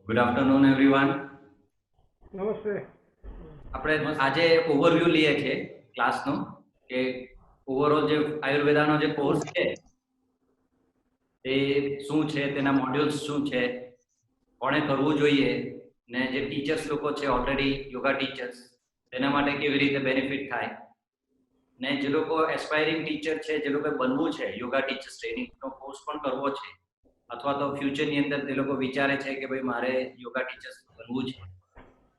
Good afternoon everyone. નમસ્તે. આપણે આજે ઓવરવ્યુ લઈએ છીએ ક્લાસનો કે ઓવરઓલ જે આયુર્વેદાનો જે કોર્સ છે તે શું છે, તેના મોડ્યુલ્સ શું છે, કોણે કરવું જોઈએ, ને જે ટીચર્સ લોકો છે ઓલરેડી યોગા ટીચર્સ તેના માટે કેવી રીતે બેનિફિટ થાય, ને જે લોકો એસ્પાયરિંગ ટીચર છે, જે લોકો બનવું છે, યોગા ટીચર્સ ટ્રેનિંગનો કોર્સ પણ કરવો છે અથવા તો ફ્યુચરની અંદર તે લોકો વિચારે છે કે ભાઈ મારે યોગા ટીચર્સ બનવું છે,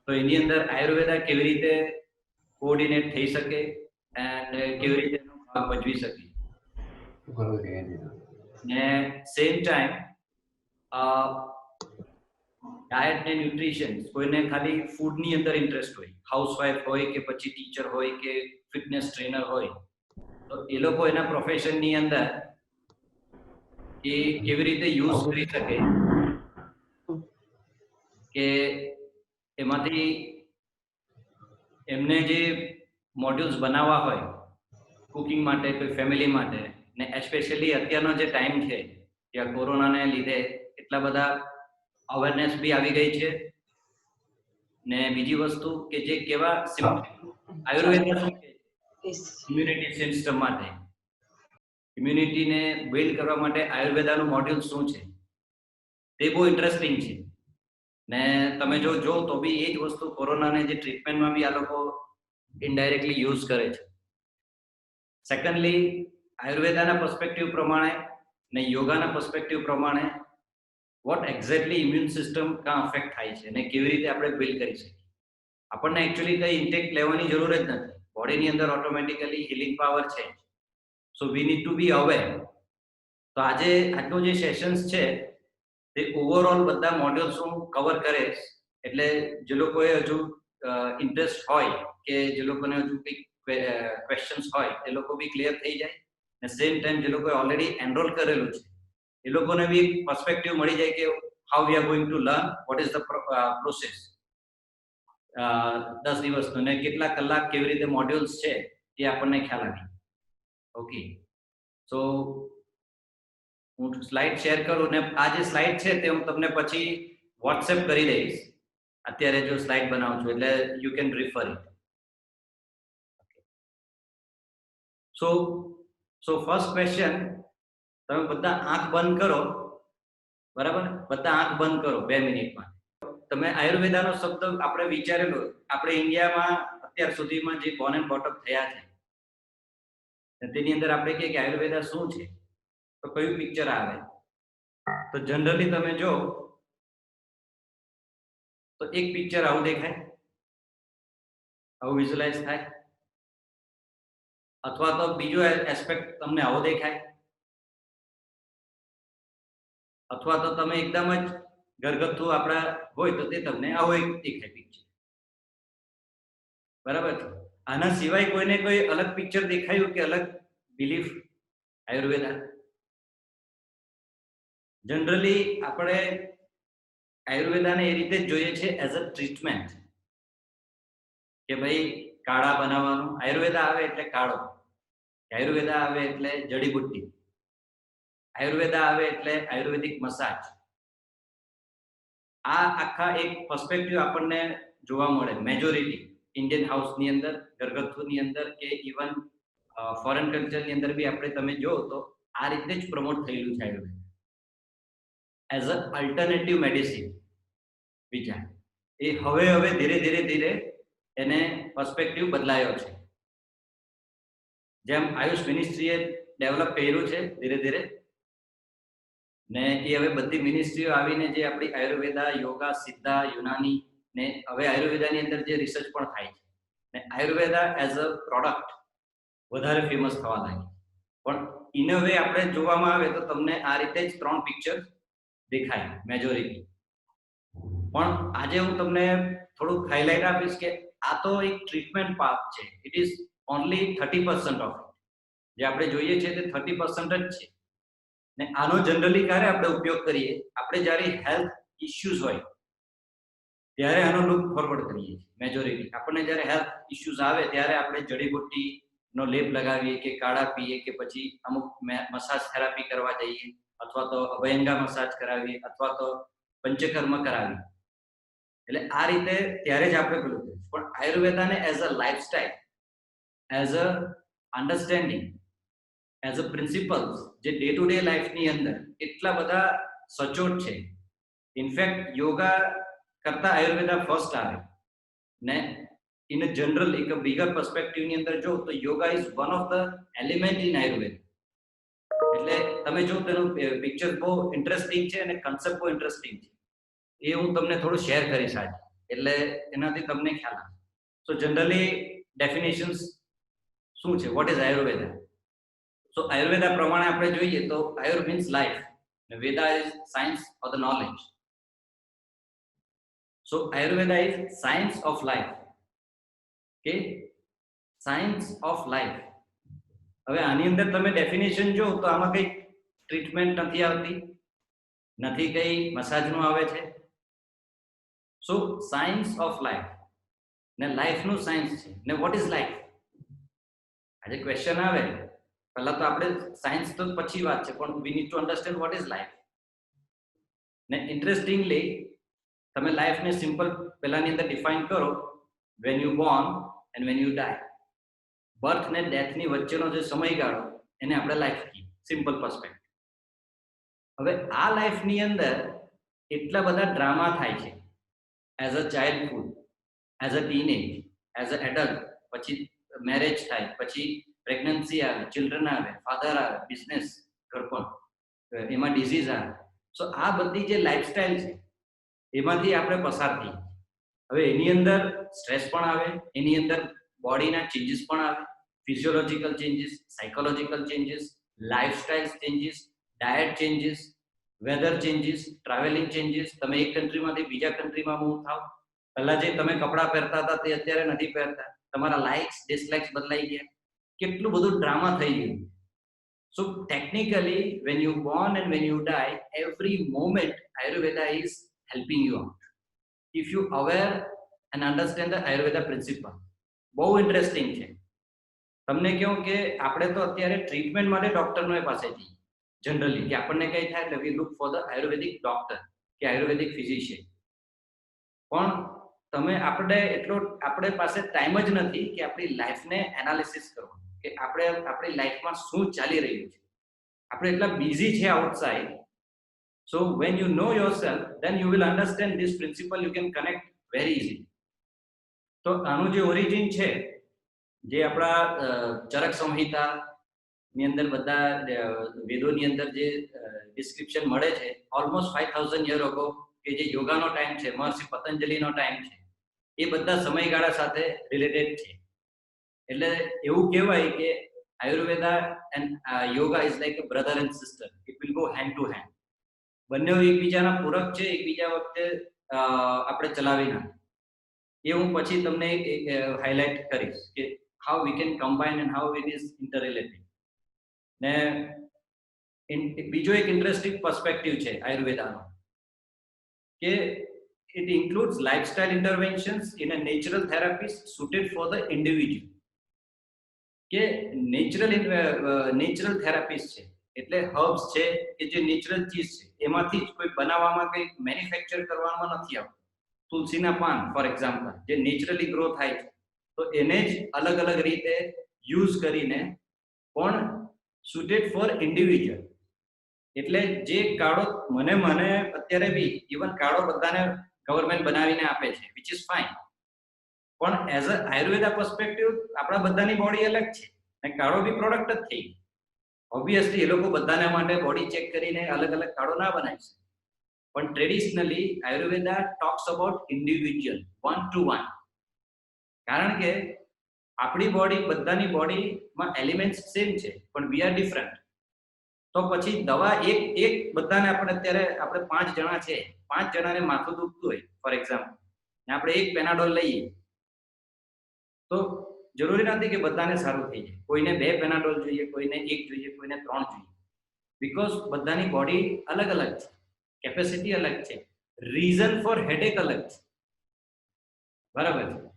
તો એની અંદર આયુર્વેદા કેવી રીતે કોઓર્ડિનેટ થઈ શકે એન્ડ કેવી રીતે એનો ભાગ ભજવી શકે, ને સેમ ટાઈમ ડાયટ ને ન્યુટ્રિશન, કોઈને ખાલી ફૂડની અંદર ઇન્ટરેસ્ટ હોય, હાઉસવાઈફ હોય કે પછી ટીચર હોય કે ફિટનેસ ટ્રેનર હોય, તો એ લોકો એના પ્રોફેશનની અંદર એ કેવી રીતે યુઝ કરી શકે કે એમાંથી એમને જે મોડ્યુલ્સ બનાવવા હોય કુકિંગ માટે, કોઈ ફેમિલી માટે, ને એસ્પેશિયલી અત્યારનો જે ટાઈમ છે ત્યાં કોરોનાને લીધે એટલા બધા અવેરનેસ બી આવી ગઈ છે, ને બીજી વસ્તુ કે જે કેવા આયુર્વેદ શું છે ઇમ્યુનિટી સિસ્ટમ માટે, ઇમ્યુનિટીને બિલ્ડ કરવા માટે આયુર્વેદાનું મોડ્યુલ શું છે તે બહુ ઇન્ટરેસ્ટિંગ છે, ને તમે જો તો બી એ જ વસ્તુ કોરોનાને જે ટ્રીટમેન્ટમાં બી આ લોકો ઇનડાયરેક્ટલી યુઝ કરે છે. સેકન્ડલી, આયુર્વેદાના પર્સપેક્ટિવ પ્રમાણે ને યોગાના પર્સપેક્ટિવ પ્રમાણે વોટ એક્ઝેક્ટલી ઇમ્યુન સિસ્ટમ ક્યાં અફેક્ટ થાય છે અને કેવી રીતે આપણે બિલ્ડ કરી શકીએ. આપણને એકચ્યુઅલી કંઈ ઇન્ટેક લેવાની જરૂર જ નથી, બોડીની અંદર ઓટોમેટિકલી હિલિંગ પાવર છે, so we need to be aware. તો આજે આજનું જે સેશન્સ છે તે ઓવરઓલ બધા મોડ્યુલ્સ હું કવર કરીશ, એટલે જે લોકોએ હજુ ઇન્ટરેસ્ટ હોય કે જે લોકોને હજુ કંઈક ક્વેશ્ચન્સ હોય એ લોકો બી ક્લિયર થઈ જાય, ને સેમ ટાઈમ જે લોકોએ ઓલરેડી એનરોલ કરેલું છે એ લોકોને બી પર્સપેક્ટિવ મળી જાય કે how we are going to learn, what is the process 10 દિવસનું, ને કેટલા કલાક કેવી રીતે મોડ્યુલ્સ છે તે આપણને ખ્યાલ આવી. ઓકે, સો હું સ્લાઇડ શેર કરું ને આ જે સ્લાઇડ છે તે હું તમને પછી વોટ્સએપ કરી દઈશ, અત્યારે જો સ્લાઇડ બનાવું છું એટલે you can refer it. So first question, તમે બધા આંખ બંધ કરો, બરાબર? બધા આંખ બંધ કરો 2 મિનિટમાં. તમે આયુર્વેદાનો શબ્દ આપણે વિચારેલો, આપણે ઇન્ડિયામાં અત્યાર સુધીમાં જે બોર્ન એન્ડ બોટઅપ થયા છે તેની અંદર આપણે કહીએ કે આયુર્વેદા શું છે, તો કયું પિક્ચર આવે? તો જનરલી તમે જો તો એક પિક્ચર આવું દેખાય, આવું વિઝ્યુઅલાઇઝ થાય, અથવા તો બીજો એસ્પેક્ટ તમને આવો દેખાય, અથવા તો તમે એકદમ જ ઘરગથ્થુ આપણા હોય તો તે તમને આવો એક દેખાય પિક્ચર, બરાબર છે? આના સિવાય કોઈને કોઈ અલગ પિક્ચર દેખાયું કે અલગ બિલીફ આયુર્વેદા? જનરલી આપણે આયુર્વેદાને એ રીતે જ જોઈએ છે એઝ અ ટ્રીટમેન્ટ, કે ભાઈ કાળા બનાવવાનું, આયુર્વેદા આવે એટલે કાળો, આયુર્વેદા આવે એટલે જડીબુટ્ટી, આયુર્વેદા આવે એટલે આયુર્વેદિક મસાજ. આ આખા એક પર્સપેક્ટિવ આપણને જોવા મળે મેજોરિટી ઇન્ડિયન હાઉસની અંદર, ઘરગથ્થુની અંદર કે ઇવન ફોરેન કલ્ચરની અંદર બી આપણે તમે જો તો આ રીતે જ પ્રમોટ થયેલું છે Ayurveda as a alternative medicine. વિચાર એ હવે ધીરે એને પર્સપેક્ટિવ બદલાયો છે, જેમ આયુષ મિનિસ્ટ્રીએ ડેવલપ કર્યું છે ધીરે ને એ હવે બધી મિનિસ્ટ્રીઓ આવીને જે આપણી આયુર્વેદા, યોગા, સિદ્ધા, યુનાની ને હવે આયુર્વેદાની અંદર જે રિસર્ચ પણ થાય છે, ને આયુર્વેદા એઝ અ પ્રોડક્ટ વધારે ફેમસ થવા લાગી. પણ ઇન અ વે આપણે જોવામાં આવે તો તમને આ રીતે જ 3 પિક્ચર દેખાય મેજોરિટી. પણ આજે હું તમને થોડુંક હાઇલાઇટ આપીશ કે આ તો એક ટ્રીટમેન્ટ પાથ છે, it is only 30% of it. જે આપણે જોઈએ છે તે 30% જ છે, ને આનો જનરલી ક્યારે આપણે ઉપયોગ કરીએ? આપણે જ્યારે હેલ્થ ઇશ્યુઝ હોય ત્યારે આનો લુક ફોરવર્ડ કરીએ છીએ. મેજોરિટી આપણને જ્યારે હેલ્થ ઇશ્યુઝ આવે ત્યારે આપણે જડીબુટ્ટીનો લેપ લગાવીએ કે કાળા પીએ કે પછી અમુક મસાજ થેરાપી કરવા જઈએ, અથવા તો અભયંગા મસાજ કરાવીએ, અથવા તો પંચકર્મ કરાવીએ. એટલે આ રીતે ત્યારે જ આપણે પેલું કરીશું. પણ આયુર્વેદાને as a lifestyle, as a understanding, as a principles જે ડે ટુ ડે લાઈફની અંદર એટલા બધા સચોટ છે. ઇનફેક્ટ યોગા કરતા આયુર્વેદા ફર્સ્ટ આવે ને ઇન અ જનરલ એક બિગર પર્સપેક્ટિવની અંદર જો તો yoga is one of the element in Ayurveda. એટલે તમે જો તેનું પિક્ચર બહુ ઇન્ટરેસ્ટિંગ છે અને કન્સેપ્ટ બહુ ઇન્ટરેસ્ટિંગ છે. એ હું તમને થોડું શેર કરીશ આજે, એટલે એનાથી તમને ખ્યાલ આવે. સો જનરલી ડેફિનેશન્સ શું છે, what is Ayurveda? So Ayurveda પ્રમાણે આપણે જોઈએ તો Ayur means life, Veda is science or the knowledge. So Ayurveda is science of life. કે સાયન્સ ઓફ લાઈફ. હવે આની અંદર તમે ડેફિનેશન જો તો આમાં કઈ ટ્રીટમેન્ટ નથી આવતી, નથી કઈ મસાજનું આવે છે. સો સાયન્સ ઓફ લાઈફ ને લાઈફનું સાયન્સ છે ને વોટ ઇઝ લાઈફ? આજે ક્વેશ્ચન આવે પહેલા તો આપણે સાયન્સ તો પછી વાત છે, પણ we need to understand what is life. ને ઇન્ટરેસ્ટિંગલી તમે લાઈફને સિમ્પલ પહેલાની અંદર ડિફાઇન કરો, when you born and when you die. Birth ને ડેથની વચ્ચેનો જે સમયગાળો એને આપણે લાઈફ કહીએ, સિમ્પલ પર્સપેક્ટિવ. હવે આ લાઈફની અંદર એટલા બધા ડ્રામા થાય છે. As a childhood, as a teenage, as a adult, પછી મેરેજ થાય, પછી પ્રેગ્નન્સી આવે, ચિલ્ડ્રન આવે, ફાધર આવે, બિઝનેસ, ઘરપણ, એમાં ડિઝીઝ આવે. સો આ બધી જે લાઈફસ્ટાઈલ છે એમાંથી આપણે પસાર થઈએ. હવે એની અંદર સ્ટ્રેસ પણ આવે, એની અંદર બોડીના ચેન્જીસ પણ આવે, physiological changes, psychological changes, lifestyle changes, diet changes, weather changes, travelling changes. તમે એક કન્ટ્રીમાંથી બીજા કન્ટ્રીમાં મૂવ થાવ, પહેલા જે તમે કપડાં પહેરતા હતા તે અત્યારે નથી પહેરતા, તમારા લાઇક્સ ડિસલાઇક્સ બદલાઈ ગયા, કેટલું બધું ડ્રામા થઈ ગયું. સો technically when you born and when you die, every moment Ayurveda is helping you out if you aware and understand the Ayurveda principle. બહુ ઇન્ટરેસ્ટિંગ છે. તમને કહું કે આપણે તો અત્યારે ટ્રીટમેન્ટ માટે ડોક્ટરનો પાસે જઈએ જનરલી, કે આપણને કઈ થાય એટલે we look for the Ayurvedic doctor કે આયુર્વેદિક ફિઝિશિયન. પણ તમે આપણે પાસે ટાઈમ જ નથી કે આપણી લાઈફને એનાલિસિસ કરવો, કે આપણે આપણી લાઈફમાં શું ચાલી રહ્યું છે. આપણે એટલા બિઝી છે outside. So when you know yourself, then you will understand this principal, you can connect very easy. તો આનું જે ઓરિજિન છે, જે આપણા ચરક સંહિતા ની અંદર બધા વેદોની અંદર જે ડિસ્ક્રિપ્શન મળે છે, ઓલમોસ્ટ 5000 યર અગો, કે જે યોગાનો ટાઈમ છે, મહર્ષિ પતંજલિનો ટાઈમ છે, એ બધા સમયગાળા સાથે રિલેટેડ છે. એટલે એવું કહેવાય કે Ayurveda and yoga is like a brother and sister. It will go hand to hand. બંને એકબીજાના પૂરક છે, એકબીજા વખતે આપણે ચલાવી નાખીએ. એ હું પછી તમને હાઇલાઇટ કરીશ કે how we can combine and how it is interrelated. ને બીજો એક ઇન્ટરેસ્ટિંગ પર્સપેક્ટિવ છે આયુર્વેદાનો, કે it includes lifestyle interventions in a natural therapies suited for the individual. કે નેચરલ થેરાપીસ છે, એટલે હર્બ્સ છે કે જે નેચરલ ચીજ છે, એમાંથી જ કોઈ બનાવવામાં કંઈ મેન્યુફેક્ચર કરવામાં નથી આવતું. તુલસીના પાન ફોર એક્ઝામ્પલ, જે નેચરલી ગ્રો થાય છે, તો એને જ અલગ અલગ રીતે યુઝ કરીને પણ સુટેડ ફોર ઇન્ડિવિજ્યુઅલ. એટલે જે કાળો મને અત્યારે બી ઇવન કાળો બધાને ગવર્મેન્ટ બનાવીને આપે છે, વિચ ઇઝ ફાઇન. પણ એઝ અ આયુર્વેદા પર્સપેક્ટિવ આપણા બધાની બોડી અલગ છે અને કાળો બી પ્રોડક્ટ જ થઈ. ઓબ્વિયસલી એ લોકો બધાના માટે બોડી ચેક કરીને અલગ અલગ કાળો ના બનાવી શકે. પણ traditionally Ayurveda talks about individual, 1 to 1. કારણ કે આપણી બોડી, બધાની બોડીમાં એલિમેન્ટ્સ સેમ છે, પણ વી આર ડિફરન્ટ. તો પછી દવા એક બધાને આપણે 5 જણા છે, 5 જણાને માથું દુખતું હોય ફોર એક્ઝામ્પલ, ને આપણે એક પેનાડોલ લઈએ, તો જરૂરી નથી કે બધાને સારું થઈ જાય. કોઈને 2 પેનાડોલ જોઈએ, કોઈને 1 જોઈએ, કોઈને 3 જોઈએ, બીકોઝ બધાની બોડી અલગ અલગ છે, કેપેસિટી અલગ છે, રીઝન ફોર હેડેક અલગ છે. બરાબર છે.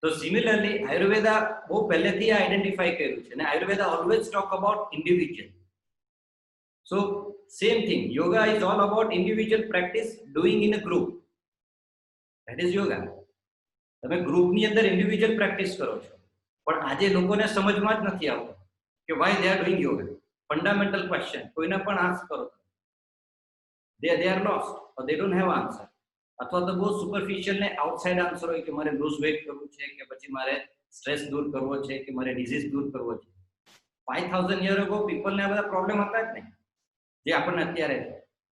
તો સિમિલરલી આયુર્વેદા બહુ પહેલેથી આઈડેન્ટિફાઈ કર્યું છે, અને Ayurveda always talk about individual. So same thing, yoga is all about individual practice doing in a group. That is yoga. તમે ગ્રુપની અંદર ઇન્ડિવિજ્યુઅલ પ્રેક્ટિસ કરો છો, પણ આજે લોકોને સમજમાં જ નથી આવતું કે Y they are doing yoga. Fundamental question કોઈને પણ આન્સર કરો, they are lost or they don't have answer. અથવા તો બહુ સુપરફિશિયલ ને આઉટસાઇડ આન્સર હોય કે મારે લૂઝ વેઇટ કરવું છે, કે પછી મારે સ્ટ્રેસ દૂર કરવો છે, કે મારે ડિઝીઝ દૂર કરવો છે. 5000 યર અગો પીપલને આ બધા પ્રોબ્લેમ હતા જ નહીં જે આપણને અત્યારે છે.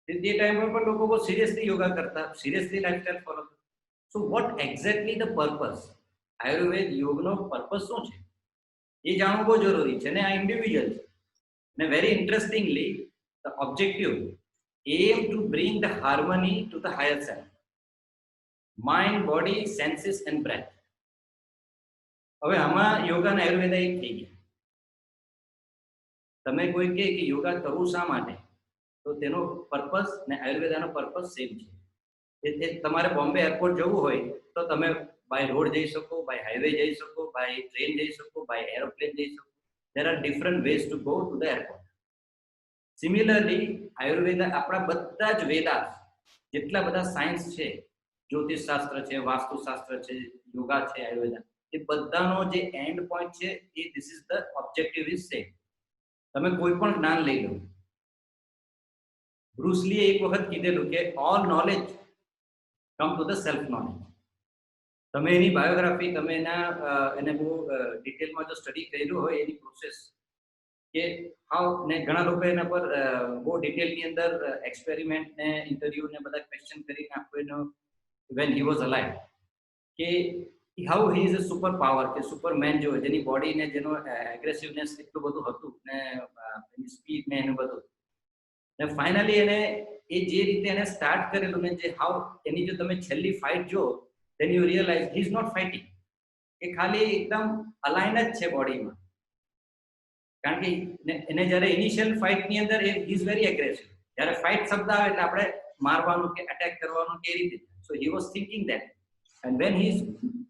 તે ટાઈમ પર પણ લોકો બહુ સિરિયસલી યોગા કરતા, સિરિયસલી લાઈફસ્ટાઈલ ફોલો કરતા. So what exactly the purpose, Ayurveda યોગનો પર્પસ શું છે એ જાણવું બહુ જરૂરી છે. ને આ ઇન્ડિવિજ્યુઅલ છે. ને very interestingly the objective aim to bring the harmony to the higher self, mind, body, senses and breath. હવે આમાં યોગા અને આયુર્વેદ એક થઈ ગયા. તમે કોઈ કહે કે યોગા કરવું શા માટે, તો તેનો પર્પસ ને આયુર્વેદાનો પર્પસ સેમ છે. એ તમારે બોમ્બે એરપોર્ટ જવું હોય તો તમે બાય રોડ જઈ શકો, બાય હાઈવે જઈ શકો, બાય ટ્રેન જઈ શકો, બાય એરોપ્લેન જઈ શકો. there are different ways to go to the airport. Similarly Ayurveda આપણા બધા જ વેદા, જેટલા બધા સાયન્સ છે, જ્યોતિષ શાસ્ત્ર છે, વાસ્તુશાસ્ત્ર છે, યોગા છે, આયુર્વેદ, એ બધાનો જે એન્ડ પોઈન્ટ છે એ this is the objective is same. તમે કોઈ પણ જ્ઞાન લઈ લો. બ્રુસ લીએ એક વખત કીધેલું કે all knowledge come to the self knowledge. તમે એની બાયોગ્રાફી, તમે એને બહુ ડિટેલમાં જો સ્ટડી કર્યું હોય એની પ્રોસેસ કે હાઉ, ને ઘણા લોકો એના પર બહુ ડિટેલની અંદર એક્સપેરિમેન્ટ ને ઇન્ટરવ્યુ ને બધા ક્વેશ્ચન કરીને આખું એનો વેન હી વોઝ અલાઇવ કે how he is a super power, કે સુપરમેન જો જેની બોડી ને જેનો એગ્રેસિવનેસ એટલું બધું હતું ને એની સ્પીડ ને એનું બધું. ને ફાઇનલી એને એ જે રીતે એને સ્ટાર્ટ કરેલું ને જે હાઉ એની જો તમે છેલ્લી ફાઇટ જો, then you realize he is not fighting. એ ખાલી એકદમ અલાઇન જ છે બોડીમાં. કારણ કે એને જ્યારે ઇનિશિયલ ફાઇટની અંદર હી ઇઝ વેરી એગ્રેસિવ. જ્યારે ફાઇટ શબ્દ આવે એટલે આપણે મારવાનું કે અટેક કરવાનું કે રીતે. So he was thinking that. And when he is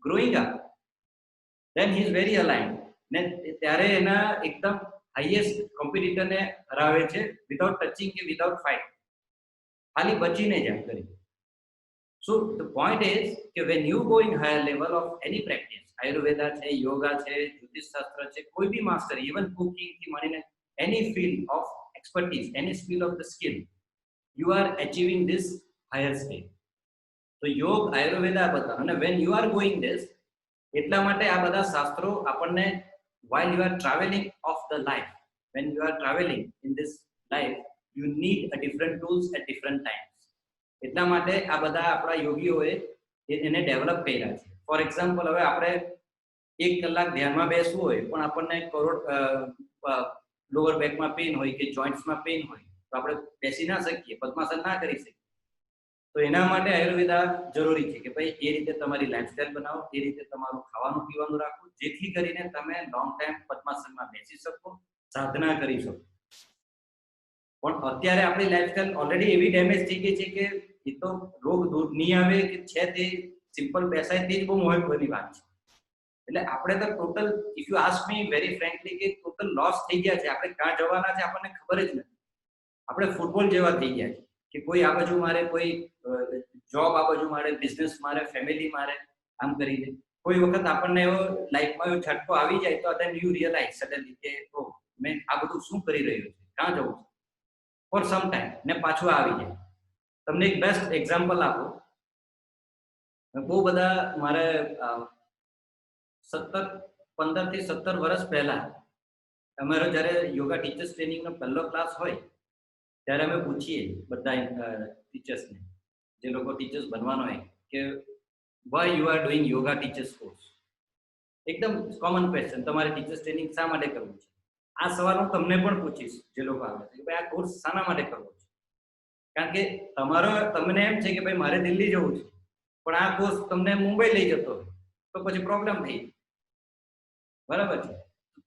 growing up, then he is very align. ને ત્યારે એના એકદમ હાઈએસ્ટ કોમ્પિટિટરને હરાવે છે વિધાઉટ ટચિંગ કે વિધાઉટ ફાઇટ, ખાલી બચીને જ એમ કરી. So the point is કે when you go in higher level of any practice, Ayurveda છે, યોગા છે, જ્યોતિષ શાસ્ત્ર છે, કોઈ બી માસ્ટર, ઇવન કુકિંગ થી માંડીને any field of expertise, any field of the skill, you are achieving this higher state. તો યોગ, આયુર્વેદા બધા, અને when you are going this, એટલા માટે આ બધા શાસ્ત્રો આપણને while you are traveling of the life, when you are traveling in this life, you need a different tools at different times. એટલા માટે આ બધા આપણા યોગીઓએ એને ડેવલપ કર્યા છે. ફોર એક્ઝામ્પલ, હવે આપણે 1 કલાક ધ્યાનમાં બેસવું હોય પણ આપણને લોઅર બેકમાં પેઇન હોય કે જોઈન્ટ્સમાં પેઇન હોય તો આપણે બેસી ના શકીએ, પદ્માસન ના કરી શકીએ. તો એના માટે આયુર્વેદા જરૂરી છે કે ભાઈ એ રીતે તમારી લાઈફસ્ટાઈલ બનાવો, એ રીતે તમારું ખાવાનું પીવાનું રાખો, જેથી કરીને તમે લોંગ ટાઈમ પદ્માસનમાં બેસી શકો, સાધના કરી શકો. પણ અત્યારે આપણી લાઈફસ્ટાઈલ ઓલરેડી એવી ડેમેજ થઈ ગઈ છે કે એ તો રોગ દૂર નહીં આવે કે છે તે સિમ્પલ બેસાય તે જ બહુ મહત્વની વાત છે. એટલે આપણે તો total, if you ask me very frankly, કે ટોટલ લોસ થઈ ગયા છે. આપણે ક્યાં જવાના છે આપણને ખબર જ નથી. આપણે ફૂટબોલ જેવા થઈ ગયા છે કે કોઈ આ બાજુ મારે, કોઈ જોબ આ બાજુ મારે, બિઝનેસ મારે, ફેમિલી મારે, આમ કરી દે. કોઈ વખત આપણને એવો લાઈફમાં એવો ઝટકો આવી જાય તો then you realize suddenly કે ઓ મેં આ બધું શું કરી રહ્યો છું, ક્યાં જવું છે ફોર સમ ટાઈમ, ને પાછું આવી જાય. તમને એક બેસ્ટ એક્ઝામ્પલ આપો. બહુ બધા મારે 15 થી 17 વર્ષ પહેલા અમારો જ્યારે યોગા ટીચર્સ ટ્રેનિંગનો પહેલો ક્લાસ હોય ત્યારે અમે પૂછીએ બધા ટીચર્સને, જે લોકો ટીચર્સ બનવાનો હોય, કે why you are doing yoga teachers course. એકદમ કોમન ક્વેશ્ચન, તમારે ટીચર્સ ટ્રેનિંગ શા માટે કરવું છે? આ સવાલ હું તમને પણ પૂછીશ જે લોકો આવે છે કે ભાઈ આ કોર્સ શાના માટે કરવો છે? કારણ કે તમને એમ છે કે ભાઈ મારે દિલ્હી જવું છે પણ આ કોર્સ તમને મુંબઈ લઈ જતો હોય તો પછી પ્રોબ્લેમ થઈ, બરાબર છે?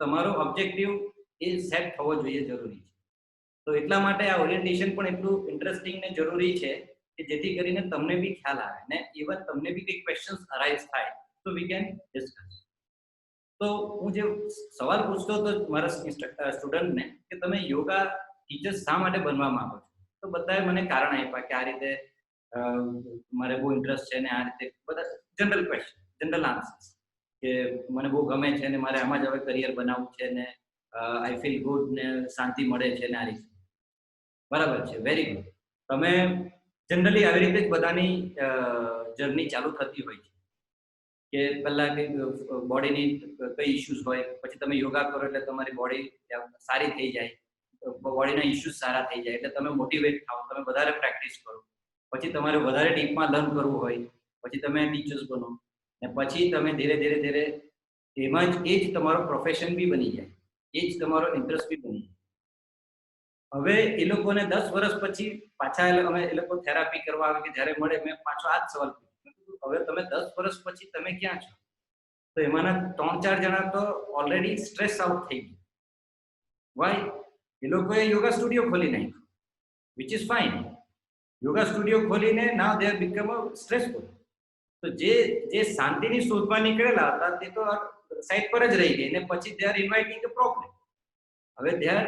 તમારો ઓબ્જેક્ટિવ એ સેટ થવો જોઈએ, જરૂરી છે. તો એટલા માટે આ ઓરિએન્ટેશન પણ એટલું ઇન્ટરેસ્ટિંગ ને જરૂરી છે કે જેથી કરીને તમને બી ખ્યાલ આવે ને ઇવન તમને બી કંઈક ક્વેશ્ચન્સ અરાઇઝ થાય તો વી કેન ડિસ્કસ. તો હું જે સવાલ પૂછતો હતો મારા સ્ટુડન્ટને કે તમે યોગા ટીચર શા માટે બનવા માંગો છો, તો બધાએ મને કારણ આપ્યા કે આ રીતે મારે બહુ ઇન્ટરેસ્ટ છે ને આ રીતે બધા જનરલ ક્વેશ્ચન, જનરલ આન્સર્સ કે મને બહુ ગમે છે ને મારે આમાં જ હવે કરિયર બનાવવું છે ને આઈ ફીલ ગુડ ને શાંતિ મળે છે ને આ રીતે. બરાબર છે, વેરી ગુડ. તમે જનરલી આવી રીતે જ બધાની જર્ની ચાલુ થતી હોય છે કે પહેલા કંઈક બોડીની કઈ ઇશ્યુઝ હોય, પછી તમે યોગા કરો એટલે તમારી બોડી સારી થઈ જાય, બોડીના ઇશ્યુઝ સારા થઈ જાય એટલે તમે મોટિવેટ થાઓ, તમે વધારે પ્રેક્ટિસ કરો, પછી તમારે વધારે ડીપમાં લર્ન કરવું હોય, પછી તમે ટીચર્સ બનો ને પછી તમે ધીરે ધીરે ધીરે એમાં જ એ જ તમારો પ્રોફેશન બી બની જાય, એ જ તમારો ઇન્ટરેસ્ટ બી બની જાય. હવે એ લોકોને 10 વર્ષ પછી પાછા અમે એ લોકો થેરાપી કરવા આવે કે જ્યારે મળે મેં પાછો આ જ સવાલ પૂછ્યો, હવે તમે 10 વર્ષ પછી તમે ક્યાં છો? તો એમાંના 3-4 જણા તો ઓલરેડી સ્ટ્રેસ આઉટ થઈ ગયા. વાય? એ લોકોએ યોગા સ્ટુડિયો ખોલી નાખ્યો, which is fine. Yoga studio ખોલીને નાવ દે આર બીકમ સ્ટ્રેસફુલ. તો જે શાંતિની શોધમાં નીકળેલા હતા તે તો સાઈડ પર જ રહી ગઈ ને પછી they are inviting a problem. હવે દે આર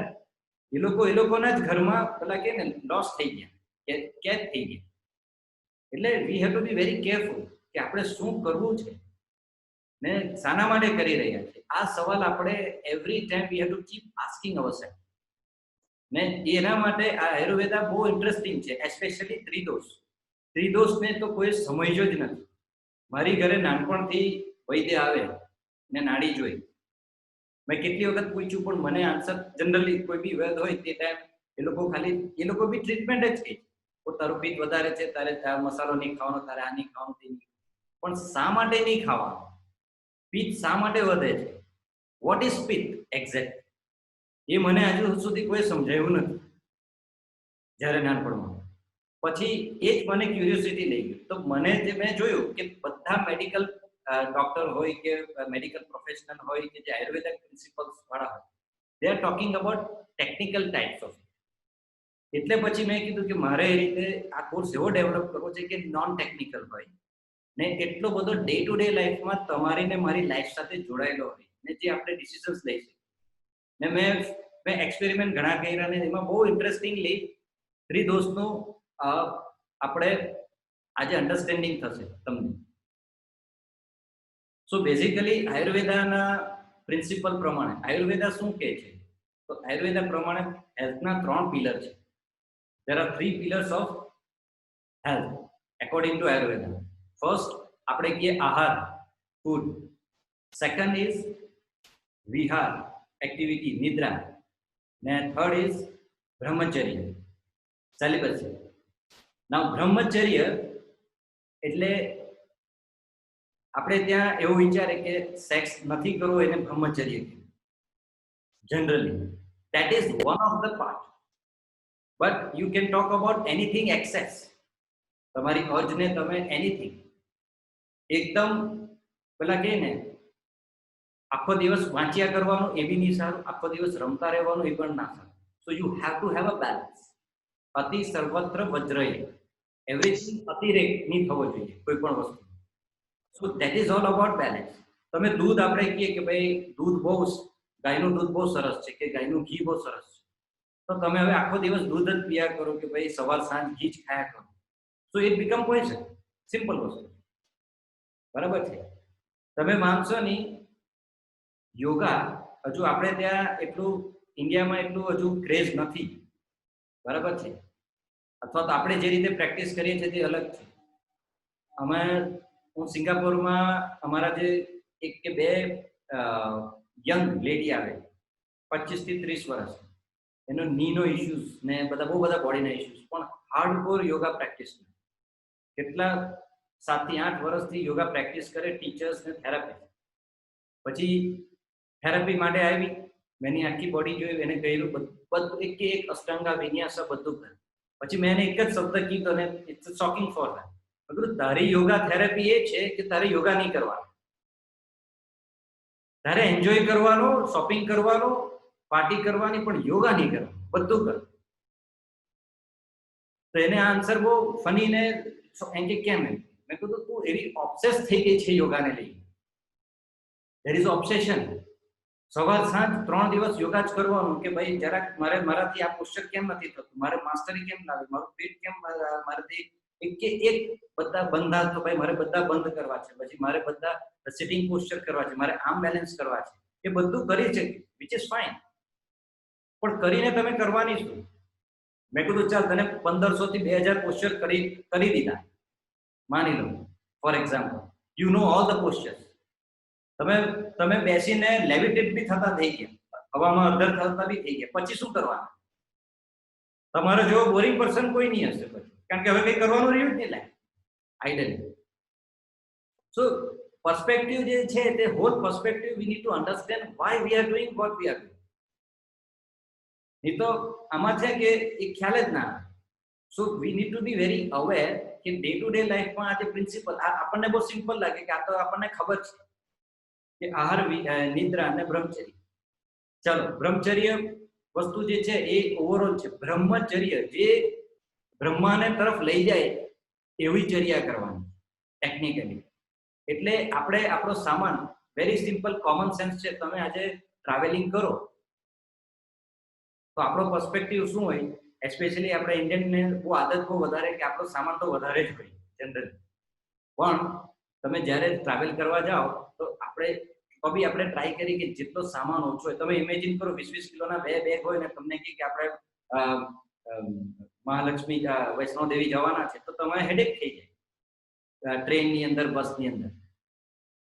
એ લોકોના જ ઘરમાં પેલા કે ને લોસ થઈ ગયા, કેદ થઈ ગયા. એટલે વી have to be very careful કે આપણે શું કરવું છે ને શાના માટે કરી રહ્યા છે. આ સવાલ આપણે every time we have to keep asking ourselves. ને એના માટે આ આયુર્વેદા બહુ ઇન્ટરેસ્ટિંગ છે, એસ્પેશિયલી ત્રિદોષ. ત્રિદોષને તો કોઈ સમજ્યો જ નથી. મારી ઘરે નાનપણથી વૈદ્ય આવે ને નાડી જોઈ, મેં કેટલી વખત પૂછ્યું પણ મને આન્સર જનરલી કોઈ બી વેદ હોય તે ટાઈમ એ લોકો બી ટ્રીટમેન્ટ જ કહે, તારું પિત્ત વધારે છે, તારે આ મસાલો નહીં ખાવાનો, તારે આ નહીં ખાવાનું, તે નહીં. પણ શા માટે નહીં ખાવાનું? પિત્ત શા માટે વધે છે? વોટ ઇઝ પિત્ત એક્ઝેક્ટ? એ મને હજુ સુધી કોઈ સમજાયું નથી જ્યારે નાનપણમાં. પછી એ જ મને ક્યુરિયોસિટી લઈ ગઈ. તો મને જે મેં જોયું કે બધા મેડિકલ ડોક્ટર હોય કે મેડિકલ પ્રોફેશનલ હોય કે જે આયુર્વેદિક પ્રિન્સિપલ્સ વાળા હોય, they R talking about technical types of. એટલે પછી મેં કીધું કે મારે એ રીતે આ કોર્સ એવો ડેવલપ કરવો છે કે નોન ટેકનિકલ હોય ને એટલો બધો ડે ટુ ડે લાઈફમાં તમારી ને મારી લાઈફ સાથે જોડાયેલો હોય ને જે આપણે ડિસિઝન્સ લઈ શકીએ. ને મેં એક્સપેરિમેન્ટ ઘણા કર્યા ને એમાં બહુ ઇન્ટરેસ્ટિંગલી ત્રિદોષનું આપણે આજે અન્ડરસ્ટેન્ડિંગ થશે તમને. સો બેઝિકલી આયુર્વેદાના પ્રિન્સિપલ પ્રમાણે આયુર્વેદા શું કહે છે? તો આયુર્વેદા પ્રમાણે હેલ્થના 3 પિલર છે. There are 3 pillars of health according to Ayurveda. First, આપણે કહીએ આહાર, ફૂડ. સેકન્ડ ઇઝ વિહાર, એક્ટિવિટી, નિદ્રા. ને થર્ડ ઇઝ બ્રહ્મચર્ય, સેલિબસી. નાઉ બ્રહ્મચર્ય એટલે આપણે ત્યાં એવું વિચારે કે સેક્સ નથી કરવો એને બ્રહ્મચર્ય કહેવાય. Generally that is one of the part, but you can talk about anything excess. તમારી અર્જને તમે એનીથિંગ એકદમ પેલા કહે ને આખો દિવસ વાંચ્યા કરવાનું એ બી નહીં સારું, આખો દિવસ રમતા રહેવાનું એ પણ ના સારું. So you have to have a balance. અતિ સર્વત્ર વજ્રય, એવરીથિંગ અતિરેક નહીં થવો જોઈએ કોઈ પણ વસ્તુ. સો that is all about balance. તમે દૂધ આપણે કહીએ કે ભાઈ દૂધ બહુ, ગાયનું દૂધ બહુ સરસ છે કે ગાયનું ઘી બહુ સરસ છે, તો તમે હવે આખો દિવસ દૂધ જ પીયા કરો કે ભાઈ સવાર સાંજ ઘી જ ખાયા કરો, so it become poison. Simple વસ્તુ, બરાબર છે. તમે માનશો નહીં, યોગા હજુ આપણે ત્યાં એટલું ઇન્ડિયામાં એટલું હજુ ક્રેઝ નથી, બરાબર છે. અથવા તો આપણે જે રીતે પ્રેક્ટિસ કરીએ છીએ તે અલગ છે. હું સિંગાપોરમાં અમારા જે 1 કે 2 યંગ લેડી આવે 25 થી 30 વર્ષ, એનો નીનો ઇશ્યુઝ ને બહુ બધા બોડીના ઇશ્યુઝ, પણ હાર્ડકોર યોગા પ્રેક્ટિસ કેટલા 7 થી 8 વર્ષથી યોગા પ્રેક્ટિસ કરે, ટીચર્સ ને થેરાપી. પછી થેરાપી માટે આવી, મેં એની આખી બોડી જોઈ, એને કહ્યું બધું એક અષ્ટાંગા વિન્યાસ બધું કરે. પછી મેં એને એક જ શબ્દ કીધો ને ઇટ્સ શોકિંગ ફોર ધેમ. તારી યોગા થેરાપી એ છે કે તારે યોગા નહીં કરવાનું, તારે એન્જોય કરવાનો, શોપિંગ કરવાનો, પાર્ટી કરવાની, પણ યોગા નહીં કરવાનું, બધું કર. તો એને આ આન્સર બહુ ફની ને એમ કે કેમ? મેં કીધું તું એવી ઓબ્સેસ થઈ ગઈ છે યોગાને લઈને. There is obsession. સવાર સાંજ 3 દિવસ યોગા જ કરવાનું કે ભાઈ જરાક મારાથી આ પોસ્ચર કેમ નથી થતું, મારે માસ્ટરી કેમ લાવે, મારું પેટ કેમ મારાથી એક બધા બંધા તો ભાઈ મારે બધા બંધ કરવા છે, પછી મારે બધા સિટિંગ પોસ્ચર કરવા છે, મારે આમ બેલેન્સ કરવા છે, એ બધું કરી છે, વિચ ઇઝ ફાઇન. પણ કરીને તમે કરવાની શું? મેં કીધું ચાલ તને 1500 થી 2000 પોસ્ચર કરી દીધા, માની લો for example, you know all the postures. તમે બેસીને લેવિટેટ બી થતા થઈ ગયા, હવામાં અડધર થતા બી થઈ ગયા, પછી શું કરવાનું? તમારો જેવો બોરિંગ પર્સન કોઈ નહીં હશે પછી, કારણ કે હવે કંઈ કરવાનું રહ્યું જ નહીં લાગે આઈડલી. સો પર્સપેક્ટિવ જે છે તે whole perspective we need to understand why we are doing what we are doing. નહીં તો આમાં છે કે એ ખ્યાલ જ ના. So we need to be very aware કે ડે ટુ ડે લાઈફમાં આ જે પ્રિન્સિપલ આપણને બહુ સિમ્પલ લાગે કે આ તો આપણને ખબર છે કે આહાર, નિદ્રા અને બ્રહ્મચર્ય. ચાલો, બ્રહ્મચર્ય વસ્તુ જે છે એ ઓવરઓલ છે. બ્રહ્મચર્ય જે બ્રહ્માને તરફ લઈ જાય એવી ચર્યા કરવાની ટેકનિકલી. એટલે આપણે આપણો સામાન, વેરી સિમ્પલ કોમન સેન્સ છે. તમે આજે ટ્રાવેલિંગ કરો તો આપણો પર્સપેક્ટિવ શું હોય? એસ્પેશિયલી આપણે ઇન્ડિયનને બહુ આદત બહુ વધારે કે આપણો સામાન તો વધારે જ હોય જનરલી. પણ તમે જ્યારે ટ્રાવેલ કરવા જાઓ તો આપણે ટ્રાય કરી કે જેટલો સામાન ઓછો હોય. તમે ઇમેજિન કરો 20-20 કિલોના 2 બેગ હોય ને તમને કે આપણે મહાલક્ષ્મી વૈષ્ણોદેવી જવાના છે, તો તમારે હેડેક થઈ જાય ટ્રેનની અંદર, બસની અંદર.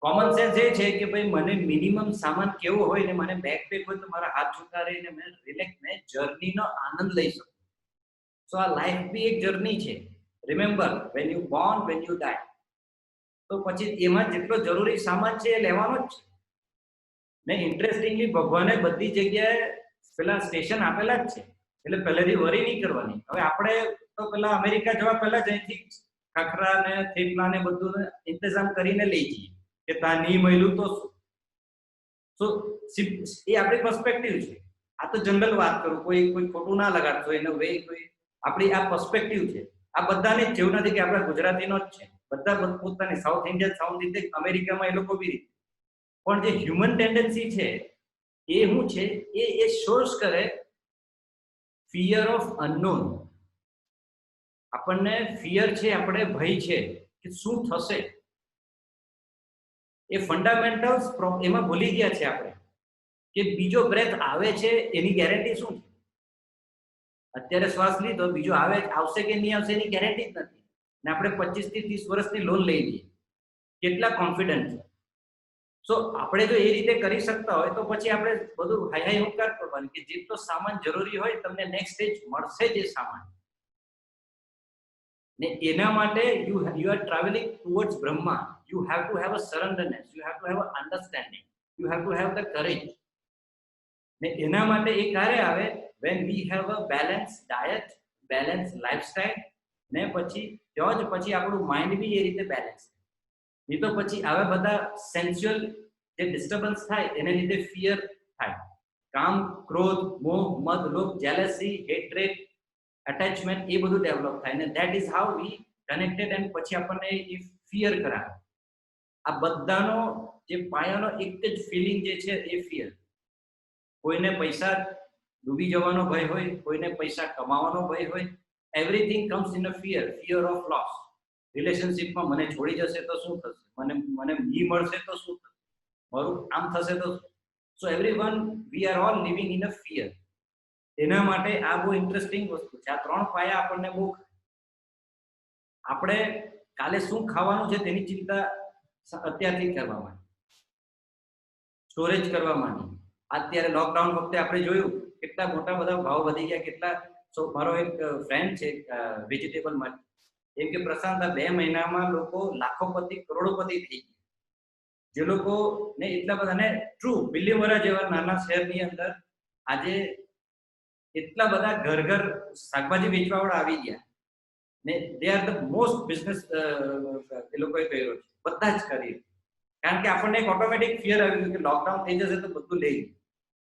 કોમન સેન્સ એ છે કે ભાઈ મને મિનિમમ સામાન કેવો હોય ને મને બેગ પેક હોય તો મારા હાથ છૂટા રહીને મેં રિલેક્સ મેં જર્નીનો આનંદ લઈ શકું. સો આ લાઈફ બી એક જર્ની છે. Remember, when you born, when you die. તો પછી એમાં જેટલો જરૂરી સામાન છે એ લેવાનો જ છે. ને ઇન્ટરેસ્ટિંગલી ભગવાને બધી જગ્યાએ પેલા સ્ટેશન આપેલા જ છે, એટલે પહેલેથી વરી નહીં કરવાની. હવે આપણે તો પેલા અમેરિકા જવા પહેલા જ અહીંથી ખાખરા ને થેપલા ને બધું ઇંતજામ કરીને લઈ જઈએ કે ત્યાં નહીં મળ્યું તો શું. એ આપણી પર્સપેક્ટિવ છે. આ તો જનરલ વાત કરું, કોઈ ખોટું ના લગાડતો એનો વે, કોઈ આપણી આ પર્સપેક્ટિવ છે. આ બધાને જ જેવું નથી કે આપણા ગુજરાતીનો જ છે, બધા પોતાની સાઉથ ઇન્ડિયન, સાઉથ રીતે અમેરિકામાં એ લોકો બી રીતે. પણ જે હ્યુમન ટેન્ડન્સી છે એ શું છે? એ શોઝ કરે ફિયર ઓફ અનનોન. આપણને ફિયર છે, આપણે ભય છે કે શું થશે. એ ફંડામેન્ટલ્સ એમાં ભૂલી ગયા છે આપણે કે બીજો બ્રેથ આવે છે એની ગેરંટી શું છે? અત્યારે શ્વાસ લીધો, બીજો આવશે કે નહીં આવશે એની ગેરંટી જ નથી. ને આપણે 25 થી 30 વર્ષની લોન લઈ લઈએ, કેટલા કોન્ફિડન્ટ છે. સો આપણે જો એ રીતે કરી શકતા હોય તો પછી આપણે બધું હાઈ હુંકાર કરવાનું કે જેટલો સામાન જરૂરી હોય તમને નેક્સ્ટ સ્ટેજ મળશે જ એ સામાન. ને એના માટે you are travelling towards Brahma. You have to have a surrenderness, you have to have a understanding, you have to have the courage. ને એના માટે એ ક્યારે આવે? When we have a balance diet, balance lifestyle, ને પછી આપણું માઇન્ડ બી એ રીતે બેલેન્સ. નહીં તો પછી આવા બધા સેન્સ્યુઅલ જે ડિસ્ટર્બન્સ થાય એને લીધે ફિયર થાય. કામ, ક્રોધ, મોહ, મદ, લોભ, જેલસી, હેટ્રેડ, અટેચમેન્ટ, એ બધું ડેવલપ થાય ને that is how we connected. And પછી આપણને એ ફિયર કરાવે. આ બધાનો જે પાયાનો એક જ ફિલિંગ જે છે એ ફિયર. કોઈને પૈસા ડૂબી જવાનો ભય હોય, કોઈને પૈસા કમાવાનો ભય હોય. Everything comes in a fear of loss. રિલેશનશિપમાં મને છોડી જશે તો શું થશે, મને નહીં મળશે તો શું થશે, મારું આમ થશે તો. So everyone we are all living in a fear. એના માટે આ બહુ ઇન્ટરેસ્ટિંગ વસ્તુ છે. આ 3 પાયા આપણને બહુ. આપણે કાલે શું ખાવાનું છે તેની ચિંતા અત્યારથી કરવા માંડી, સ્ટોરેજ કરવા માંડી. અત્યારે લોકડાઉન વખતે આપણે જોયું કેટલા મોટા બધા ભાવ વધી ગયા. કેટલા મારો એક ફ્રેન્ડ છે વેજીટેબલ માં, એમ કે પ્રશાંત 2 મહિનામાં લોકો લાખોપતિ, કરોડોપતિ થઈ ગયા. જે લોકો ને એટલા બધા, ને ટ્રુ બિલીવરા જેવા નાના શહેરની અંદર આજે એટલા બધા ઘર શાકભાજી વેચવાવાળા આવી ગયા ને they are the most business. એ લોકોએ કર્યો છે, બધા જ કરી. કારણ કે આપણને એક ઓટોમેટિક ફિયર આવી ગયું કે લોકડાઉન થઈ જશે તો બધું લઈ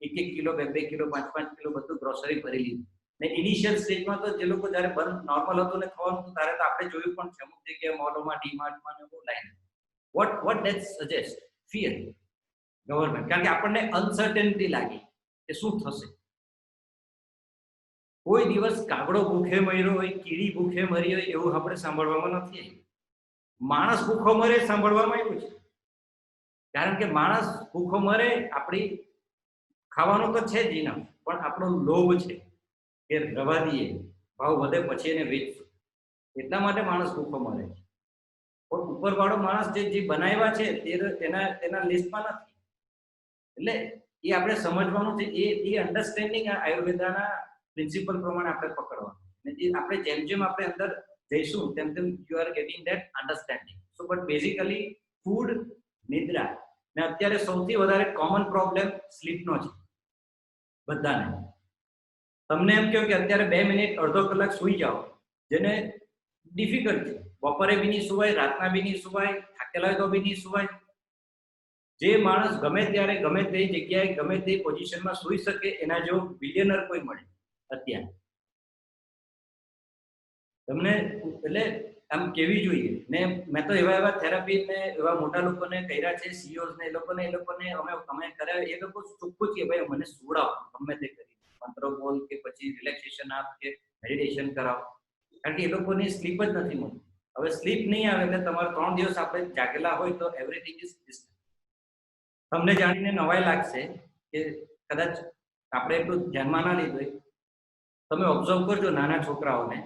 1-1 કિલો, 2-2 કિલો, 5-5 કિલો બધું ગ્રોસરી ભરી લીધું. ને ઇનિશિયલ સ્ટેજમાં તો જે લોકો જયારે બંધ નોર્મલ હતું ને થવાનું હતું ત્યારે તો આપણે જોયું પણ છે અમુક જગ્યાએ મોલોમાં, ડીમાર્ટમાં ને બહુ line. What that suggest? Fear, government. કારણ કે આપણને અનસર્ટેનિટી લાગી કે શું થશે. કોઈ દિવસ કાગડો ભૂખે મર્યો હોય, કીડી ભૂખે મરી હોય એવું આપણે સાંભળવામાં નથી આવ્યું. માણસ ભૂખો મરે સાંભળવામાં આવ્યું છે. કારણ કે માણસ ભૂખો મરે, આપણી ખાવાનું તો છે જ ઇનફ, પણ આપણો લોભ છે કે રવા દઈએ, ભાવ વધે પછી એને વેચશું, એટલા માટે માણસ ભૂખો મરે છે. પણ ઉપરવાળો માણસ જે બનાવ્યા છે તેના લિસ્ટમાં નથી. એટલે એ આપણે સમજવાનું છે. એ અન્ડરસ્ટેન્ડિંગ આયુર્વેદાના પ્રિન્સિપલ પ્રમાણે આપણે પકડવાનું. અને જે આપણે જેમ આપણે અંદર જઈશું તેમ you are getting that understanding. So but basically food, નિદ્રા, ને અત્યારે સૌથી વધારે કોમન પ્રોબ્લેમ સ્લીપનો છે બધાને. તમને એમ કહો કે અત્યારે 2 મિનિટ અડધો કલાક સૂઈ જાઓ, જેને ડિફિકલ્ટ છે. બપોરે બી નહીં સુવાય, રાતના બી નહીં સુવાય, થાકેલા હોય તો બી નહીં સુવાય. જે માણસ ગમે ત્યારે ગમે તે જગ્યાએ ગમે તે પોઝિશનમાં સૂઈ શકે એના જેવો બિલિયનર કોઈ મળે અત્યારે તમને. એટલે આમ કેવી જોઈએ. ને મેં તો એવા થેરાપી ને એવા મોટા લોકોને કર્યા છે, સીઈઓઝ ને, એ લોકોને અમે કર્યા. એ લોકો ચોખ્ખું છે ભાઈ મને સુવડાવો, ગમે તે કરી, મંત્રો બોલ કે પછી રિલેક્સેશન આપ કે મેડિટેશન કરાવો. કારણ કે એ લોકોની સ્લીપ જ નથી મળતી. હવે સ્લીપ નહીં આવે એટલે તમારે 3 દિવસ આપણે જાગેલા હોય તો એવરીથિંગ ઇઝ ડિસ્ટર્બ. તમને જાણીને નવાઈ લાગશે કે કદાચ આપણે એટલું ધ્યાનમાં ના લીધું હોય. તમે ઓબ્ઝર્વ કરજો નાના છોકરાઓને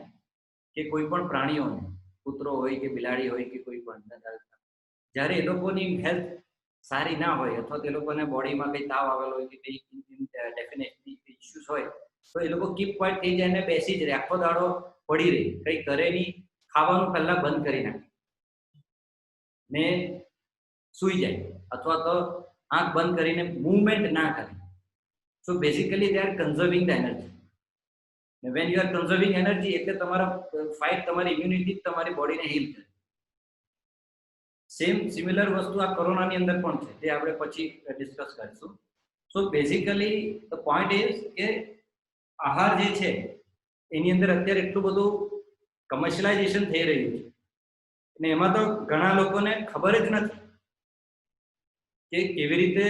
કે કોઈ પણ પ્રાણીઓને, કૂતરો હોય કે બિલાડી હોય કે કોઈ પણ, જ્યારે એ લોકોની હેલ્થ સારી ના હોય અથવા તો એ લોકોને બોડીમાં કંઈ તાવ આવેલો હોય કે કંઈ ડેફિનેટલી ઇસ્યુઝ હોય તો એ લોકો કીપ ક્વાઇટ થઈ જાય ને બેસી જ રહે, આખો દાડો પડી રહે, કંઈ કરે નહીં, ખાવાનું પહેલા બંધ કરી નાખે ને સૂઈ જાય અથવા તો આંખ બંધ કરીને મૂવમેન્ટ ના કરે. So basically they are conserving the energy. When you are conserving energy એટલે તમારા ફાઇટ, તમારી ઇમ્યુનિટી તમારી બોડીને હીલ કરે. સિમિલર વસ્તુ આ કોરોનાની અંદર પણ છે, તે આપણે પછી ડિસ્કસ કરીશું. So basically the point is કે આહાર જે છે એની અંદર અત્યારે એટલું બધું કમર્શિયલાઇઝેશન થઈ રહ્યું છે અને એમાં તો ઘણા લોકોને ખબર જ નથી કે કેવી રીતે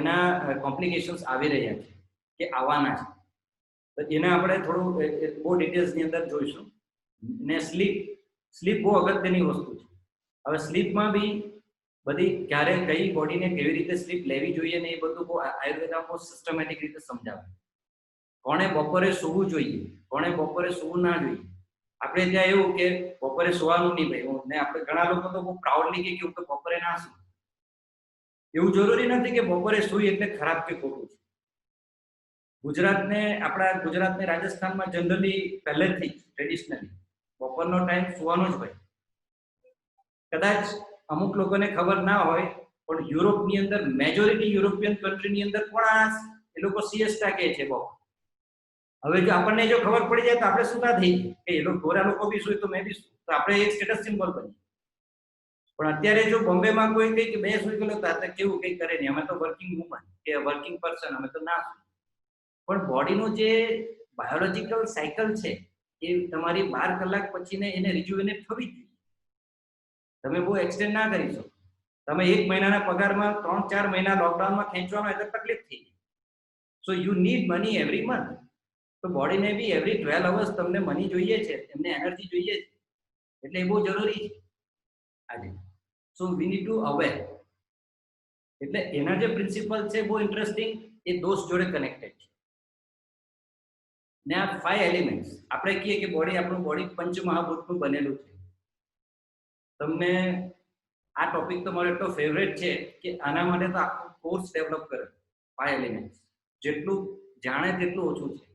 એના કોમ્પ્લિકેશન્સ આવી રહ્યા છે કે આવવાના છે. તો એને આપણે થોડું બહુ ડિટેલ્સની અંદર જોઈશું. ને સ્લીપ બહુ અગત્યની વસ્તુ છે. હવે સ્લીપમાં બી બધી ક્યારે કઈ બોડીને કેવી રીતે સ્લીપ લેવી જોઈએ ને એ બધું બહુ આયુર્વેદમાં બહુ સિસ્ટમેટિક રીતે સમજાવે. કોણે બપોરે સૂવું જોઈએ, કોણે બપોરે સૂવું ના જોઈએ. આપણે ત્યાં એવું કે બપોરે સુવાનું નહીં ભાઈ, ને આપણે ઘણા લોકો તો બહુ પ્રાઉડલી કે બપોરે ના સૂવું. એવું જરૂરી નથી કે બપોરે સૂઈ એટલે ખરાબ કે ખોટું છે. આપણા ગુજરાતને રાજસ્થાનમાં જનરલી પહેલેથી ટ્રેડિશનલી બપોરનો ટાઈમ સુવાનો જ હોય. કદાચ અમુક લોકોને ખબર ના હોય પણ યુરોપની અંદર મેજોરિટી યુરોપિયન કન્ટ્રીની અંદર પણ એ લોકો સિએસ્ટા કહે છે બપોર. હવે જો આપણને જો ખબર પડી જાય તો આપણે સુતા થઈ કે એ લોકો ગોરા લોકો બી સુઈ તો મેં બી તો આપણે એક સ્ટેટસ સિમ્બોલ બની. પણ અત્યારે જો બોમ્બેમાં કોઈ કઈ કે બે સુઈ ગયેલો તો કેવું કઈ કરે નહીં, અમે તો વર્કિંગ વુમન કે વર્કિંગ પર્સન, અમે તો ના. પણ બોડીનું જે બાયોલોજીકલ સાયકલ છે એ તમારી 12 કલાક પછીને એને રિજ્યુવેનેટ થવી જોઈએ. તમે બહુ એક્સટેન્ડ ના કરી શકો. તમે 1 મહિનાના પગારમાં 3-4 મહિના લોકડાઉનમાં ખેંચવામાં એટલે તકલીફ થઈ ગઈ. સો you need money every month. તો બોડીને બી એવરી 12 અવર્સ તમને મની જોઈએ છે, એમને એનર્જી જોઈએ છે, એટલે એ બહુ જરૂરી છે આજે. સો વી નીડ ટુ અવેર. એટલે એના જે પ્રિન્સિપલ છે બહુ ઇન્ટરેસ્ટિંગ, એ દોષ જોડે કનેક્ટેડ છે. ને આ 5 એલિમેન્ટ્સ આપણે કહીએ કે આપણું બોડી પંચમહાભૂતનું બનેલું છે. તમને આ ટોપિક તો મારો એટલો ફેવરેટ છે કે આના માટે તો આખો કોર્સ ડેવલપ કર્યો. 5 એલિમેન્ટ્સ જેટલું જાણે તેટલું ઓછું છે.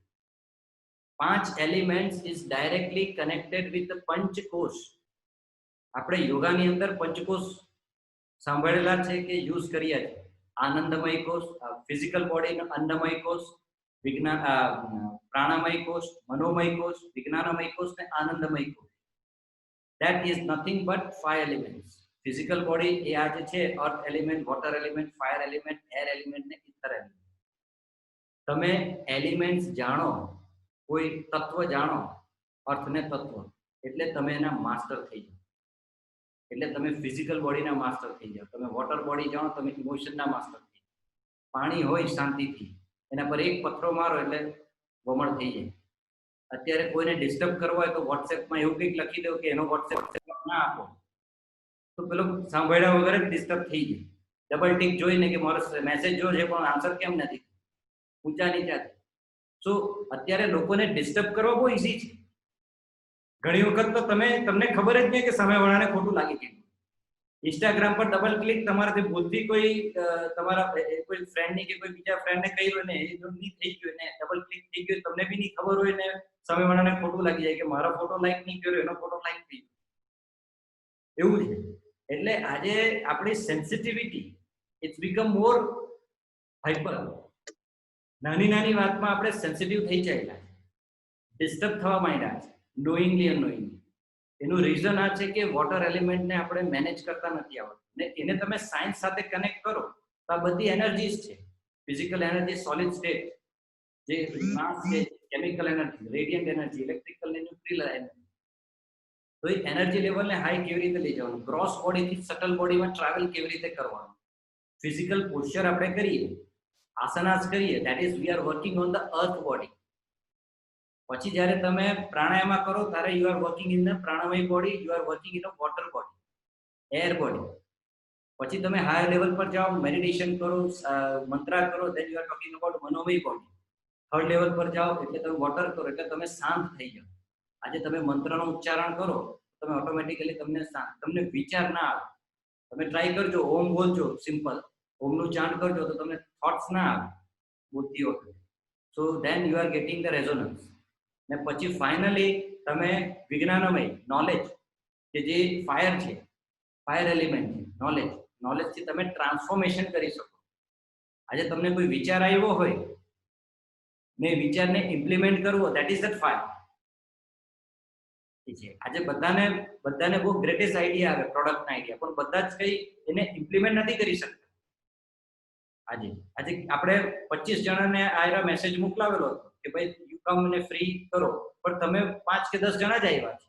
5 elements is directly connected with the panchakosha. આપણે યોગાની અંદર પંચકોશ સાંભળેલા છે કે યુઝ કર્યા છે. આનંદમય કોષ, ફિઝિકલ બોડીનો અન્નમય કોષ, પ્રાણમય કોષ, મનોમય કોષ, વિજ્ઞાનમય કોષ ને આનંદમય કોષ. That is nothing but 5 elements. Physical body એ આ જે છે earth element, water element, fire element, air element ને ઇથર એલિમેન્ટ. તમે એલિમેન્ટ્સ જાણો, કોઈ તત્વ જાણો, અર્થ ને તત્વ, એટલે તમે એના માસ્ટર થઈ જાઓ. એટલે તમે ફિઝિકલ બોડીના માસ્ટર થઈ જાઓ. તમે વોટર બોડી જાણો, તમે ઇમોશનના માસ્ટર થઈ જાઓ. પાણી હોય શાંતિથી, એના પર એક પથ્થરો મારો એટલે વમળ થઈ જાય. અત્યારે કોઈને ડિસ્ટર્બ કરવો હોય તો વોટ્સએપમાં એવું કંઈક લખી દો કે એનો વોટ્સએપ ના આપો, તો પેલો સાંભળ્યા વગર જ ડિસ્ટર્બ થઈ જાય. ડબલ ટિક જોઈને કે મારો મેસેજ જો છે પણ આન્સર કેમ નથી, ઊંચા નીચા. સો અત્યારે લોકોને ડિસ્ટર્બ કરવા બહુ ઈઝી છે. ઘણી વખત તો તમને ખબર જ નહીં કે સામેવાળાને ખોટું લાગી ગયું. ઇન્સ્ટાગ્રામ પર ડબલ ક્લિક તમારાથી ભૂલથી કોઈ તમારા કોઈ ફ્રેન્ડની કે કોઈ બીજા ફ્રેન્ડને કહ્યું ને એ જો નહીં થઈ ગયું ને ડબલ ક્લિક થઈ ગયું, તમને બી નહીં ખબર હોય ને સામેવાળાને ખોટું લાગી જાય કે મારો ફોટો લાઈક નહીં કર્યો, એનો ફોટો લાઈક થઈ ગયો. એવું છે. એટલે આજે આપણી sensitivity it's become more hyper. નાની નાની વાતમાં આપણે સેન્સિટિવ થઈ ચાલ્યા છે, ડિસ્ટર્બ થવા માંડ્યા છે, નોઈંગલી અનનોઈંગલી. એનું રીઝન આ છે કે વોટર એલિમેન્ટને આપણે મેનેજ કરતા નથી આવડતું. ને એને તમે સાયન્સ સાથે કનેક્ટ કરો તો આ બધી એનર્જીસ છે. ફિઝિકલ એનર્જી, સોલિડ સ્ટેટ, જે માસ છે, chemical energy, radiant energy, electrical ને ન્યુક્લિયર એનર્જી. તો એ એનર્જી લેવલને હાઈ કેવી રીતે લઈ જવાનું, ગ્રોસ બોડીથી સટલ બોડીમાં ટ્રાવેલ કેવી રીતે કરવાનું, ફિઝિકલ પોસ્ચર આપણે કરીએ, આસનાસ કરીએ, that is we are working on the earth body. પછી જ્યારે તમે પ્રાણાયામ કરો ત્યારે you are working in the pranamaya body, you are working in the water body, air body. પછી તમે હાયર લેવલ પર જાઓ, મેડિટેશન કરો, મંત્રા કરો, then you are talking about manomaya body. Third level પર જાઓ એટલે તમે વોટર કરો, એટલે તમે શાંત થઈ જાઓ. આજે તમે મંત્રનું ઉચ્ચારણ કરો તમે ઓટોમેટિકલી તમને વિચાર ના આવે. તમે ટ્રાય કરજો, ઓમ બોલજો, સિમ્પલ ઓમનું ચાન્ટ કરજો તો તમને થોટ્સ ના આવે બોલતી વખતે. So then you are getting the resonance. ને પછી ફાઇનલી તમે વિજ્ઞાનમય નોલેજ કે જે ફાયર છે, ફાયર એલિમેન્ટ છે, નોલેજથી તમે ટ્રાન્સફોર્મેશન કરી શકો. આજે તમને કોઈ વિચાર આવ્યો હોય ને વિચારને ઇમ્પ્લિમેન્ટ કરવો, ધેટ ઇઝ ધ ફાયર. આજે બધાને બહુ ગ્રેટેસ્ટ આઈડિયા આવે, પ્રોડક્ટના આઈડિયા, પણ બધા જ કઈ એને ઇમ્પ્લિમેન્ટ નથી કરી શકતા. આજે આપણે 25 જણાને આ મેસેજ મોકલાવેલો હતો કે ભાઈ યુ કમ ને ફ્રી કરો, પણ તમે 5 કે 10 જણા જ આવ્યા છે.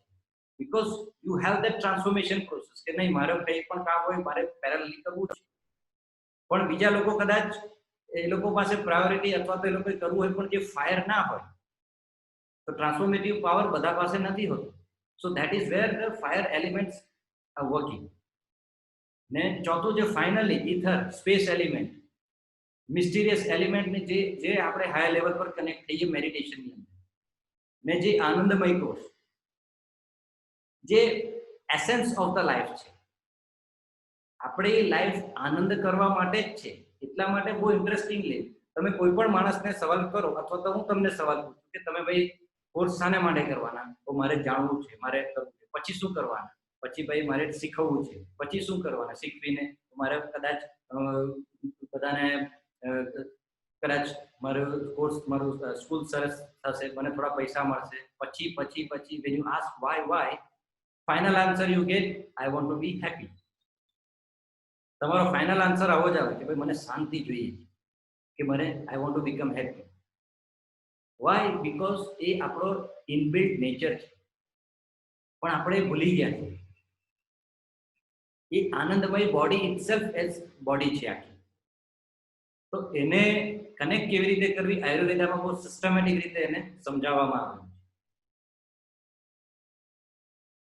Because you have that transformation process કે નહીં મારે કંઈ પણ કામ હોય મારે પેરેલલી કરવું છે. પણ બીજા લોકો કદાચ એ લોકો પાસે પ્રાયોરિટી અથવા તો એ લોકોએ કરવું હોય પણ જે ફાયર ના હોય, તો ટ્રાન્સફોર્મેટિવ પાવર બધા પાસે નથી હોતો. સો that is where the fire elements are working. ને ચોથું જે finally ether, space element, mysterious element ને જે આપણે હાયર લેવલ પર કનેક્ટ થઈએ મેડિટેશનની અંદર, ને જે આનંદમય કોષ, જે એસેન્સ ઓફ ધ લાઈફ છે. આપણે લાઈફ આનંદ કરવા માટે જ છે. એટલા માટે બહુ ઇન્ટરેસ્ટિંગલી તમે કોઈ પણ માણસને સવાલ કરો અથવા તો હું તમને સવાલ પૂછું કે તમે ભાઈ કોર્સ શાને માટે કરવાના, તો મારે જાણવું છે, મારે કરવું છે, પછી શું કરવાના, પછી ભાઈ મારે શીખવવું છે, પછી શું કરવાના, શીખવીને મારે કદાચ બધાને કદાચ મારું કોર્સ, મારું સ્કૂલ સરસ થશે, મને થોડા પૈસા મળશે, પછી when you ask why, final answer you get, I want to be happy. તમારો ફાઇનલ આન્સર આવો જ આવે કે ભાઈ મને શાંતિ જોઈએ કે મને I want to become happy. Why? Because એ આપણો ઇનબિલ્ટ નેચર છે, પણ આપણે ભૂલી ગયા છે. એ આનંદમય બોડી ઇટસેલ્ફ એઝ બોડી છે આખી. તો એને કનેક્ટ કેવી રીતે કરવી, આયુર્વેદામાં બહુ સિસ્ટમેટિક રીતે એને સમજાવવામાં આવ્યું છે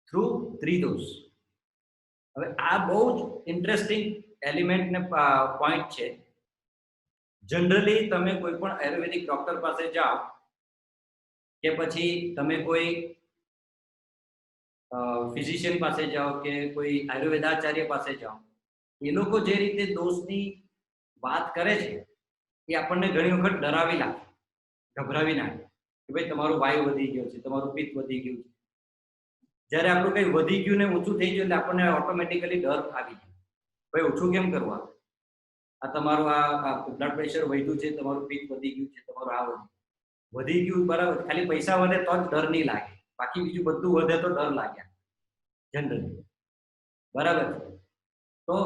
થ્રુ ત્રિદોષ. હવે આ બહુ જ ઇન્ટરેસ્ટિંગ એલિમેન્ટ ને પોઈન્ટ છે. જનરલી તમે કોઈ પણ આયુર્વેદિક ડોક્ટર પાસે જાઓ કે પછી તમે કોઈ ફિઝિશિયન પાસે જાઓ કે કોઈ આયુર્વેદાચાર્ય પાસે જાઓ, એ લોકો જે રીતે દોષની વાત કરે છે એ આપણને ઘણી વખત ડરાવી લાગે, ગભરાવી નાખે કે ભાઈ તમારું વાયુ વધી ગયો છે, તમારું પિત્ત વધી ગયું છે. જ્યારે આપણું કંઈ વધી ગયું ને ઊંચું થઈ ગયું એટલે આપણને ઓટોમેટિકલી ડર આવી જાય, ભાઈ ઓછું કેમ કરવા, આ તમારું આ બ્લડ પ્રેશર વધ્યું છે, તમારું પિત્ત વધી ગયું છે, તમારું આ વધી ગયું, બરાબર. ખાલી પૈસા વધે તો જ ડર નહીં લાગે, બાકી બીજું બધું વધે તો ડર લાગ્યા જનરલી, બરાબર. તો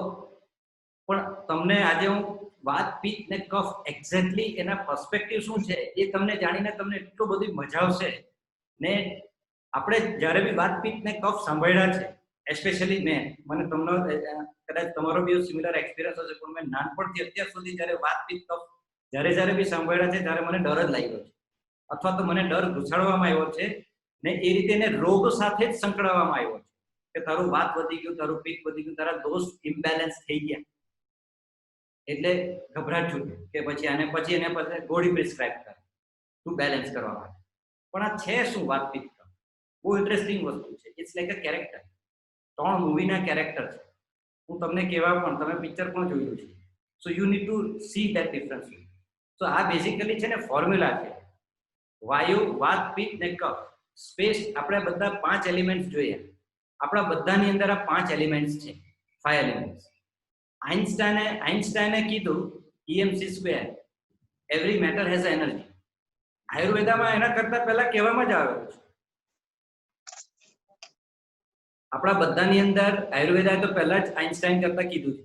પણ તમને આજે હું વાત પિત્ત ને કફ એક્ઝેક્ટલી એના પર્સપેક્ટિવ શું છે એ તમને જાણીને તમને એટલું બધી મજા આવશે ને. આપણે જ્યારે બી વાત પિત્ત ને કફ સાંભળ્યા છે, એસ્પેશિયલી મને તમને કદાચ તમારો બી સિમિલર એક્સપિરિયન્સ હશે, પણ મેં નાનપણથી અત્યાર સુધી જ્યારે વાત પિત્ત કફ જ્યારે બી સાંભળ્યા છે ત્યારે મને ડર જ લાગ્યો છે અથવા તો મને ડર ઘુસાડવામાં આવ્યો છે ને એ રીતે એને રોગ સાથે જ સંકળાવવામાં આવ્યો છે કે તારું વાત વધી ગયું, તારું પિત્ત વધી ગયું, તારા દોષ ઇમ્બેલેન્સ થઈ ગયા, એટલે ગભરાટ છૂટી કે પછી એને ગોળી પ્રિસ્ક્રાઇબ કરે તું બેલેન્સ કરવા માટે. પણ આ છે શું વાત પિત્ત? બહુ ઇન્ટરેસ્ટિંગ વસ્તુ છે. It's like a character. 3 મૂવીના કેરેક્ટર છે. હું તમને કહેવા પણ, તમે પિક્ચર પણ જોયું છે. So you need to see that difference. So આ બેઝિકલી છે ને ફોર્મ્યુલા છે. વાયુ, વાત, પિત્ત ને કફ. સ્પેસ આપણે બધા 5 એલિમેન્ટ્સ જોઈએ. આપણા બધાની અંદર આ 5 એલિમેન્ટ્સ છે, 5 એલિમેન્ટ્સ. આઇન્સ્ટાઈને કીધું EMC², every matter has energy. આયુર્વેદામાં એના કરતા પહેલા કહેવામાં જ આવ્યું છે. આપણા બધાની અંદર આયુર્વેદાએ તો પહેલા જ આઇન્સ્ટાઈન કરતા કીધું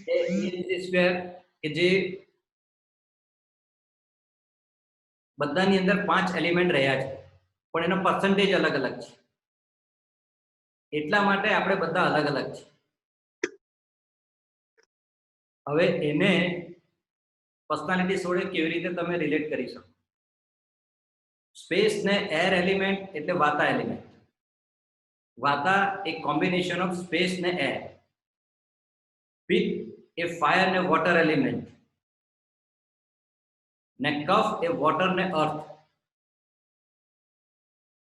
છે EMC² કે જે બધાની અંદર 5 એલિમેન્ટ રહ્યા છે, પણ એનો પર્સન્ટેજ અલગ અલગ છે. એટલા માટે આપણે બધા અલગ અલગ છે. હવે એને પર્સનાલિટી જોડે કેવી રીતે તમે રિલેટ કરી શકો? સ્પેસ ને એર એલિમેન્ટ એટલે વાતા એલિમેન્ટ. વાતા એક કોમ્બિનેશન ઓફ સ્પેસ ને એર. પિત્ત એ ફાયર ને વોટર એલિમેન્ટ, ને કફ એ વોટર ને અર્થ.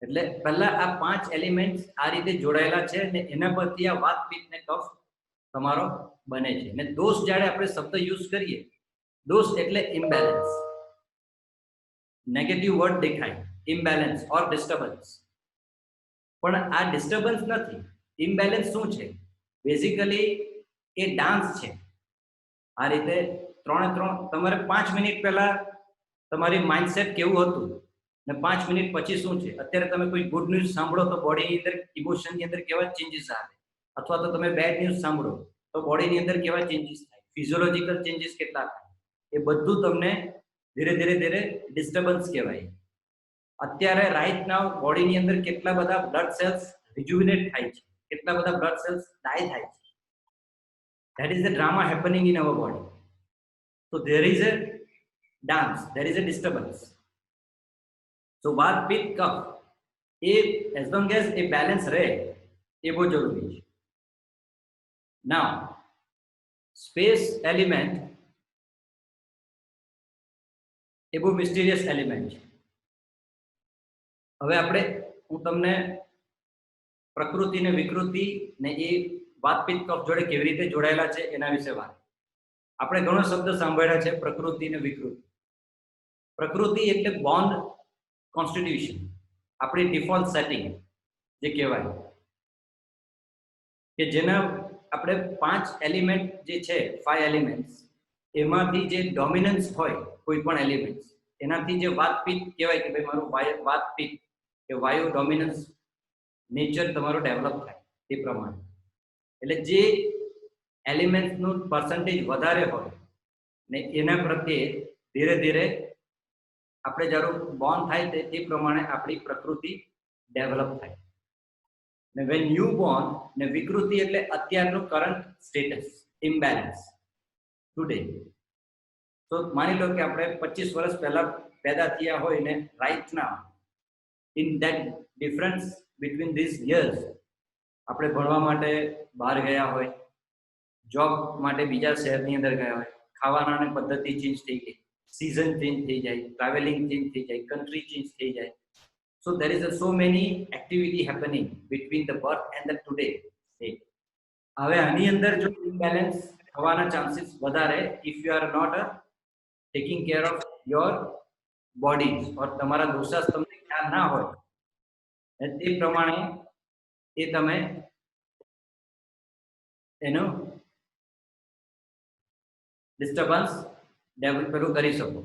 એટલે પહેલા આ 5 એલિમેન્ટ આ રીતે જોડાયેલા છે ને એના પરથી આ વાત, પિત્ત ને કફ તમારો બને છે. ને દોષ જ્યારે આપણે શબ્દ યુઝ કરીએ, દોષ એટલે ઇમ્બેલેન્સ. નેગેટિવ વર્ડ દેખાય, ઇમ્બેલેન્સ ઓર ડિસ્ટર્બન્સ. પણ આ ડિસ્ટર્બન્સ નથી. ઇમ્બેલેન્સ શું છે? બેઝિકલી એ ડાન્સ છે. આ રીતે 3 તમારે 5 મિનિટ પહેલા તમારી માઇન્ડસેટ કેવું હતું ને 5 મિનિટ પછી શું છે. અત્યારે તમે કોઈ ગુડ ન્યૂઝ સાંભળો તો બોડીની અંદર, ઇમોશનની અંદર કેવા ચેન્જીસ આવે, અથવા તો તમે બેડ ન્યૂઝ સાંભળો તો બોડીની અંદર કેવા ચેન્જીસ થાય, ફિઝિયોલોજીકલ ચેન્જીસ કેટલા થાય, એ બધું તમને ધીરે ધીરે ડિસ્ટર્બન્સ કહેવાય. અત્યારે રાઈટ નાવ બોડીની અંદર કેટલા બધા બ્લડ સેલ્સ રિજુવિનેટ થાય છે, કેટલા બધા બ્લડ સેલ્સ ડાય થાય છે. That is the drama happening in our body. So there is a dance, there is a disturbance. So વાત, પિત્ત, કફ એ as long as એ બેલેન્સ રહે એ બહુ જરૂરી છે. Now સ્પેસ એલિમેન્ટ એ બહુ મિસ્ટીરિયસ એલિમેન્ટ છે. હવે હું તમને પ્રકૃતિ ને વિકૃતિ ને એ વાત, પિત્ત, કફ જોડે કેવી રીતે જોડાયેલા છે એના વિશે વાત. આપણે ઘણો શબ્દ સાંભળ્યા છે, પ્રકૃતિ ને વિકૃતિ. પ્રકૃતિ એટલે બોન્ડ કોન્સ્ટિટ્યુશન, આપણી ડિફોલ્ટ સેટિંગ જે કહેવાય, કે જેના આપણે 5 એલિમેન્ટ જે છે, 5 એલિમેન્ટ્સ, એમાંથી જે ડોમિનન્સ હોય કોઈ પણ એલિમેન્ટ, એનાથી જે વાત, પિત્ત કહેવાય કે ભાઈ મારું વાત, પિત્ત કે વાયુ ડોમિનન્સ નેચર તમારો ડેવલપ થાય એ પ્રમાણે. એટલે જે એલિમેન્ટનું પર્સન્ટેજ વધારે હોય ને એના પ્રત્યે ધીરે ધીરે આપણે જ્યારે બોર્ન થાય તે પ્રમાણે આપણી પ્રકૃતિ ડેવલપ થાય. ને વેન ન્યુ બોર્ન ને વિકૃતિ એટલે અત્યારનું કરંટ સ્ટેટસ, ઇમ્બેલેન્સ ટુડે. તો માની લો કે આપણે 25 વર્ષ પહેલા પેદા થયા હોય ને right now in that difference between this years આપણે ભણવા માટે બહાર ગયા હોય, જોબ માટે બીજા શહેરની અંદર ગયા હોય, ખાવાના પદ્ધતિ ચેન્જ થઈ ગઈ, season change થઈ જાય, traveling change થઈ જાય, country change થઈ જાય. So there is so many activity happening between the birth and the today state. હવે આની અંદર જો imbalance થવાના chances વધારે if you are not taking care of your body or તમારા દોષાસ તમને ખ્યાલ ના હોય તે પ્રમાણે એ તમે એનો ડિસ્ટર્બન્સ ડેવલપ કરી શકો.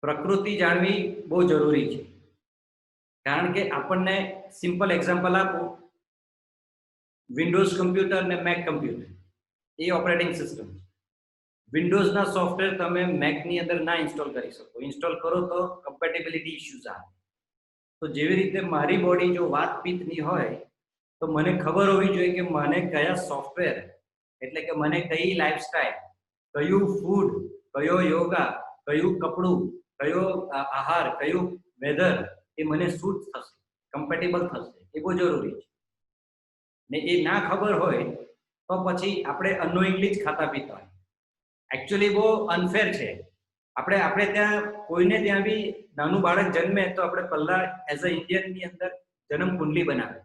પ્રકૃતિ જાણવી બહુ જરૂરી છે, કારણ કે આપણને સિમ્પલ એક્ઝામ્પલ આપું, વિન્ડોઝ કમ્પ્યુટર ને મેક કમ્પ્યુટર એ ઓપરેટિંગ સિસ્ટમ. વિન્ડોઝના સોફ્ટવેર તમે મેકની અંદર ના ઇન્સ્ટોલ કરી શકો, ઇન્સ્ટોલ કરો તો કમ્પેટેબિલિટી ઇશ્યુઝ આવે. તો જેવી રીતે મારી બોડી જો વાત, પિત્તની હોય તો મને ખબર હોવી જોઈએ કે મને કયા સોફ્ટવેર, એટલે કે મને કઈ લાઈફસ્ટાઈલ, કયું ફૂડ, કયો યોગા, કયું કપડું કયો આહાર, કયું વેધર એ મને સૂટ થશે, કમ્પેટેબલ થશે, એ બહુ જરૂરી છે. ને એ ના ખબર હોય તો પછી આપણે અનનોઇંગલી જ ખાતા પીતા હોય. એકચ્યુઅલી બહુ અનફેર છે. આપણે ત્યાં કોઈને ત્યાં બી નાનું બાળક જન્મે તો આપણે પહેલા એઝ અ ઇન્ડિયનની અંદર જન્મ કુંડલી બનાવે.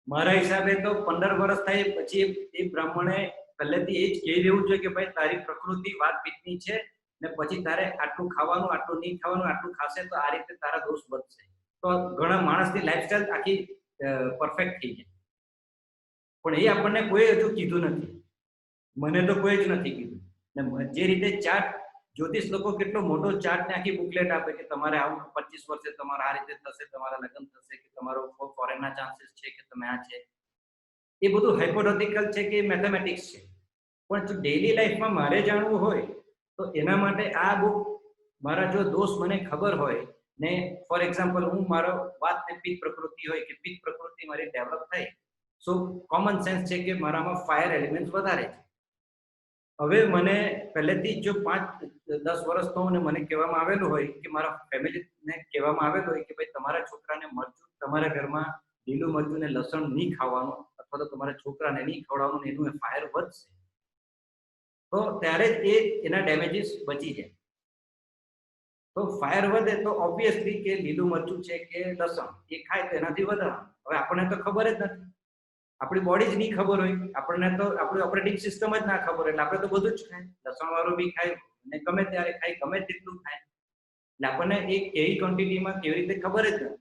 મારા હિસાબે તો 15 વર્ષ થાય પછી એ બ્રાહ્મણે પહેલેથી એ જ કહી દેવું જોઈએ કે ભાઈ તારી પ્રકૃતિ વાત પિત્તની છે ને પછી તારે આટલું ખાવાનું, આટલું નહીં ખાવાનું, આટલું ખાશે તો આ રીતે તારા દોષ વધશે. તો ઘણા માણસની લાઈફસ્ટાઈલ આખી પરફેક્ટ થઈ જાય. પણ એ આપણને કોઈ હજુ કીધું નથી. મને તો કોઈ જ નથી કીધું. ને જે રીતે ચાર્ટ, જ્યોતિષ લોકો કેટલો મોટો ચાર્ટ ને આખી બુકલેટ આપે કે તમારે આવું 25 વર્ષે તમારા આ રીતે થશે, તમારા લગ્ન થશે, કે તમારો ફોરેનના ચાન્સીસ છે, કે તમે આ છે. એ બધું હાઇપોથેટિકલ છે કે મેથેમેટિક્સ છે. પણ જો ડેઈલી લાઈફમાં મારે જાણવું હોય તો એના માટે આ બુક, મારા જો દોષ મને ખબર હોય ને ફોર એક્ઝામ્પલ હું મારો વાત ને પિત્ત પ્રકૃતિ હોય કે પિત્ત પ્રકૃતિ મારી ડેવલપ થાય, સો કોમન સેન્સ છે કે મારામાં ફાયર એલિમેન્ટ વધારે છે. હવે મને પહેલેથી જો 5-10 વર્ષ ને મને કહેવામાં આવેલું હોય કે મારા ફેમિલીને કહેવામાં આવેલું હોય કે ભાઈ તમારા છોકરાને મરચું, તમારા ઘરમાં લીલું મરચું ને લસણ નહીં ખાવાનું, અથવા તો તમારા છોકરાને નહીં ખવડાવવાનું, એનું ફાયર વધશે, તો ત્યારે જ એના ડેમેજીસ બચી જાય. તો ફાયર વધે તો ઓબ્વિયસલી કે લીલું મરચું છે કે લસણ એ ખાય તો એનાથી વધારે. હવે આપણને તો ખબર જ નથી, આપણી બોડી જ નહીં ખબર હોય, આપણને તો આપણી ઓપરેટિંગ સિસ્ટમ જ ના ખબર હોય, એટલે આપણે તો બધું જ ખાય, લસણ વાળું બી ખાય અને ગમે ત્યારે ખાય, ગમે તેટલું ખાય. એટલે આપણને એ કેવી ક્વોન્ટિટીમાં કેવી રીતે ખબર જ નથી.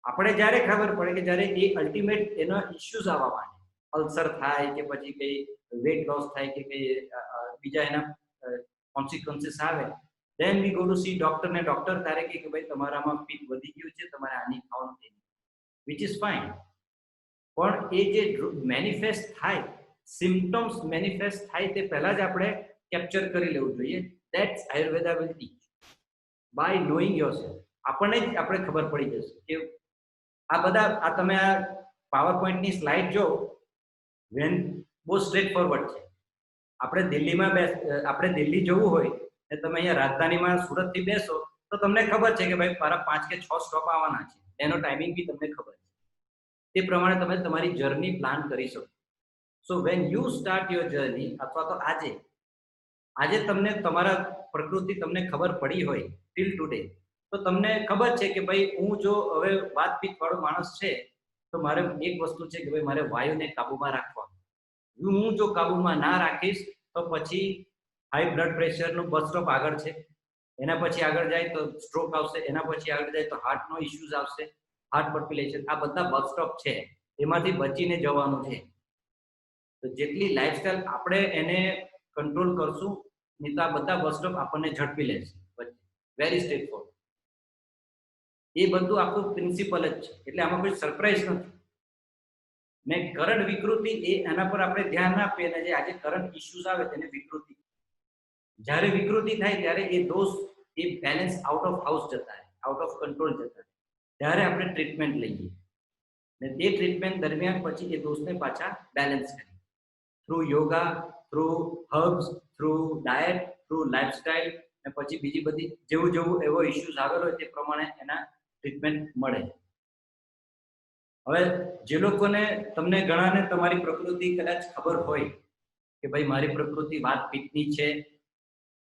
આપણે જ્યારે ખબર પડે કે જ્યારે એ અલ્ટિમેટ એના ઇશ્યુઝ આવવા માંડે, અલ્સર થાય કે પછી કઈ વેટ લોસ થાય કે કઈ બીજા એના કોન્સિક્વન્સીસ આવે, then we go to see doctor ને ડોક્ટર તારે કે ભાઈ તમારામાં પિત્ત વધી ગયું છે, તમારે આની ખાવાનું છે, which is fine. પણ એ જે મેનિફેસ્ટ થાય, સિમ્પટમ્સ મેનિફેસ્ટ થાય તે પહેલા જ આપણે કેપ્ચર કરી લેવું જોઈએ. That's Ayurveda will teach by knowing yourself. આપણને જ આપણે ખબર પડી જશે કે આ બધા, આ તમે આ પાવર પોઈન્ટની સ્લાઇડ જો, વેન બહુ સ્ટ્રેટ ફોરવર્ડ છે. આપણે દિલ્હી જવું હોય ને તમે અહીંયા રાજધાનીમાં સુરતથી બેસો તો તમને ખબર છે કે ભાઈ મારા 5 કે 6 સ્ટોપ આવવાના છે, એનો ટાઈમિંગ બી તમને ખબર છે. તે પ્રમાણે તમે તમારી જર્ની પ્લાન કરી શકો. સો when you start your journey, અથવા તો આજે તમને તમારા પ્રકૃતિ તમને ખબર પડી હોય ટિલ ટુડે, તો તમને ખબર છે કે ભાઈ હું જો હવે વાતપીત વાળો માણસ છે તો મારે એક વસ્તુ છે કે ભાઈ મારે વાયુને કાબુમાં રાખવા. હું જો કાબુમાં ના રાખીશ તો પછી હાઈ બ્લડ પ્રેશરનું બસ સ્ટોપ આગળ છે, એના પછી આગળ જાય તો સ્ટ્રોક આવશે, એના પછી આગળ જાય તો હાર્ટનો ઇશ્યુઝ આવશે, હાર્ટ પર્ક્યુલેશન, આ બધા બસ સ્ટોપ છે, એમાંથી બચીને જવાનું છે. તો જેટલી લાઈફસ્ટાઈલ આપણે એને કંટ્રોલ કરશું નહીં તો આ બધા બસ સ્ટોપ આપણને ઝડપી લેશે. Very straight forward. એ બધું આખું પ્રિન્સિપલ જ છે, એટલે આમાં કોઈ સરપ્રાઈઝ નથી. ને કરંટ વિકૃતિ એના પર આપણે ધ્યાન ના આપીએ, અને જે આજે કરંટ ઇશ્યુઝ આવે તેને વિકૃતિ. જ્યારે વિકૃતિ થાય ત્યારે એ દોષ, એ બેલેન્સ આઉટ ઓફ હાઉસ જતા રહે, આઉટ ઓફ કંટ્રોલ જતા રહે, ત્યારે આપણે ટ્રીટમેન્ટ લઈએ ને તે ટ્રીટમેન્ટ દરમિયાન પછી એ દોષને પાછા બેલેન્સ કરીએ through yoga, through herbs, through diet, through lifestyle, ને પછી બીજી બધી જેવું એવો ઇશ્યુઝ આવેલો હોય તે પ્રમાણે એના ટ્રીટમેન્ટ મળે. હવે જે લોકોને, તમને ઘણાને તમારી પ્રકૃતિ કદાચ ખબર હોય કે ભાઈ મારી પ્રકૃતિ વાત પિત્તની છે,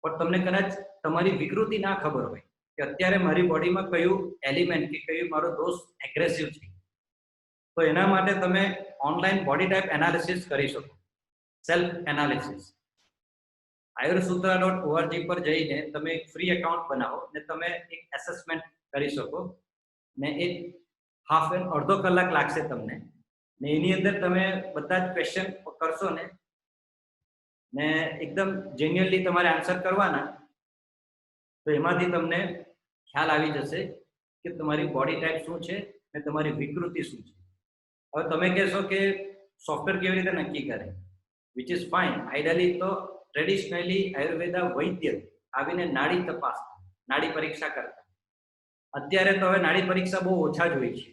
પણ તમને કદાચ તમારી વિકૃતિ ના ખબર હોય કે અત્યારે મારી બોડીમાં કયું એલિમેન્ટ કે કયું મારો દોષ એગ્રેસિવ છે, તો એના માટે તમે ઓનલાઈન બોડી ટાઈપ એનાલિસિસ કરી શકો, સેલ્ફ એનાલિસિસ. ayursutra.org પર જઈને તમે એક ફ્રી એકાઉન્ટ બનાવો ને તમે એક એસેસમેન્ટ કરી શકો, ને એક અડધો કલાક લાગશે તમને, ને એની અંદર તમે બધા જ ક્વેશ્ચન કરશો ને એકદમ જેન્યુઅલી તમારે આન્સર કરવાના, તો એમાંથી તમને ખ્યાલ આવી જશે કે તમારી બોડી ટાઈપ શું છે ને તમારી વિકૃતિ શું છે. હવે તમે કહેશો કે સોફ્ટવેર કેવી રીતે નક્કી કરે, વિચ ઇઝ ફાઇન. આઈડિયલી તો ટ્રેડિશનલી આયુર્વેદા વૈદ્ય આવીને નાડી તપાસ, નાડી પરીક્ષા કરતા. અત્યારે તો હવે નાડી પરીક્ષા બહુ ઓછા જોઈ છે,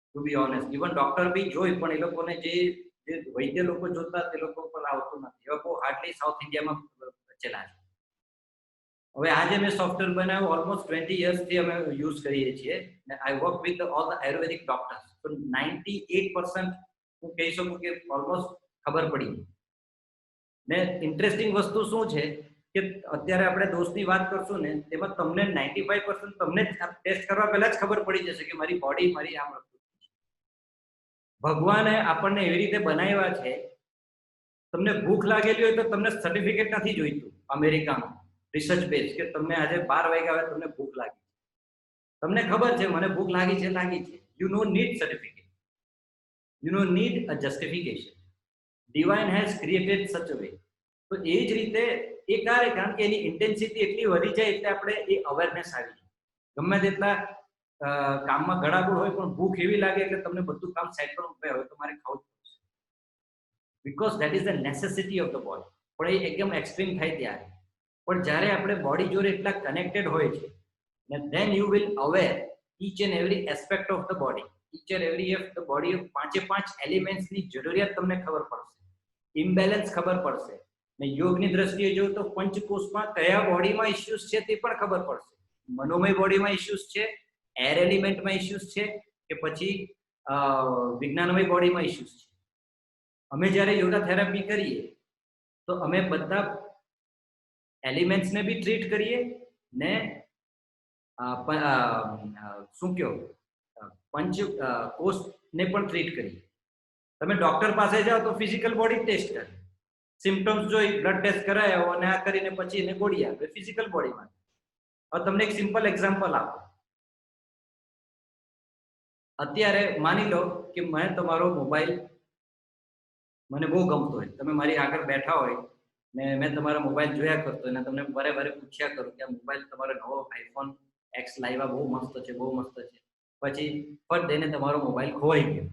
to be honest. Even doctor બી જોઈ, પણ એ લોકોને જે વૈદ્ય લોકો જોતા તે લોકો પર આવતું નથી. એવા બહુ હાર્ડલી સાઉથ ઇન્ડિયામાં બચેલા છે. હવે આજે મેં સોફ્ટવેર બનાવ્યું ઓલમોસ્ટ 20 યર્સથી અમે યુઝ કરીએ છીએ ને I work with all the Ayurvedic doctors. તો 98% હું કહી શકું કે ઓલમોસ્ટ ખબર પડી. ને ઇન્ટરેસ્ટિંગ વસ્તુ શું છે કે અત્યારે આપણે ડોઝની વાત કરશું ને તેમાં તમને 95% તમને ટેસ્ટ કરવા પહેલા જ ખબર પડી જશે કે મારી બોડી મારી આમ વસ્તુ. ભગવાને આપણને એવી રીતે બનાવ્યા છે, તમને ભૂખ લાગેલી હોય તો તમને સર્ટિફિકેટ નથી જોઈતું અમેરિકામાં રિસર્ચ બેઝ કે તમને આજે 12 વાગ્યા આવે તમને ભૂખ લાગી. તમને ખબર છે મને ભૂખ લાગી છે. You no need certificate, you no need a justification. Divine has created such a way. તો એ જ રીતે એ કારણ કે એની ઇન્ટેન્સિટી એટલી વધી જાય એટલે આપણે એ અવેરનેસ આવી જાય. ગમે તેટલા કામમાં ગડાબડ હોય પણ ભૂખ એવી લાગે એટલે તમને બધું કામ સાઈડ પર મૂકવા હોય તો મારે ખાવું જ પડશે, because that is the necessity of the body. પણ એ એકદમ એક્સ્ટ્રીમ થાય ત્યારે. પણ જ્યારે આપણે બોડી જોડે એટલા કનેક્ટેડ હોય છે ને then you will aware each and every aspect of the body, each and every of the body of 5 elements ની જરૂરિયાત તમને ખબર પડશે, ઇમ્બેલેન્સ ખબર પડશે. ને યોગની દ્રષ્ટિએ જો તો પંચકોશમાં કયા બોડીમાં ઇશ્યુઝ છે તે પણ ખબર પડશે. મનોમય બોડીમાં ઇશ્યુઝ છે, એર એલિમેન્ટમાં ઇશ્યુઝ છે કે પછી વિજ્ઞાનમય બોડીમાં ઇશ્યુઝ છે. અમે જ્યારે યોગા થેરાપી કરીએ તો અમે બધા એલિમેન્ટ્સને બી ટ્રીટ કરીએ ને શું કહો પંચ કોષને પણ ટ્રીટ કરીએ. તમે ડોક્ટર પાસે જાઓ તો ફિઝિકલ બોડી ટેસ્ટ કરે, સિમ્પટમ્સ જોઈ બ્લડ ટેસ્ટ કરાયો અને આ કરીને પછી એને ગોળી આપે ફિઝિકલ બોડીમાં. હવે તમને એક સિમ્પલ એક્ઝામ્પલ આપો. અત્યારે માની લો કે મને તમારો મોબાઈલ મને બહુ ગમતો હોય, તમે મારી આગળ બેઠા હોય ને મેં તમારો મોબાઈલ જોયા કરતો અને તમને વારે વારે પૂછ્યા કરું કે આ મોબાઈલ તમારો નવો આઈફોન એક્સ લાવ્યા બહુ મસ્ત છે, બહુ મસ્ત છે. પછી ફટ દઈને તમારો મોબાઈલ ખોવાઈ ગયો,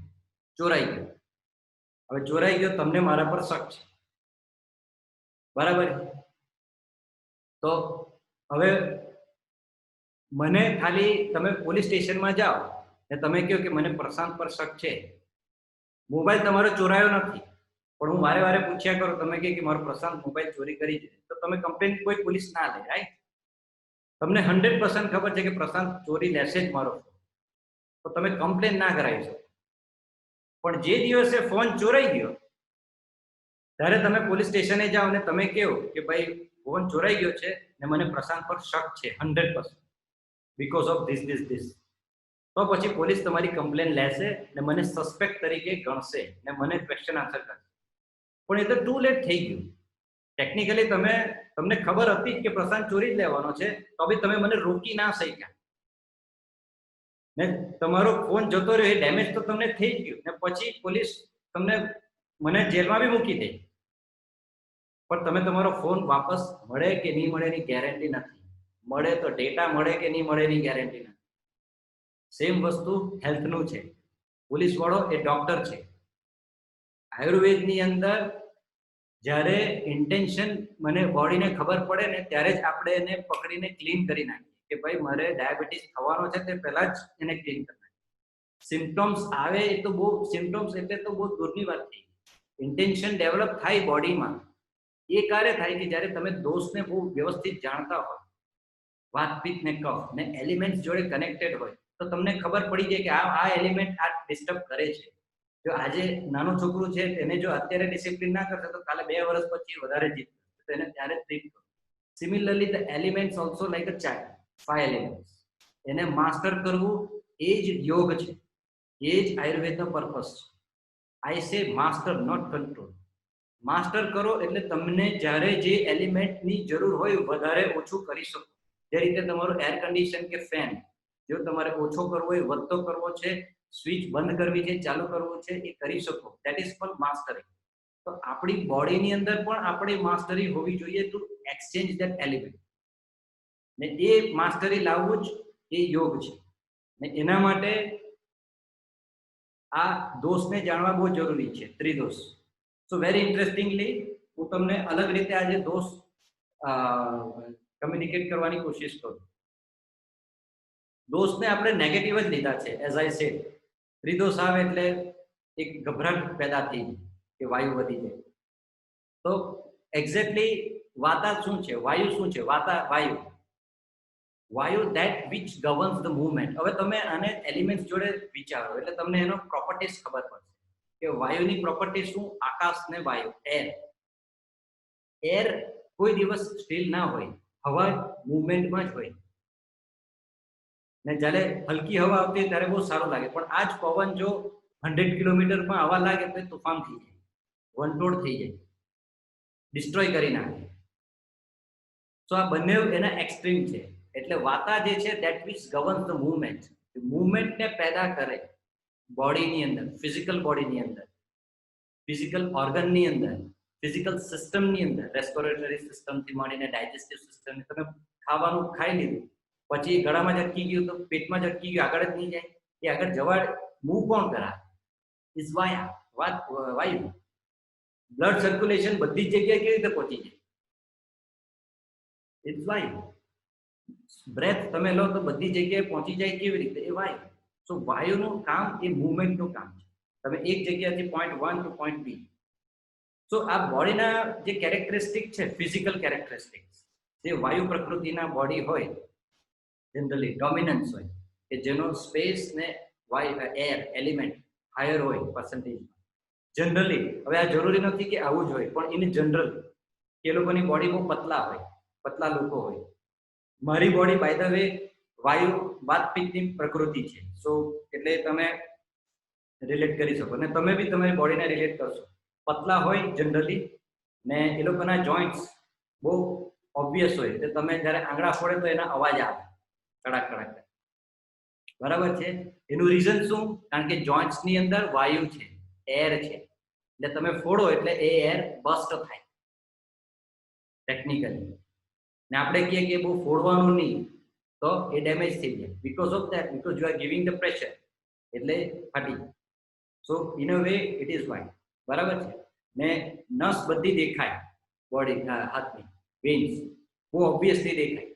ચોરાઈ ગયો. હવે ચોરાઈ ગયો, તમને મારા પર શક છે, બરાબર? તો હવે મને ખાલી તમે પોલીસ સ્ટેશનમાં જાઓ ને તમે કહો કે મને પ્રશાંત પર શક છે, મોબાઈલ તમારો ચોરાયો નથી, પણ હું વારે વારે પૂછ્યા કરું, તમે કહે કે મારો પ્રશાંત મોબાઈલ ચોરી કરી છે, તો તમે કમ્પ્લેન કોઈ પોલીસ ના લે, રાઈટ? તમને 100% ખબર છે કે પ્રશાંત ચોરી લેશે જ મારો ફોન, તો તમે કમ્પ્લેન ના કરાવી શકો. પણ જે દિવસે ફોન ચોરાઈ ગયો ત્યારે તમે પોલીસ સ્ટેશને જાઓ ને તમે કહો કે ભાઈ ફોન ચોરાઈ ગયો છે ને મને પ્રશાંત પર શક છે 100% બીકોઝ ઓફ ધીસ, તો પછી પોલીસ તમારી કમ્પ્લેન લેશે ને મને સસ્પેક્ટ તરીકે ગણશે ને મને ક્વેશ્ચન આન્સર કરશે. પણ એ તો ટુ લેટ થઈ ગયું. ટેકનિકલી તમને ખબર હતી કે પ્રશાંત ચોરી જ લેવાનો છે, તો બી તમે મને રોકી ના શક્યા ને તમારો ફોન જતો રહ્યો, એ ડેમેજ તો તમને થઈ ગયું ને પછી પોલીસ મને જેલમાં બી મૂકી દે, પણ તમે તમારો ફોન વાપસ મળે કે નહીં મળે એની ગેરંટી નથી. મળે તો ડેટા મળે કે નહીં મળે એની ગેરંટી નથી. સેમ વસ્તુ હેલ્થનું છે. પોલીસ વાળો એ ડોક્ટર છે. આયુર્વેદની અંદર જ્યારે ઇન્ટેન્શન મને બોડીને ખબર પડે ને ત્યારે જ આપણે એને પકડીને ક્લીન કરી નાખીએ કે ભાઈ મારે ડાયાબિટીસ થવાનો છે તે પહેલા જ એને ક્લીન કરી નાખીએ. સિમ્પટમ્સ આવે એ તો બહુ સિમ્પટમ્સ એટલે તો બહુ દૂરની વાત થઈ. ઇન્ટેન્શન ડેવલપ થાય બોડીમાં એ કાર્ય થાય કે જ્યારે તમે દોષને બહુ વ્યવસ્થિત જાણતા હોય, વાત પિત્ત ને કફ ને એલિમેન્ટ્સ જોડે કનેક્ટેડ હોય તો તમને ખબર પડી જાય કે આ એલિમેન્ટ આ ડિસ્ટર્બ કરે છે. જો આજે નાનું છોકરું છે તેને જો અત્યારે ડિસિપ્લિન ના કરશે તો કાલે 2 વર્ષ પછી વધારે જીતશે, તો એને ત્યારે ટ્રીટ કરો. Similarly the elements also like a child, 5 elements એને માસ્ટર કરવું એ જ યોગ છે, એ જ આયુર્વેદનો પર્પસ છે. આઈ સે માસ્ટર, નોટ કંટ્રોલ. માસ્ટર કરો એટલે તમને જ્યારે જે એલિમેન્ટની જરૂર હોય વધારે ઓછું કરી શકો. જે રીતે તમારું એર કન્ડિશન કે ફેન જો તમારે ઓછો કરવો હોય, વધતો કરવો છે, સ્વિચ બંધ કરવી છે, ચાલુ કરવું છે, એ કરી શકો. That is called mastery. તો આપણી બોડીની અંદર પણ આપણી માસ્ટરી હોવી જોઈએ ટુ એક્સચેન્જ ધેટ એલિમેન્ટ, ને એ માસ્ટરી લાવવું જ એ યોગ છે. ને એના માટે આ દોષને જાણવા બહુ જરૂરી છે, ત્રિદોષ. સો વેરી ઇન્ટરેસ્ટિંગલી હું તમને અલગ રીતે આજે દોષ કમ્યુનિકેટ કરવાની કોશિશ કરું. દોષને આપણે નેગેટિવ જ લીધા છે. એઝ આઈ સેડ, ત્રિદોષ આવે એટલે એક ગભરાટ પેદા થઈ કે વાયુ વધી જાય. તો એક્ઝેક્ટલી વાતા શું છે, વાયુ શું છે? વાયુ વાયુ that which governs the movement. હવે તમે આને એલિમેન્ટ્સ જોડે વિચારો એટલે તમને એનો પ્રોપર્ટીઝ ખબર પડશે કે વાયુની પ્રોપર્ટી શું. આકાશ ને વાયુ, એર કોઈ દિવસ સ્ટીલ ના હોય, હવા મૂવમેન્ટમાં જ હોય ને જ્યારે હલકી હવા આવતી હોય ત્યારે બહુ સારું લાગે, પણ આ જ પવન જો 100 કિલોમીટરમાં હવા લાગે તો તોફાન થઈ જાય, વંટોળ થઈ જાય, ડિસ્ટ્રોય કરી નાખે. તો આ બંને એના એક્સ્ટ્રીમ છે. એટલે વાતા જે છે that which governs the movement, મૂવમેન્ટને પેદા કરે બોડીની અંદર, ફિઝિકલ બોડીની અંદર, ફિઝિકલ ઓર્ગનની અંદર, ફિઝિકલ સિસ્ટમની અંદર, રેસ્પિરેટરી સિસ્ટમથી માંડીને ડાયજેસ્ટિવ સિસ્ટમ. તમે ખાવાનું ખાઈ લીધું પછી ગળામાં જ અટકી ગયું તો પેટમાં જ અટકી ગયું, આગળ જ નહીં જાય, એ આગળ જવા મૂવ કોણ કરા? ઇઝ વાયુ. બ્લડ સર્ક્યુલેશન બધી જ જગ્યાએ કેવી રીતે પહોંચી જાય? ઇટ્સ વાયુ. બ્રેથ તમે લો તો બધી જગ્યાએ પહોંચી જાય કેવી રીતે? એ વાયુ. સો વાયુનું કામ એ મૂવમેન્ટનું કામ છે. તમે એક જગ્યાથી point 1 ટુ point B. સો આ બોડીના જે કેરેક્ટરિસ્ટિક છે, ફિઝિકલ કેરેક્ટરિસ્ટિક્સ, જે વાયુ પ્રકૃતિના બોડી હોય જનરલી ડોમિનન્સ હોય કે જેનો સ્પેસ ને એર એલિમેન્ટ હાયર હોય પર્સન્ટેજમાં જનરલી. હવે આ જરૂરી નથી કે આવું જ હોય, પણ ઇન જનરલ એ લોકોની બોડી બહુ પતલા હોય, પતલા લોકો હોય. મારી બોડી બાય ધ વે વાયુ વાતપિત્તની પ્રકૃતિ છે. સો એટલે તમે રિલેટ કરી શકો ને તમે બી તમારી બોડીને રિલેટ કરશો. પતલા હોય જનરલી ને એ લોકોના જોઈન્ટ્સ બહુ ઓબ્વિયસ હોય, તો તમે જ્યારે આંગળા ફોડે તો એના અવાજ આવે કડાક કડાક, બરાબર છે. એનું રીઝન શું? કારણ કે જોઈન્ટ્સની અંદર વાયુ છે, એર છે, એટલે તમે ફોડો એટલે એ એર બસ્ટ થાય ટેકનિકલી. ને આપણે કહીએ કે બહુ ફોડવાનું નહીં તો એ ડેમેજ થઈ જાય because of that, because you are giving the pressure, એટલે ફાટી. સો in a way it is white, બરાબર છે. ને નસ બધી દેખાય બોડી, હાથની વેન્સ બહુ ઓબ્વિયસલી દેખાય.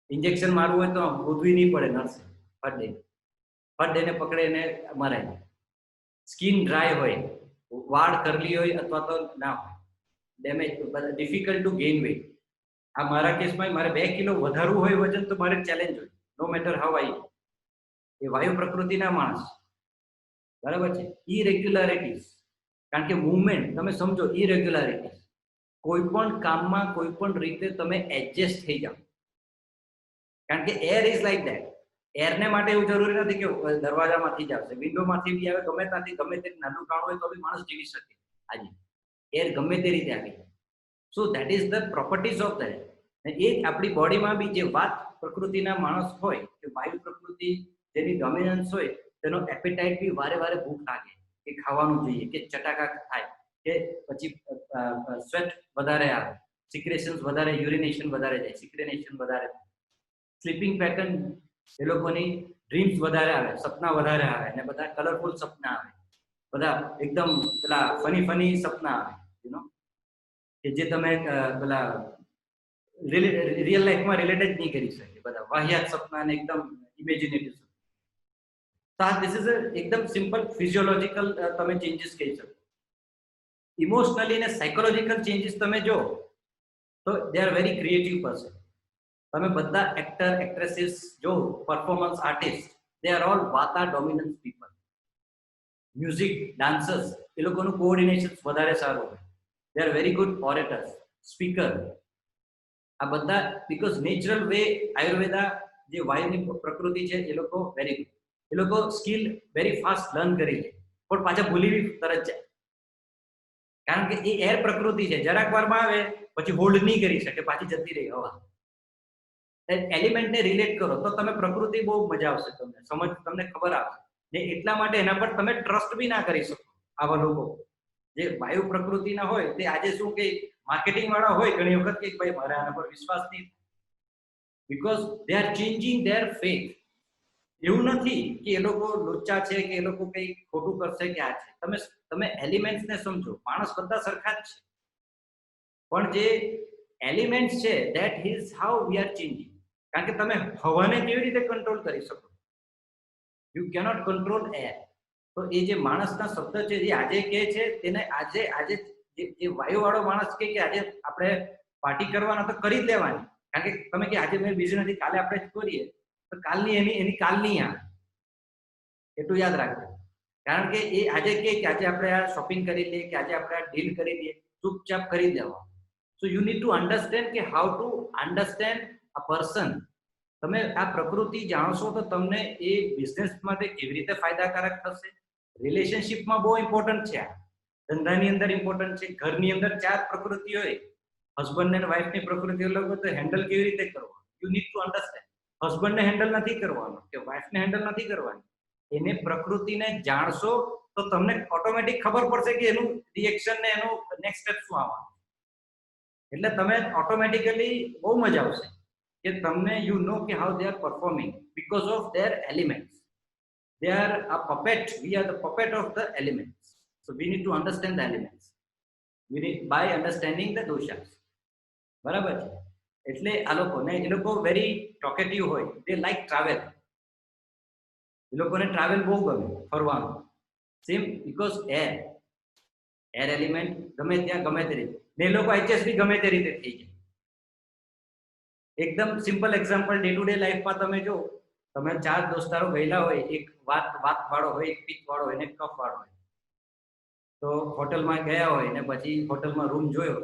ઇન્જેક્શન મારવું હોય તો ગોતવી નહીં પડે, નર્સે ફટ દઈને પકડે ને મરાય. સ્કિન ડ્રાય હોય, વાળ કરલી હોય અથવા તો ના હોય, damage, difficult to gain weight. આ મારા કેસમાં મારે 2 કિલો વધારવું હોય વજન તો મારે ચેલેન્જ હોય, નો મેટર હાઉ આઈ. એ વાયુ પ્રકૃતિના માણસ, બરાબર છે. ઇરેગ્યુલારિટીઝ, કારણ કે મુવમેન્ટ તમે સમજો, ઇરેગ્યુલારિટીઝ કોઈ પણ કામમાં કોઈ પણ રીતે તમે એડજસ્ટ થઈ જાઓ, કારણ કે એર ઇઝ લાઈક ધેટ. એરને માટે એવું જરૂરી નથી કે દરવાજામાંથી જ આવશે, વિન્ડોમાંથી બી આવે, ગમે ત્યાંથી ગમે તે નાનું કામ હોય તો બી માણસ જીવી શકે. આજે એર ગમે તે રીતે આવી જાય. So that is the properties of that. એ જ આપણી બોડીમાં બી જે વાત પ્રકૃતિના માણસ હોય, કે વાયુ પ્રકૃતિ જેની ડોમિનન્સ હોય, તેનો એપેટાઇટ બી વારે વારે ભૂખ લાગે કે ખાવાનું જોઈએ, કે ચટાકા થાય, કે પછી સ્વેટ વધારે આવે, સિક્રેશન્સ વધારે, યુરિનેશન વધારે જાય, સિક્રેનેશન વધારે થાય, સ્લીપિંગ પેટર્ન એ લોકોની ડ્રીમ્સ વધારે આવે, સપના વધારે આવે, અને બધા કલરફુલ સપના આવે, બધા એકદમ પેલા ફની સપના આવે, યુ નો, કે જે તમે પેલા રિયલ લાઈફમાં રિલેટ જ નહીં કરી શકે, બધા વાહિયાત સપના અને એકદમ ઇમેજિનેટિવ સપના. તો ધીસ ઇઝ એકદમ સિમ્પલ ફિઝિયોલોજીકલ તમે ચેન્જીસ કહી શકો. ઇમોશનલી અને સાયકોલોજીકલ ચેન્જીસ તમે જો તો they are very creative person. તમે બધા એક્ટર એક્ટ્રેસીસ જો, performance artist, they are all vata dominance people. Music dancers, એ લોકોનું કોઓર્ડિનેશન વધારે સારું હોય. They are very good orators, speaker. આ બધા બીકોઝ નેચરલ વે આયુર્વેદા જે વાયુની પ્રકૃતિ છે એ લોકો વેરી ગુડ. એ લોકો સ્કિલ વેરી ફાસ્ટ લર્ન કરી લે, પણ પાછા ભૂલી બી તરત જાય, કારણ કે એ એર પ્રકૃતિ છે. જરાક વારમાં આવે પછી હોલ્ડ નહીં કરી શકે, પાછી જતી રહી હવા. એલિમેન્ટને રિલેટ કરો તો તમે પ્રકૃતિ બહુ મજા આવશે, તમને ખબર આવશે. ને એટલા માટે એના પર તમે ટ્રસ્ટ બી ના કરી શકો. આવા લોકો જે વાયુ પ્રકૃતિના હોય તે આજે શું કે માર્કેટિંગ વાળા હોય ઘણી વખત કે ભાઈ મારે આના પર વિશ્વાસ નહીં, because they are changing there faith. એવું નથી કે એ લોકો લોચા છે કે એ લોકો કંઈ ખોટું કરશે કે આ છે. તમે એલિમેન્ટ્સને સમજો, માણસ બધા સરખા જ છે, પણ જે એલિમેન્ટ્સ છે that is how we are changing. કારણ કે તમે હવાને કેવી રીતે કંટ્રોલ કરી શકો? You cannot control air. તો એ જે માણસના શબ્દ છે જે આજે કહે છે તેને આજે જે વાયુવાળો માણસ કે આજે આપણે પાર્ટી કરવાના તો કરી જ લેવાની, કારણ કે તમે કે આજે મેં બિઝી નથી, કાલે આપણે કરીએ તો કાલની એની કાલની આવે, એટલું યાદ રાખજો. કારણ કે એ આજે કે આજે આપણે આ શોપિંગ કરી લઈએ, કે આજે આપણે આ ડીલ કરી લઈએ, ચૂપચાપ કરી દેવા. So you need to understand કે how to understand a person. તમે આ પ્રકૃતિ જાણશો તો તમને એ બિઝનેસ માટે કેવી રીતે ફાયદાકારક થશે. રિલેશનશિપમાં બહુ ઇમ્પોર્ટન્ટ છે, આ ધંધાની અંદર ઇમ્પોર્ટન્ટ છે. ઘરની અંદર 4 પ્રકૃતિ હોય, હસબન્ડ અને વાઇફની પ્રકૃતિ અલગ હોય, તો હેન્ડલ કેવી રીતે કરવું, યુ નીડ ટુ અન્ડરસ્ટેન્ડ. હસબન્ડને હેન્ડલ નથી કરવાનું કે વાઇફને હેન્ડલ નથી કરવાની, એને પ્રકૃતિને જાણશો તો તમને ઓટોમેટિક ખબર પડશે કે એનું રિએક્શન ને એનું નેક્સ્ટ સ્ટેપ શું આવવાનું. એટલે તમે ઓટોમેટિકલી બહુ મજા આવશે કે તમને યુ નો કે how they are performing because of their elements. They are a puppet. We are the puppet of the elements. So we need to understand the elements. We need by understanding the doshas. બરાબર છે. એટલે આ લોકો very talkative હોય. They like travel. એ લોકોને travel બહુ ગમે, ફરવાનું. સેમ બીકોઝ એર એલિમેન્ટ ગમે ત્યાં ગમે તે રીતે, ને એ લોકો એડજસ્ટ બી ગમે તે રીતે થઈ જાય. એકદમ simple example day to day લાઈફમાં તમે જો, તમે 4 દોસ્તારો ગયેલા હોય, એક વાત વાળો હોય, એક પિત્ત વાળો હોય, ને એક કફ વાળો હોય. તો હોટલમાં ગયા હોય ને પછી હોટલમાં રૂમ જોયો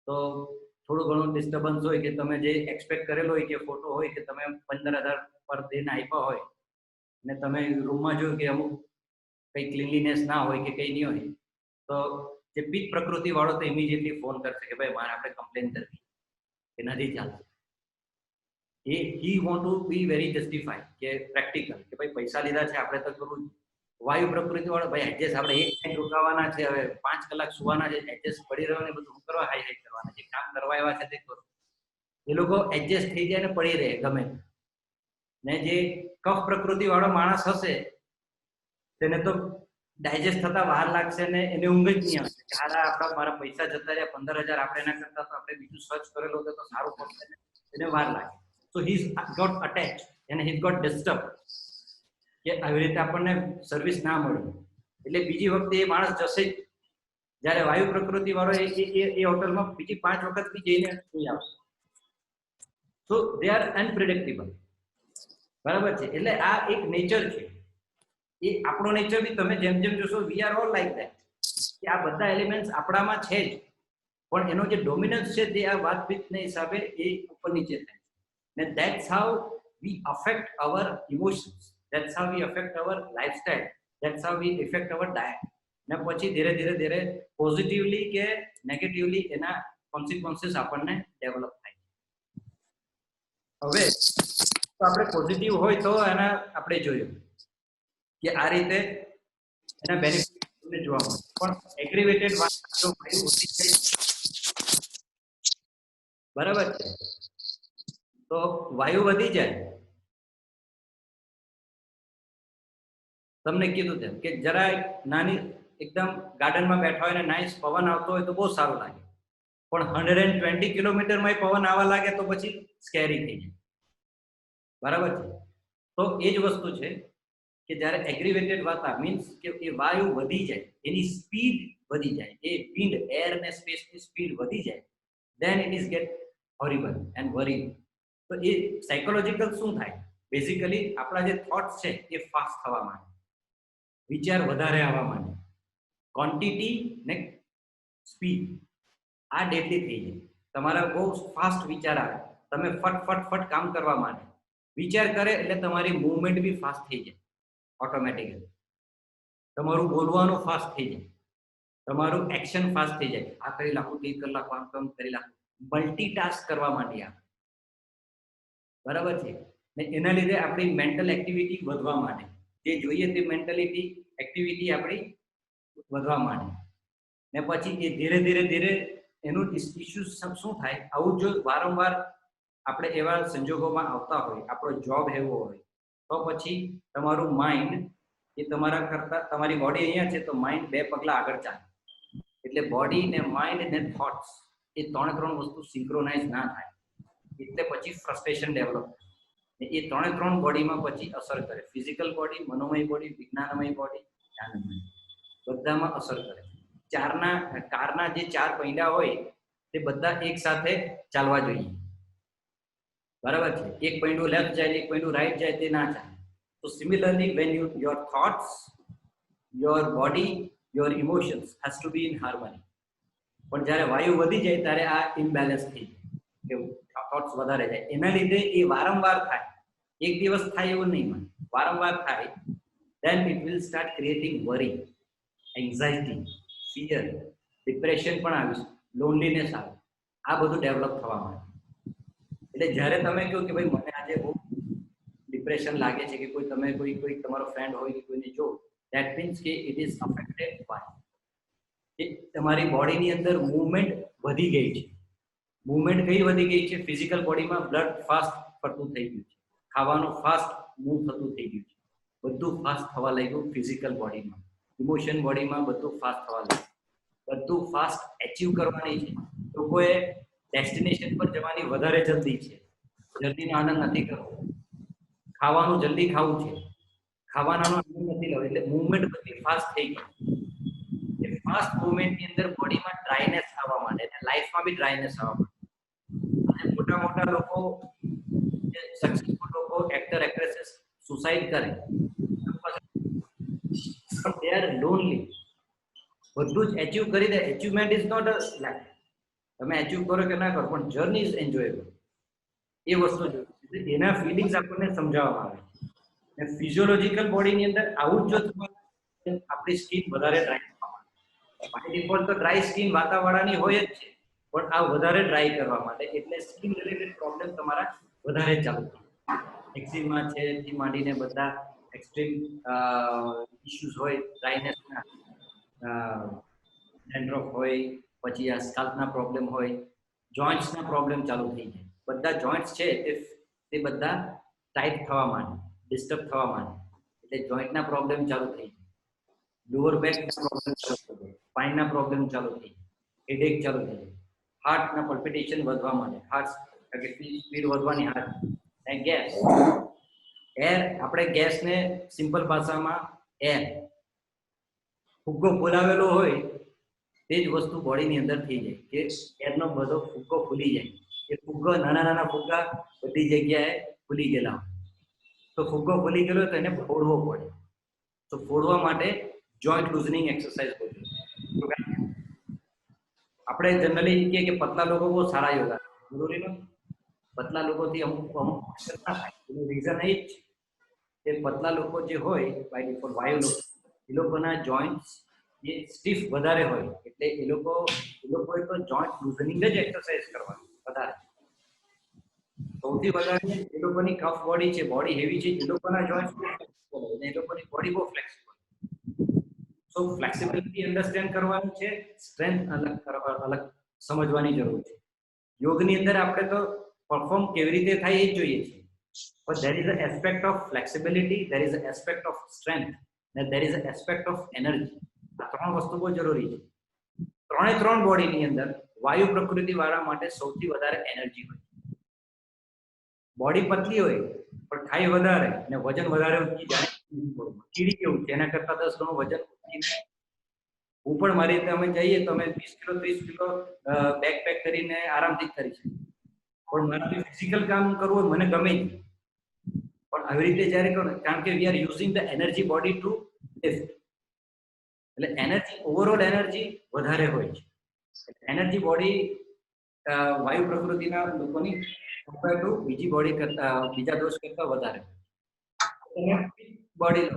તો થોડું ઘણું ડિસ્ટર્બન્સ હોય કે તમે જે એક્સપેક્ટ કરેલો હોય કે ફોટો હોય કે તમે 15,000 પર દિન આપ્યા હોય ને તમે રૂમમાં જોયું કે અમુક કંઈ ક્લીનલીનેસ ના હોય કે કંઈ નહીં હોય, તો જે પિત્ત પ્રકૃતિ વાળો તો ઇમિડિયેટલી ફોન કરશે કે ભાઈ મારે આપણે કમ્પ્લેન કરવી કે નથી ચાલતું. he want to be very justified કે પ્રેક્ટિકલ કે ભાઈ પૈસા લીધા છે આપણે તો કરવું. વાયુ પ્રકૃતિ વાળો ભાઈ એડજસ્ટ આપણે એક ટાઈમ રોકાવાના છે, હવે 5 કલાક સુવાના છે, એડજસ્ટ પડી રહ્યો ને બધું કરવા હાઈ કરવાના છે, કામ કરવા આવ્યા છે તે કરો. એ લોકો એડજસ્ટ થઈ જાય ને પડી રહે ગમે. ને જે કફ પ્રકૃતિ વાળો માણસ હશે તેને તો ડાયજેસ્ટ થતા વાર લાગશે ને એને ઊંઘ જ નહીં આવશે. હારા મારા પૈસા જતા રહ્યા 15,000 આપણે એના કરતા તો આપણે બીજું સર્ચ કરેલો તો સારું પડશે ને, એને વાર લાગે. So he's got attached and he's got disturbed કે આવી રીતે આપણને સર્વિસ ના મળે. એટલે બીજી વખતે એ માણસ જશે જ. જ્યારે વાયુ પ્રકૃતિ વાળો એ હોટલમાં બીજી 5 વખત બી જઈને સુઈ આવશે. સો દે આર અનપ્રિડિક્ટેબલ. બરાબર છે. એટલે આ એક નેચર છે. એ આપણો નેચર બી તમે જેમ જેમ જોશો વી આર ઓલ લાઈક ધેટ કે આ બધા એલિમેન્ટ્સ આપણામાં છે જ, પણ એનો જે ડોમિનન્સ છે તે આ વાતચીતને હિસાબે એ ઉપર નીચે થાય. And that's how we affect our emotions. That's how we affect our lifestyle. That's how we affect our diet. ને પછી ધીરે ધીરે પોઝિટિવલી કે નેગેટિવલી એના કોન્સિક્વન્સીસ આપણને ડેવલપ થાય. હવે તો આપણે પોઝિટિવ હોય તો એના આપણે જોયું કે આ રીતે એના બેનિફિટ જોવા મળે. પણ એગ્રીવેટેડ વાત જો વાયુ વધી જાય, બરાબર છે, તો વાયુ વધી જાય, તમને કીધું તેમ કે જરા નાની એકદમ ગાર્ડનમાં બેઠા હોય ને નાઇસ પવન આવતો હોય તો બહુ સારું લાગે, પણ 120 કિલોમીટરમાં પવન આવવા લાગે તો પછી સ્કેરી થઈ જાય. બરાબર છે. તો એ જ વસ્તુ છે કે જ્યારે એગ્રીવેટેડ વાતા મીન્સ કે એ વાયુ વધી જાય, એની સ્પીડ વધી જાય, એ વિન્ડ એર ને સ્પેસની સ્પીડ વધી જાય, then it is get horrible and worrying. તો એ સાયકોલોજીકલ શું થાય, બેઝિકલી આપણા જે થોટ્સ છે એ ફાસ્ટ થવા માંડે, વિચાર વધારે આવવા માંડે, ક્વોન્ટિટી ને સ્પીડ આ ડેડલી થઈ જાય. તમારા બહુ ફાસ્ટ વિચાર આવે, તમે ફટ કામ કરવા માંડે, વિચાર કરે એટલે તમારી મૂવમેન્ટ બી ફાસ્ટ થઈ જાય ઓટોમેટિકલી, તમારું બોલવાનું ફાસ્ટ થઈ જાય, તમારું એક્શન ફાસ્ટ થઈ જાય, આ કરી નાખું તે કરી નાખું આમ કામ કરી નાખું, મલ્ટીટાસ્ક કરવા માંડી આપણે. બરાબર છે. ને એના લીધે આપણી મેન્ટલ એક્ટિવિટી વધવા માંડે, જે જોઈએ તે મેન્ટાલિટી એક્ટિવિટી આપણી વધવા માંડે. ને પછી એ ધીરે ધીરે એનું ઇસ્યુ શું થાય, આવું જો વારંવાર આપણે એવા સંજોગોમાં આવતા હોય, આપણો જોબ એવો હોય, તો પછી તમારું માઇન્ડ એ તમારા કરતા, તમારી બોડી અહીંયા છે તો માઇન્ડ 2 પગલા આગળ ચાલે. એટલે બોડી ને માઇન્ડ ને થોટ્સ એ 3 વસ્તુ સિંક્રોનાઇઝ ના થાય, એટલે પછી ફ્રસ્ટ્રેશન ડેવલપ થાય. એ 3 બોડીમાં પછી અસર કરે, ફિઝિકલ બોડી, મનોમય બોડી, વિજ્ઞાનમય બોડી, જ્ઞાનમય, બધામાં અસર કરે. કારના જે 4 પૈડા હોય તે બધા એક સાથે ચાલવા જોઈએ. બરાબર છે, એક પૈંડું લેફ્ટ જાય એક પૈંડું રાઈટ જાય તે ના ચાલે. તો similarly when your thoughts, your body, your emotions has to be in harmony. પણ જ્યારે વાયુ વધી જાય ત્યારે આ ઇમ્બેલેન્સ થઈ જાય, થોટ્સ વધારે જાય. એના લીધે એ વારંવાર થાય, એક દિવસ થાય એવું નહીં, વારંવાર થાય. then it will start creating worry, anxiety, fear, depression પણ આવે, loneliness આવે, આ બધું ડેવલપ થવા માંડે. એટલે જ્યારે તમે કહો કે ભાઈ મને આજે બહુ ડિપ્રેશન લાગે છે, કે કોઈ તમારો ફ્રેન્ડ હોય કે કોઈને જો, that means કે it is affected by કે તમારી બોડીની અંદર મૂવમેન્ટ વધી ગઈ છે. મૂવમેન્ટ કઈ વધી ગઈ છે? ફિઝિકલ બોડીમાં બ્લડ ફાસ્ટ ફરતું થઈ ગયું છે, ખાવાનું ફાસ્ટ મૂવ થતું થઈ ગયું છે, બધું ફાસ્ટ થવા લાગ્યું ફિઝિકલ બોડીમાં. ઇમોશન બોડીમાં બધું ફાસ્ટ થવા લાગ્યું, બધું ફાસ્ટ એચીવ કરવાની છે. લોકોએ ડેસ્ટિનેશન પર જવાની વધારે જલ્દી છે, જલ્દીનો આનંદ નથી કરવો, ખાવાનું જલ્દી ખાવું છે, ખાવાનાનો આનંદ નથી લેવો, એટલે મૂવમેન્ટ બધી ફાસ્ટ થઈ ગઈ. એ ફાસ્ટ મૂવમેન્ટની અંદર બોડીમાં ડ્રાયનેસ આવવા માંડે અને લાઈફમાં બી ડ્રાયનેસ આવવા માંડે. અને મોટા મોટા લોકો, સક્સેસફુલ લોકો, એક્ટર એક્ટ્રેસીસ સુસાઇડ કરે, but they are lonely. બધું જ એચીવ કરી દે. Achievement is not a life, તમે એચીવ કરો કે ના કરો, પણ જર્ની ઇઝ એન્જોયેબલ. એ વસ્તુ જોઈએ, એના ફિલિંગ્સ આપણને સમજાવવામાં આવે. અને ફિઝિયોલોજીકલ બોડીની અંદર આવું જ જો આપણી સ્કિન વધારે ડ્રાય થવા માંડે. બાય ડિફોલ્ટ તો ડ્રાય સ્કિન વાતાવરણની હોય જ છે, પણ આ વધારે ડ્રાય કરવા માટે, એટલે સ્કિન રિલેટેડ પ્રોબ્લેમ તમારા વધારે ચાલુ થાય. એક્ઝિમા છે થી માંડીને બધા એક્સ્ટ્રીમ ઇશ્યુઝ હોય, ડ્રાયનેસના, ડેન્ડ્રફ હોય, પછી આ સ્કાલ્પના પ્રોબ્લેમ હોય, જોઈન્ટ્સના પ્રોબ્લેમ ચાલુ થઈ જાય. બધા જોઈન્ટ્સ છે તે બધા ટાઈટ થવા માંડે, ડિસ્ટર્બ થવા માંડે, એટલે જોઈન્ટના પ્રોબ્લેમ ચાલુ થઈ જાય. લોઅર બેકના પ્રોબ્લેમ ચાલુ થઈ જાય, સ્પાઇનના પ્રોબ્લેમ ચાલુ થઈ જાય, હેડેક ચાલુ થઈ જાય, હાર્ટના પલ્પિટેશન વધવા માંડે, હાર્ટ સ્પીડ વધવાની. હાર્ટ અને ગેસ, એર, આપણે ગેસને સિમ્પલ ભાષામાં એર, ફુગ્ગો ફૂલાવેલો હોય તે જ વસ્તુ બોડીની અંદર થઈ જાય, કે એરનો બધો ફુગ્ગો ફૂલી જાય. એ ફુગ્ગો, નાના નાના ફુગ્ગા બધી જગ્યાએ ફૂલી ગયેલા હોય. તો ફુગ્ગો ફૂલી ગયેલો તો એને ફોડવો પડે. તો ફોડવા માટે જોઈન્ટ લૂઝનિંગ એક્સરસાઇઝ કરવી. આપણે જનરલી કહીએ કે પતલા લોકો બહુ સારા યોગા, જરૂરી નથી. પતલા લોકોથી અમુક ના થાય. એનું રીઝન એ જ છે કે પતલા લોકો જે હોય, બાય ડિફોલ્ટ વાયુ લોકો, એ લોકોના જોઈન્ટ્સ એ સ્ટીફ વધારે હોય, એટલે એ લોકોએ તો જોઈન્ટ લૂઝનિંગ જ એક્સરસાઇઝ કરવાની વધારે. સૌથી વધારે એ લોકોની કફ બોડી છે, બોડી હેવી છે, એ લોકોના જોઈન્ટ્સ એ લોકોની બોડી બહુ ફ્લેક્સિબલ. સો ફ્લેક્સિબિલિટી અન્ડરસ્ટેન્ડ કરવાનું છે, સ્ટ્રેન્થ અલગ સમજવાની જરૂર છે. યોગની અંદર આપણે તો પરફોર્મ કેવી રીતે થાય એ જ જોઈએ છે, but there is an aspect of flexibility, there is an aspect of strength, and there is an aspect of energy. આ ત્રણ વસ્તુ બહુ જરૂરી છે. ત્રણ બોડીની અંદર વાયુ પ્રકૃતિ વાળા માટે સૌથી વધારે એનર્જી હોય. બોડી પતલી હોય પણ ખાઈ વધારે અને વજન વધારે ઊંચી જાય, કીડી કેવું છે, એના કરતા 10 ગણું વજન ઊંચી. હું પણ મારી રીતે અમે જઈએ તો અમે 20 કિલો 30 કિલો બેગ પેક કરીને આરામથી કરી શકીએ. પણ મારાથી ફિઝિકલ કામ કરવું મને ગમે નહીં, પણ આવી રીતે જ્યારે કરો, કારણ કે we are using the energy body to lift, એટલે એનર્જી, ઓવરઓલ એનર્જી વધારે હોય છે. એનર્જી બોડી વાયુ પ્રકૃતિના લોકોની કમ્પેર ટુ બીજી બોડી કરતા, બીજા દોષ કરતા વધારે. Body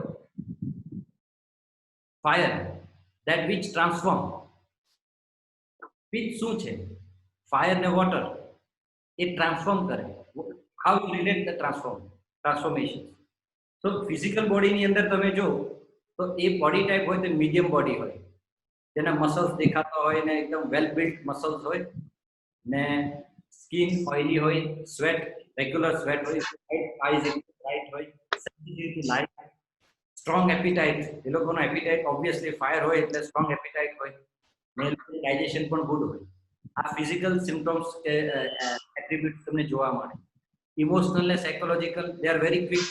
fire, that which transform. Pitch શું છે? ફાયર ને વોટર, એ ટ્રાન્સફોર્મ કરે. How you relate the transformation. તો ફિઝિકલ બોડીની અંદર તમે જો તો એ બોડી ટાઈપ હોય તો મીડિયમ બોડી હોય, જેના મસલ્સ દેખાતા હોય ને એકદમ વેલ બિલ્ટ મસલ્સ હોય, ને સ્કિન ઓઇલી હોય, સ્વેટ, રેગ્યુલર સ્વેટ હોય, આઈઝ બ્રાઇટ હોય, સેન્સિટિવિટી લાઇટ, સ્ટ્રોંગ એપિટાઇટ. એ લોકોનો એપિટાઇટ ઓબ્વિયસલી ફાયર હોય એટલે સ્ટ્રોંગ એપિટાઇટ હોય, ને ડાયજેશન પણ ગુડ હોય. આ ફિઝિકલ સિમ્પટમ્સ કે એટ્રીબ્યુટ તમને જોવા મળે. ઇમોશનલ ને psychological, they are very quick,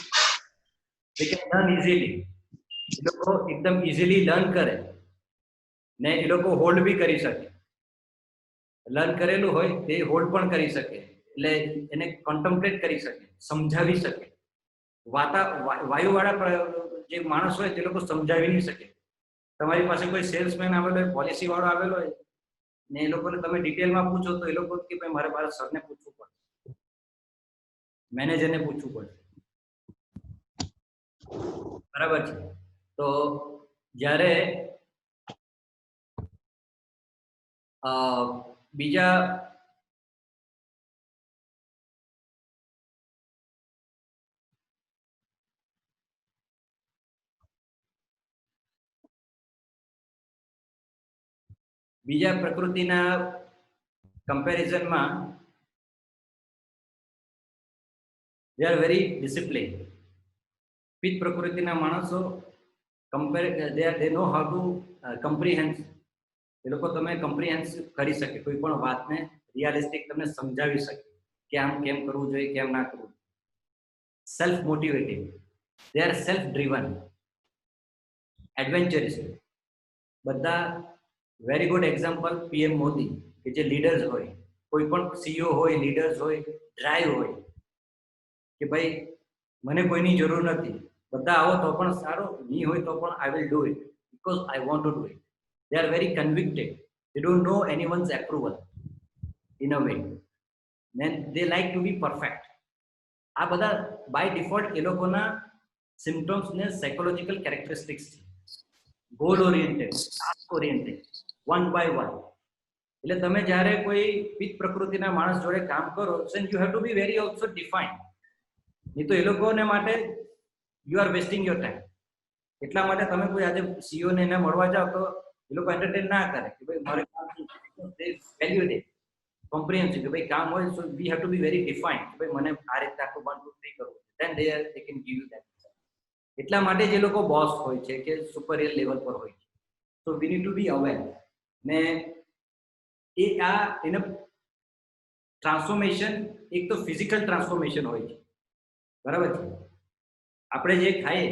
they can learn easily. એ લોકો એકદમ ઇઝીલી લર્ન કરે ને એ લોકો હોલ્ડ બી કરી શકે. લર્ન કરેલું હોય તે હોલ્ડ પણ કરી શકે. એટલે એને કોન્ટેમ્પલેટ કરી શકે, સમજાવી શકે. વાયુવાળા જે માણસ હોય તે લોકો સમજાવી નહીં શકે. તમારી પાસે કોઈ સેલ્સમેન આવેલો હોય, પોલિસી વાળો આવેલો હોય ને એ લોકોને તમે ડિટેલમાં પૂછો તો એ લોકો કે ભાઈ મારે મારા સરને પૂછવું પડે, મેનેજરને પૂછવું પડે. બરાબર છે. તો જ્યારે બીજા પ્રકૃતિના કમ્પેરિઝનમાં they are very disciplined. પિત્ત પ્રકૃતિના માણસો they know how to comprehend. એ લોકો તમે કમ્પ્રિહેન્સ કરી શકે, કોઈ પણ વાતને રિયાલિસ્ટિક તમને સમજાવી શકે કે આમ કેમ કરવું જોઈએ, કેમ ના કરવું. Self motivated, they are self driven, adventurous. બધા very good example PM Modi કે જે લીડર્સ હોય, કોઈ પણ સીઈઓ હોય, લીડર્સ હોય, ડ્રાઈવ હોય કે ભાઈ મને કોઈની જરૂર નથી, બધા આવો તો પણ સારો, નહીં હોય તો પણ I will do it because I want to do it. They are very convicted. They don't know anyone's approval in a way. Then they like to be perfect. આ બધા બાય ડિફોલ્ટ એ લોકોના સિમ્પટમ્સ ને psychological characteristics છે. Goal oriented, task oriented, one by one. એટલે તમે જ્યારે કોઈ પિત્ત પ્રકૃતિના માણસ જોડે કામ કરો then you have to be very also defined. નહીં તો એ લોકોને માટે you are wasting your time. એટલા માટે તમે કોઈ આજે સીઈઓ ને એને મળવા જાઓ તો એ લોકો એન્ટરટેન ના કરે કે ભાઈ મારે કામ વેલ્યુડેડ કોમ્પ્રિહેન્સિવ કે ભાઈ કામ હોય so we have to be very defined કે ભાઈ મને આ રીતે આખું 1 2 3 કરવું છે, than they can give you that. એટલા માટે જે લોકો બોસ હોય છે કે સુપરિયર લેવલ પર હોય છે, so we need to be aware. ને એને ટ્રાન્સફોર્મેશન એક તો ફિઝિકલ ટ્રાન્સફોર્મેશન હોય છે, બરાબર છે. આપણે જે ખાઈએ,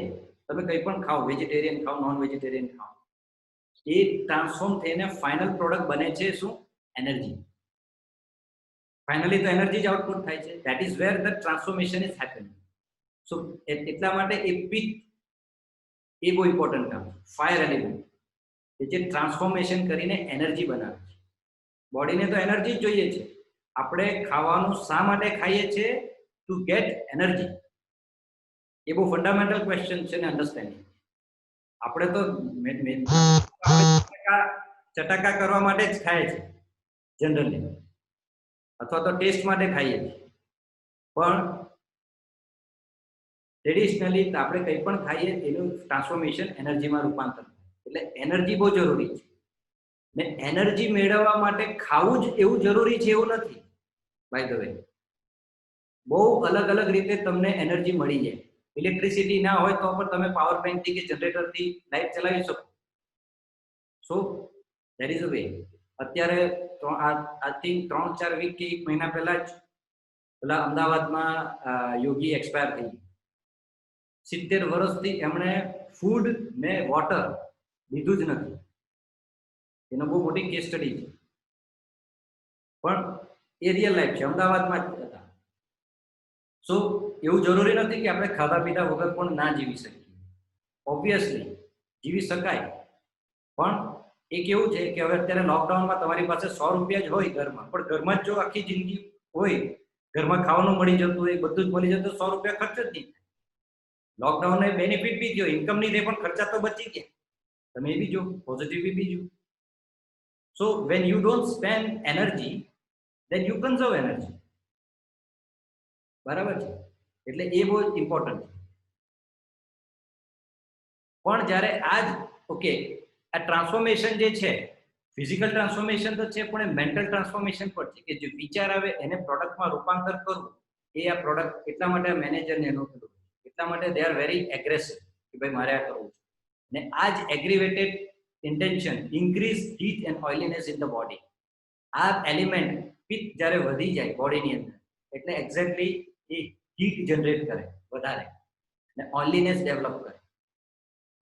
તમે કંઈ પણ ખાઓ, વેજીટેરિયન ખાઓ, નોન વેજીટેરિયન ખાઓ, એ ટ્રાન્સફોર્મ થઈને ફાઇનલ પ્રોડક્ટ બને છે શું? એનર્જી. ફાઇનલી તો એનર્જી જ આઉટપુટ થાય છે. That is where the transformation is happening. So એટલા માટે એ પિત્ત એ બહુ ઇમ્પોર્ટન્ટ કામ છે. ફાયર એલિમેન્ટ કે જે ટ્રાન્સફોર્મેશન કરીને એનર્જી બનાવે છે. બોડીને તો એનર્જી જ જોઈએ છે. આપણે ખાવાનું શા માટે ખાઈએ છીએ? Two gate energy. એ બહુ ફંડામેન્ટલ ક્વેશ્ચન છે ને અન્ડરસ્ટેન્ડિંગ. આપણે તો ચટાકા કરવા માટે જ ખાઈએ છીએ જનરલી, અથવા તો ટેસ્ટ માટે ખાઈએ છીએ. પણ ટ્રેડિશનલી આપણે કંઈ પણ ખાઈએ એનું ટ્રાન્સફોર્મેશન એનર્જીમાં રૂપાંતર થાય. એટલે એનર્જી બહુ જરૂરી છે. ને એનર્જી મેળવવા માટે ખાવું જ એવું જરૂરી છે એવું નથી. બાય ધ વે બહુ અલગ અલગ રીતે તમને એનર્જી મળી જાય. ઇલેક્ટ્રિસિટી ના હોય તો પણ તમે પાવર બેંકથી કે જનરેટરથી લાઇટ ચલાવી શકો. સો ધેર ઇઝ અ વે. અત્યારે આઈ થિંક 3-4 વીક કે 1 મહિના પહેલા જ પેલા અમદાવાદમાં યોગી એક્સપાયર થઈ ગઈ. 70 વર્ષથી એમણે ફૂડ ને વોટર લીધું જ નથી. એનો બહુ મોટી કેસ સ્ટડી છે. પણ એ રિયલ લાઈફ છે. અમદાવાદમાં જ હતા. સો એવું જરૂરી નથી કે આપણે ખાધા પીધા વગર પણ ના જીવી શકીએ. ઓબ્વિયસલી જીવી શકાય. પણ એ કેવું છે કે હવે અત્યારે લોકડાઉનમાં તમારી પાસે 100 રૂપિયા જ હોય ઘરમાં, પણ ઘરમાં જ જો આખી જિંદગી હોય, ઘરમાં ખાવાનું મળી જતું હોય, બધું જ મળી જતું, 100 રૂપિયા ખર્ચ જ નહીં. લોકડાઉનને બેનિફિટ બી ગયો, ઇન્કમ નહીં થાય પણ ખર્ચા તો બચી ગયા. તમે એ બી જો, પોઝિટિવ બી જો. સો when you don't spend energy then you conserve energy. બરાબર છે. એટલે એ બહુ ઇમ્પોર્ટન્ટ છે. પણ જ્યારે ઓકે આ ટ્રાન્સફોર્મેશન જે છે, ફિઝિકલ ટ્રાન્સફોર્મેશન તો છે, પણ એ મેન્ટલ ટ્રાન્સફોર્મેશન પણ છે કે જે વિચાર આવે એને પ્રોડક્ટમાં રૂપાંતર કરવું. એ આ પ્રોડક્ટ એટલા માટે મેનેજરને એનું કરવું. એટલા માટે દે આર વેરી એગ્રેસિવ કે ભાઈ મારે આ કરવું છે. ને આ જ aggravated intention increase heat and oiliness in the body. આ એલિમેન્ટ પિત્ત જ્યારે વધી જાય બોડીની અંદર એટલે એક્ઝેક્ટલી એ હીટ જનરેટ કરે વધારે ને ઓઇલીનેસ ડેવલપ કરે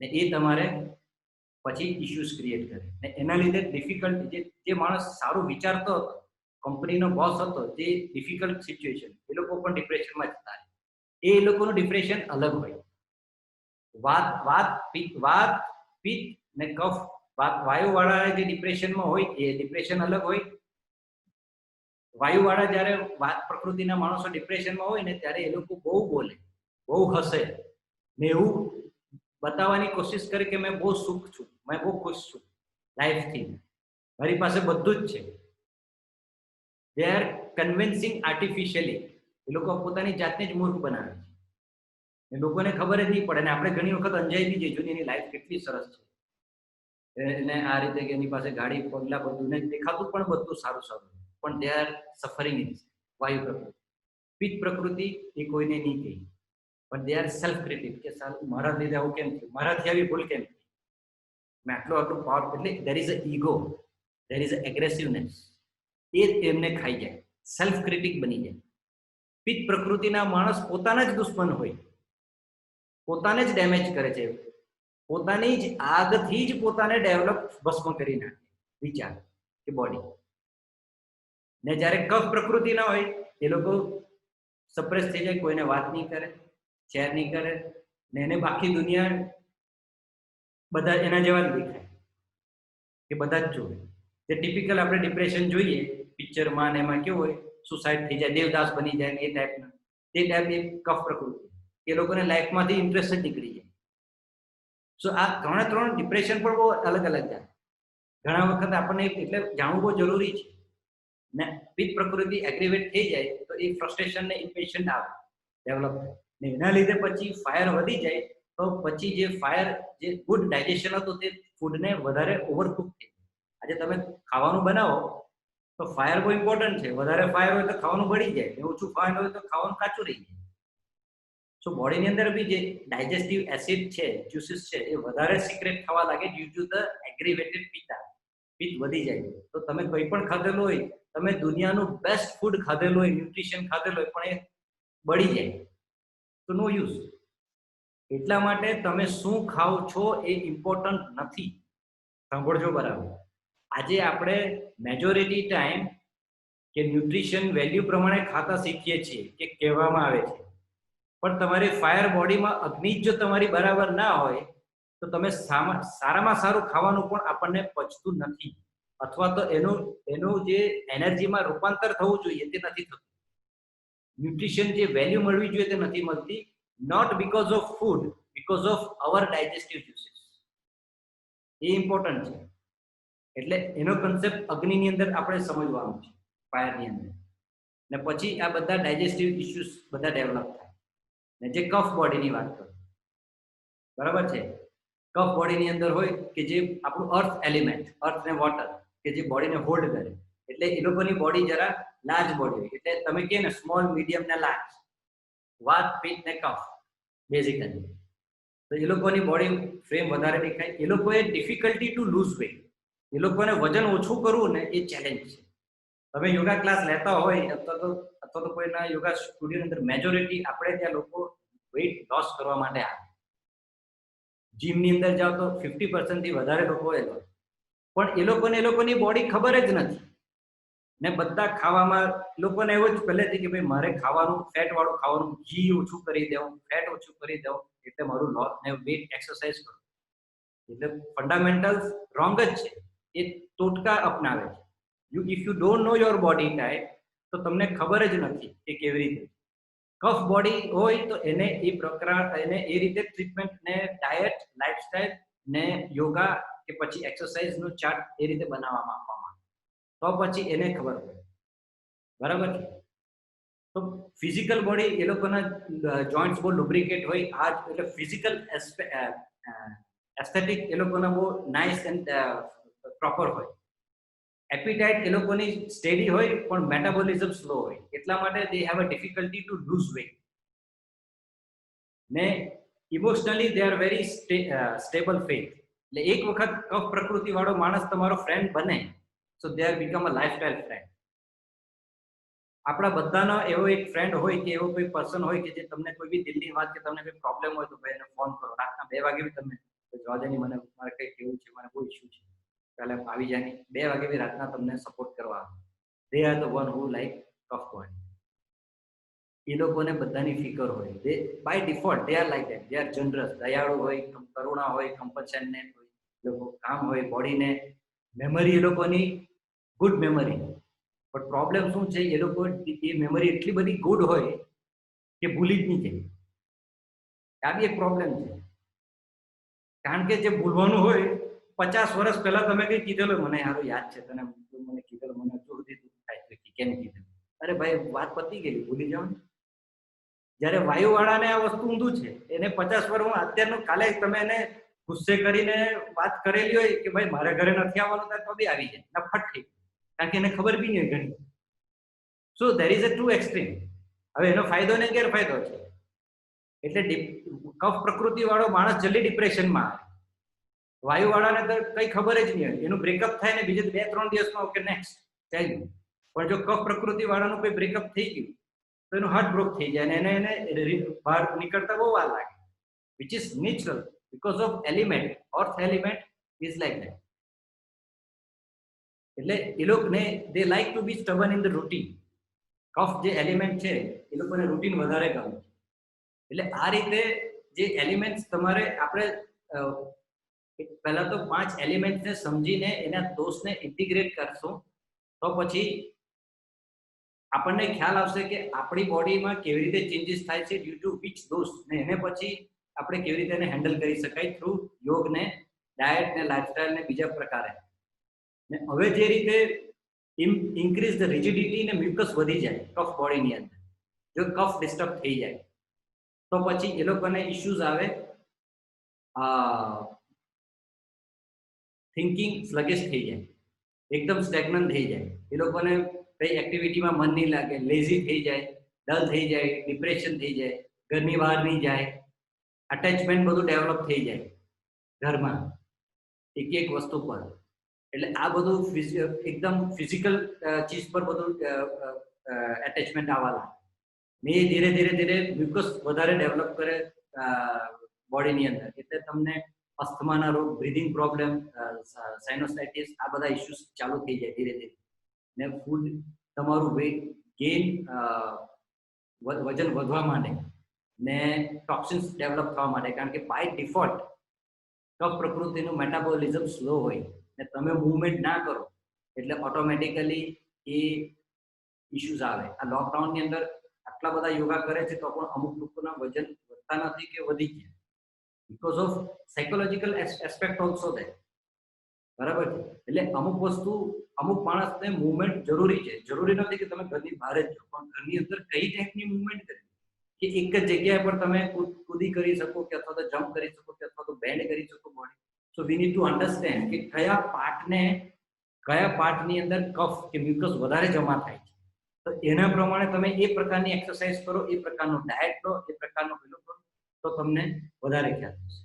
ને એ તમારે પછી ઇશ્યુઝ ક્રિએટ કરે ને એના લીધે ડિફિકલ્ટી જે માણસ સારું વિચારતો હતો, કંપનીનો બોસ હતો, જે ડિફિકલ્ટ સિચ્યુએશન, એ લોકો પણ ડિપ્રેશનમાં જતા રહે. એ લોકોનું ડિપ્રેશન અલગ હોય. વાત પિત્ત ને કફ, વાયુવાળા જે ડિપ્રેશનમાં હોય એ ડિપ્રેશન અલગ હોય. વાયુવાળા જ્યારે વાત પ્રકૃતિના માણસો ડિપ્રેશનમાં હોય ને ત્યારે એ લોકો બહુ બોલે, બહુ હસે ને એવું બતાવવાની કોશિશ કરે કે મેં બહુ સુખ છું, મેં બહુ ખુશ છું લાઈફથી, મારી પાસે બધું જ છે. They are convincing artificially. એ લોકો પોતાની જાતને જ મૂર્ખ બનાવે છે. એ લોકોને ખબર જ નહીં પડે ને આપણે ઘણી વખત અંજાઈ બી જઈએ, એની લાઈફ કેટલી સરસ છે, એને આ રીતે કે એની પાસે ગાડી પગલા બધું ને દેખાતું પણ બધું સારું સારું, પણ દે આર સફરિંગ ઇન વાયુ પ્રકૃતિ. પિત્ત પ્રકૃતિ એ કોઈને નહીં કહી, પણ દે આર સેલ્ફ ક્રિટિક કે સારું મારા લીધે આવું કેમ થયું, મારાથી આવી ભૂલ કેમ થઈ, મેં આટલું પાવર, એટલે there is a ego, there is a aggressiveness, એ એમને ખાઈ જાય, સેલ્ફ ક્રિટિક બની જાય. પિત્ત પ્રકૃતિના માણસ પોતાના જ દુશ્મન હોય, પોતાને જ ડેમેજ કરે છે, પોતાની જ આગથી જ પોતાને ડેવલપ ભસ્મ કરી નાખે વિચાર કે બોડી. ને જ્યારે કફ પ્રકૃતિ ના હોય એ લોકો સપ્રેસ થઈ જાય, કોઈને વાત નહીં કરે, શેર નહીં કરે, ને એને બાકી દુનિયા બધા એના જેવા જ દેખાય કે બધા જ જોવે. જે ટિપિકલ આપણે ડિપ્રેશન જોઈએ પિક્ચરમાં ને એમાં કેવું હોય, સુસાઇડ થઈ જાય, દેવદાસ બની જાય, એ ટાઈપના, તે ટાઈપની કફ પ્રકૃતિ, એ લોકોને લાઈફમાંથી ઇન્ટરેસ્ટ જ નીકળી જાય. સો આ ત્રણ ડિપ્રેશન પણ બહુ અલગ અલગ છે. ઘણા વખત આપણને એટલે જાણવું બહુ જરૂરી છે. ને પિત્ત પ્રકૃતિ એગ્રીવેટ થઈ જાય તો એ ફ્રસ્ટ્રેશન ને ઇમ્પેશન્ટ આવે, ડેવલપ થાય, ને એના લીધે પછી ફાયર વધી જાય, તો પછી જે ફાયર, જે ગુડ ડાયજેશન હતું તે ફૂડને વધારે ઓવરકુક થઈ જાય. આજે તમે ખાવાનું બનાવો તો ફાયર બહુ ઇમ્પોર્ટન્ટ છે, વધારે ફાયર હોય તો ખાવાનું બળી જાય, ઓછું ફાયર હોય તો ખાવાનું કાચું રહી જાય. સો બોડીની અંદર બી જે ડાયજેસ્ટિવ એસિડ છે, જ્યુસીસ છે, એ વધારે સિક્રેટ થવા લાગે ડ્યુ ટુ ધ એગ્રીવેટેડ પિત્ત વધી જાય. તો તમે કંઈ પણ ખાધેલું હોય, તમે દુનિયાનું બેસ્ટ ફૂડ ખાધેલું હોય, ન્યુટ્રિશન ખાધેલું હોય, પણ એ બળી જાય તો નો યુઝ. એટલા માટે તમે શું ખાઓ છો એ ઇમ્પોર્ટન્ટ નથી. સાંભળજો બરાબર. આજે આપણે મેજોરિટી ટાઈમ કે ન્યુટ્રિશન વેલ્યુ પ્રમાણે ખાતા શીખીએ છીએ કે કહેવામાં આવે છે, પણ તમારી ફાયર બોડીમાં અગ્નિ જો તમારી બરાબર ના હોય તો તમે સારામાં સારું ખાવાનું પણ આપણને પચતું નથી, અથવા તો એનું જે એનર્જીમાં રૂપાંતર થવું જોઈએ તે નથી થતું. ન્યુટ્રિશન જે વેલ્યુ મળવી જોઈએ તે નથી મળતી, not because of food, because of our digestive juices. એ ઇમ્પોર્ટન્ટ છે. એટલે એનો કન્સેપ્ટ અગ્નિની અંદર આપણે સમજવાનું છે, ફાયરની અંદર, ને પછી આ બધા ડાયજેસ્ટિવ ઇસ્યુઝ બધા ડેવલપ થાય. ને જે કફ બોડીની વાત કરું, બરાબર છે, કફ બોડીની અંદર હોય કે જે આપણું અર્થ એલિમેન્ટ, અર્થ ને વોટર, કે જે બોડીને હોલ્ડ કરે, એટલે એ લોકોની બોડી જરા લાર્જ બોડી હોય. એટલે તમે કહે ને સ્મોલ, મીડિયમ ને લાર્જ, વાત, પિત્ત ને કફ બેઝિકલી, તો એ લોકોની બોડી ફ્રેમ વધારે દેખાય. એ લોકોએ ડિફિકલ્ટી ટુ લૂઝ વેઇટ, એ લોકોને વજન ઓછું કરવું ને એ ચેલેન્જ છે. તમે યોગા ક્લાસ લેતા હોય અથવા તો કોઈના યોગા સ્ટુડિયોની અંદર મેજોરિટી આપણે ત્યાં લોકો વેઇટ લોસ કરવા માટે આવે. જીમની અંદર જાઓ તો 50% થી વધારે લોકો એ હોય, પણ એ લોકોની બોડી ખબર જ નથી. ને બધા ખાવામાં લોકોને એવું જ પહેલેથી કે ભાઈ મારે ખાવાનું ફેટ વાળું ખાવાનું, ઘી ઓછું કરી દેવું, ફેટ ઓછું કરી દેવું, એટલે મારું લોસ ને વેઇટ એક્સરસાઇઝ કરું. એટલે ફંડામેન્ટલ્સ રોંગ જ છે, એ ટોટકા અપનાવે છે. If you don't know your body type તો તમને ખબર જ નથી કે કેવી રીતે. કફ બોડી હોય તો એને એ રીતે ટ્રીટમેન્ટ ને ડાયટ, લાઈફસ્ટાઈલ ને યોગા કે પછી એક્સરસાઇઝ નું ચાર્ટ એ રીતે બનાવવામાં આપવામાં, તો પછી એને ખબર પડે. બરાબર છે. તો ફિઝિકલ બોડી એ લોકોના જોઈન્ટ્સ બહુ લુબ્રિકેટ હોય, આ એટલે ફિઝિકલ એસ્થેટિક એ લોકોના બહુ નાઇસ એન્ડ પ્રોપર હોય. એપિટાઇટ એ લોકોની સ્ટેડી હોય પણ મેટાબોલિઝમ સ્લો હોય, એટલા માટે they have a difficulty to lose weight. ને emotionally they are very stable faith. એટલે એક વખત કફ પ્રકૃતિ વાળો માણસ તમારો ફ્રેન્ડ બને so they are become a lifestyle friend. આપણા બધાનો એવો એક ફ્રેન્ડ હોય કે એવો કોઈ પર્સન હોય કે જે તમને કોઈ બી દિલની વાત કે તમને કોઈ પ્રોબ્લેમ હોય તો ભાઈ એને ફોન કરો, રાતના 2 વાગે બી તમે જવા દે, મને મારે કંઈ કેવું છે, મને બહુ ઇશ્યુ છે, પહેલા આવી જાય, 2 વાગે બી રાતના તમને સપોર્ટ કરવા આવે. they are the one who like tough body. એ લોકોને બધાની ફિકર હોય, they by default they are like that, they are generous, દયાળુ હોય, કરુણા હોય, compassionate હોય, લોકો કામ હોય, બોડીને મેમરી એ લોકોની ગુડ મેમરી. પણ પ્રોબ્લેમ શું છે, એ લોકો એ મેમરી એટલી બધી ગુડ હોય કે ભૂલી જ નહીં જાય. આ બી એક પ્રોબ્લેમ છે, કારણ કે જે ભૂલવાનું હોય 50 વર્ષ પહેલા તમે કંઈ કીધેલું, મને સારું યાદ છે, તને મને કીધેલું, મને હજુ સુધી થાય છે કે કેમ કીધેલું. અરે ભાઈ વાત પતી ગઈ, ભૂલી જાઓ ને. જ્યારે વાયુવાળાને આ વસ્તુ ઊંધું છે, એને 50 વર્ષ અત્યારનું કાલે તમે એને ગુસ્સે કરીને વાત કરેલી હોય કે ભાઈ મારા ઘરે નથી આવવાનું, તો બી આવી જાય નફટ થઈ, કારણ કે એને ખબર બી નહીં ઘણી. So there is a two extreme. હવે એનો ફાયદો ને ગેરફાયદો છે. એટલે કફ પ્રકૃતિ વાળો માણસ જલ્દી ડિપ્રેશનમાં આવે, વાયુવાળાને તો કઈ ખબર જ નહીં હોય, એનું બ્રેકઅપ થાય ને બીજે 2-3 દિવસમાં ઓકે નેક્સ્ટ ચાલી ગયું. પણ જો કફ પ્રકૃતિ વાળાનું કોઈ બ્રેકઅપ થઈ ગયું તો એનું હાર્ટ બ્રોક થઈ જાય અને એને બહાર નીકળતા બહુ વાર લાગે, which is natural because of element, earth element is like that. એટલે એ લોકોને they like to be stubborn in the routine. કફ જે એલિમેન્ટ છે એ લોકોને રૂટીન વધારે ગમે. એટલે આ રીતે જે એલિમેન્ટ્સ તમારે આપણે પહેલા તો 5 એલિમેન્ટ્સને સમજીને એના દોષને ઇન્ટિગ્રેટ કરશો તો પછી આપણને ખ્યાલ આવશે કે આપણી બોડીમાં કેવી રીતે ચેન્જીસ થાય છે ડ્યુ ટુ વિચ દોષ, ને એને પછી આપણે કેવી રીતે એને હેન્ડલ કરી શકાય થ્રુ યોગ ને ડાયટ ને લાઇફસ્ટાઇલ ને બીજા પ્રકારે. ને હવે જે રીતે ઇન્ક્રીઝ ધ રિજિડિટી ને મ્યુકસ વધી જાય કફ બોડીની અંદર, જો કફ ડિસ્ટર્બ થઈ જાય તો પછી એ લોકોને ઇશ્યુઝ આવે, થિંકિંગ સ્લગિશ થઈ જાય, એકદમ સ્ટેગ્નન્ટ થઈ જાય, એ લોકોને કઈ એક્ટિવિટીમાં મન નહીં લાગે, લેઝી થઈ જાય, ડલ થઈ જાય, ડિપ્રેશન થઈ જાય, ઘરની બહાર નહીં જાય, અટેચમેન્ટ બધું ડેવલપ થઈ જાય ઘરમાં એક વસ્તુ પર. એટલે આ બધું એકદમ ફિઝિકલ ચીજ પર બધું એટેચમેન્ટ આવવા લાગે ને એ ધીરે ધીરે ધીરે મ્યુકસ વધારે ડેવલપ કરે બોડીની અંદર. એટલે તમને અસ્થમાના રોગ, બ્રીધિંગ પ્રોબ્લેમ, સાઇનોસાઇટિસ, આ બધા ઇશ્યુઝ ચાલુ થઈ જાય ધીરે ધીરે. ને ફૂડ તમારું વેઇટ ગેઇન, વજન વધવા માંડે ને ટોક્સિન્સ ડેવલપ થવા માંડે, કારણ કે બાય ડિફોલ્ટ કફ પ્રકૃતિનું મેટાબોલિઝમ સ્લો હોય ને તમે મૂવમેન્ટ ના કરો એટલે ઓટોમેટિકલી એ ઇશ્યુઝ આવે. આ લોકડાઉનની અંદર આટલા બધા યોગા કરે છે તો પણ અમુક લોકોના વજન વધતા નથી કે વધી ગયા, because of psychological aspect also there. બરાબર છે. એટલે અમુક વસ્તુ અમુક માણસને મૂવમેન્ટ જરૂરી છે, જરૂરી નથી કે તમે ઘરની બહાર જ જાઓ, પણ ઘરની અંદર કઈ ટાઈપની મૂવમેન્ટ કરવી કે એક જ જગ્યાએ પર તમે કૂદી કરી શકો કે અથવા તો જમ્પ કરી શકો કે અથવા તો બેન્ડ કરી શકો body. So we need to understand કે કયા પાર્ટની અંદર કફ કે મ્યુકસ વધારે જમા થાય છે, તો એના પ્રમાણે તમે એ પ્રકારની એક્સરસાઇઝ કરો, એ પ્રકારનો ડાયટ લો, એ પ્રકારનો પેલું કરો તો તમને વધારે ખ્યાલ થશે.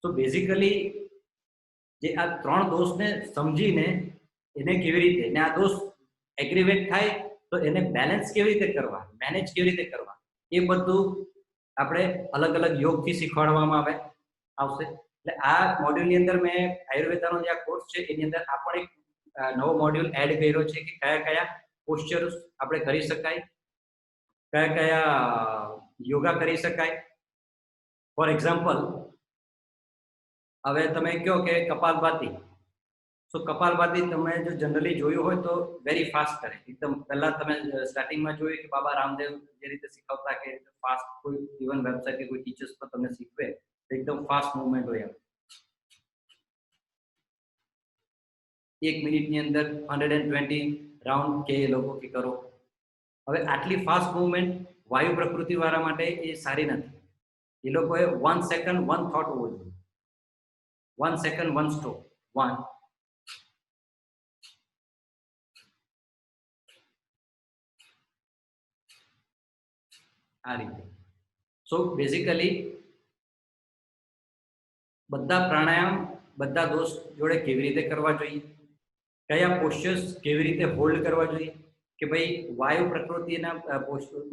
તો બેઝિકલી જે આ 3 દોષને સમજીને એને કેવી રીતે, ને આ દોષ એગ્રીવેટ થાય તો એને બેલેન્સ કેવી રીતે કરવા, મેનેજ કેવી રીતે કરવા, એ બધું આપણે અલગ અલગ યોગથી શીખવાડવામાં આવશે. એટલે આ મોડ્યુલની અંદર મેં આયુર્વેદાનો જે આ કોર્સ છે એની અંદર આ પણ એક નવો મોડ્યુલ એડ કર્યો છે કે કયા કયા પોસ્ચર્સ આપણે કરી શકાય, કયા કયા યોગા કરી શકાય. ફોર એક્ઝામ્પલ, હવે તમે કહો કે કપાલભાતી, સો કપાલભાતી તમે જો જનરલી જોયું હોય તો વેરી ફાસ્ટ કરે એકદમ. પહેલા તમે સ્ટાર્ટિંગમાં જોયું કે બાબા રામદેવ જે રીતે શીખવતા કે ફાસ્ટ, કોઈ ઇવન વેબસાઇટ કે કોઈ ટીચર્સ પર તમને શીખવે તો એકદમ ફાસ્ટ મૂવમેન્ટ હોય. 1 મિનિટની અંદર 120 રાઉન્ડ કે એ લોકો કે કરો. હવે આટલી ફાસ્ટ મૂવમેન્ટ વાયુ પ્રકૃતિ વાળા માટે એ સારી નથી. એ લોકોએ 1 સેકન્ડ 1 થોટ હોવો જોઈએ, 1 સેકન્ડ 1 સ્ટ્રોક, 1 આ રીતે. સો બેઝિકલી બધા પ્રાણાયામ બધા દોષ જોડે કેવી રીતે કરવા જોઈએ, કયા પોસ્ચર્સ કેવી રીતે હોલ્ડ કરવા જોઈએ, કે ભાઈ વાયુ પ્રકૃતિના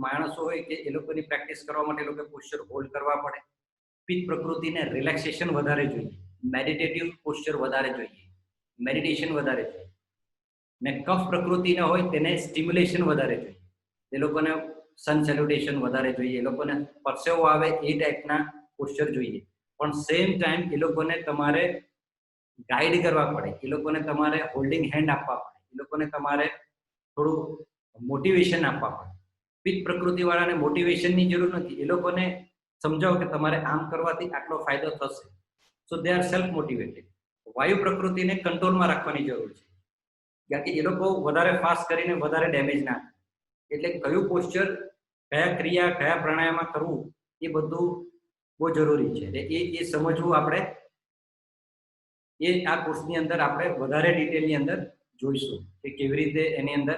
માણસો હોય કે એ લોકોની પ્રેક્ટિસ કરવા માટે એ લોકો પોસ્ચર હોલ્ડ કરવા પડે. પિત્ત પ્રકૃતિને રિલેક્સેશન વધારે જોઈએ, મેડિટેટિવ પોસ્ચર વધારે જોઈએ, મેડિટેશન વધારે જોઈએ. ને કફ પ્રકૃતિના હોય તેને સ્ટિમ્યુલેશન વધારે જોઈએ. એ લોકોને સન સેલ્યુટેશન વધારે જોઈએ, એ લોકોને પરસેવો આવે એ ટાઈપના પોસ્ચર જોઈએ. પણ સેમ ટાઈમ એ લોકોને તમારે ગાઈડ કરવા પડે, એ લોકોને તમારે હોલ્ડિંગ હેન્ડ આપવા પડે, એ લોકોને તમારે થોડું મોટિવેશન આપવા પડે. પિત્ત પ્રકૃતિ વાળાને મોટિવેશનની જરૂર નથી, એ લોકોને સમજાવો કે તમારે આમ કરવાથી આટલો ફાયદો થશે. સો દે આર સેલ્ફ મોટિવેટેડ. વાયુ પ્રકૃતિને કંટ્રોલમાં રાખવાની જરૂર છે, કારણ કે એ લોકો વધારે ફાસ્ટ કરીને વધારે ડેમેજ ના થાય. એટલે કયું પોસ્ચર, કયા ક્રિયા, કયા પ્રાણાયામમાં કરવું એ બધું બહુ જરૂરી છે. એ સમજવું આપણે એ આ કોર્સની અંદર આપણે વધારે ડિટેલની અંદર જોઈશું કે કેવી રીતે એની અંદર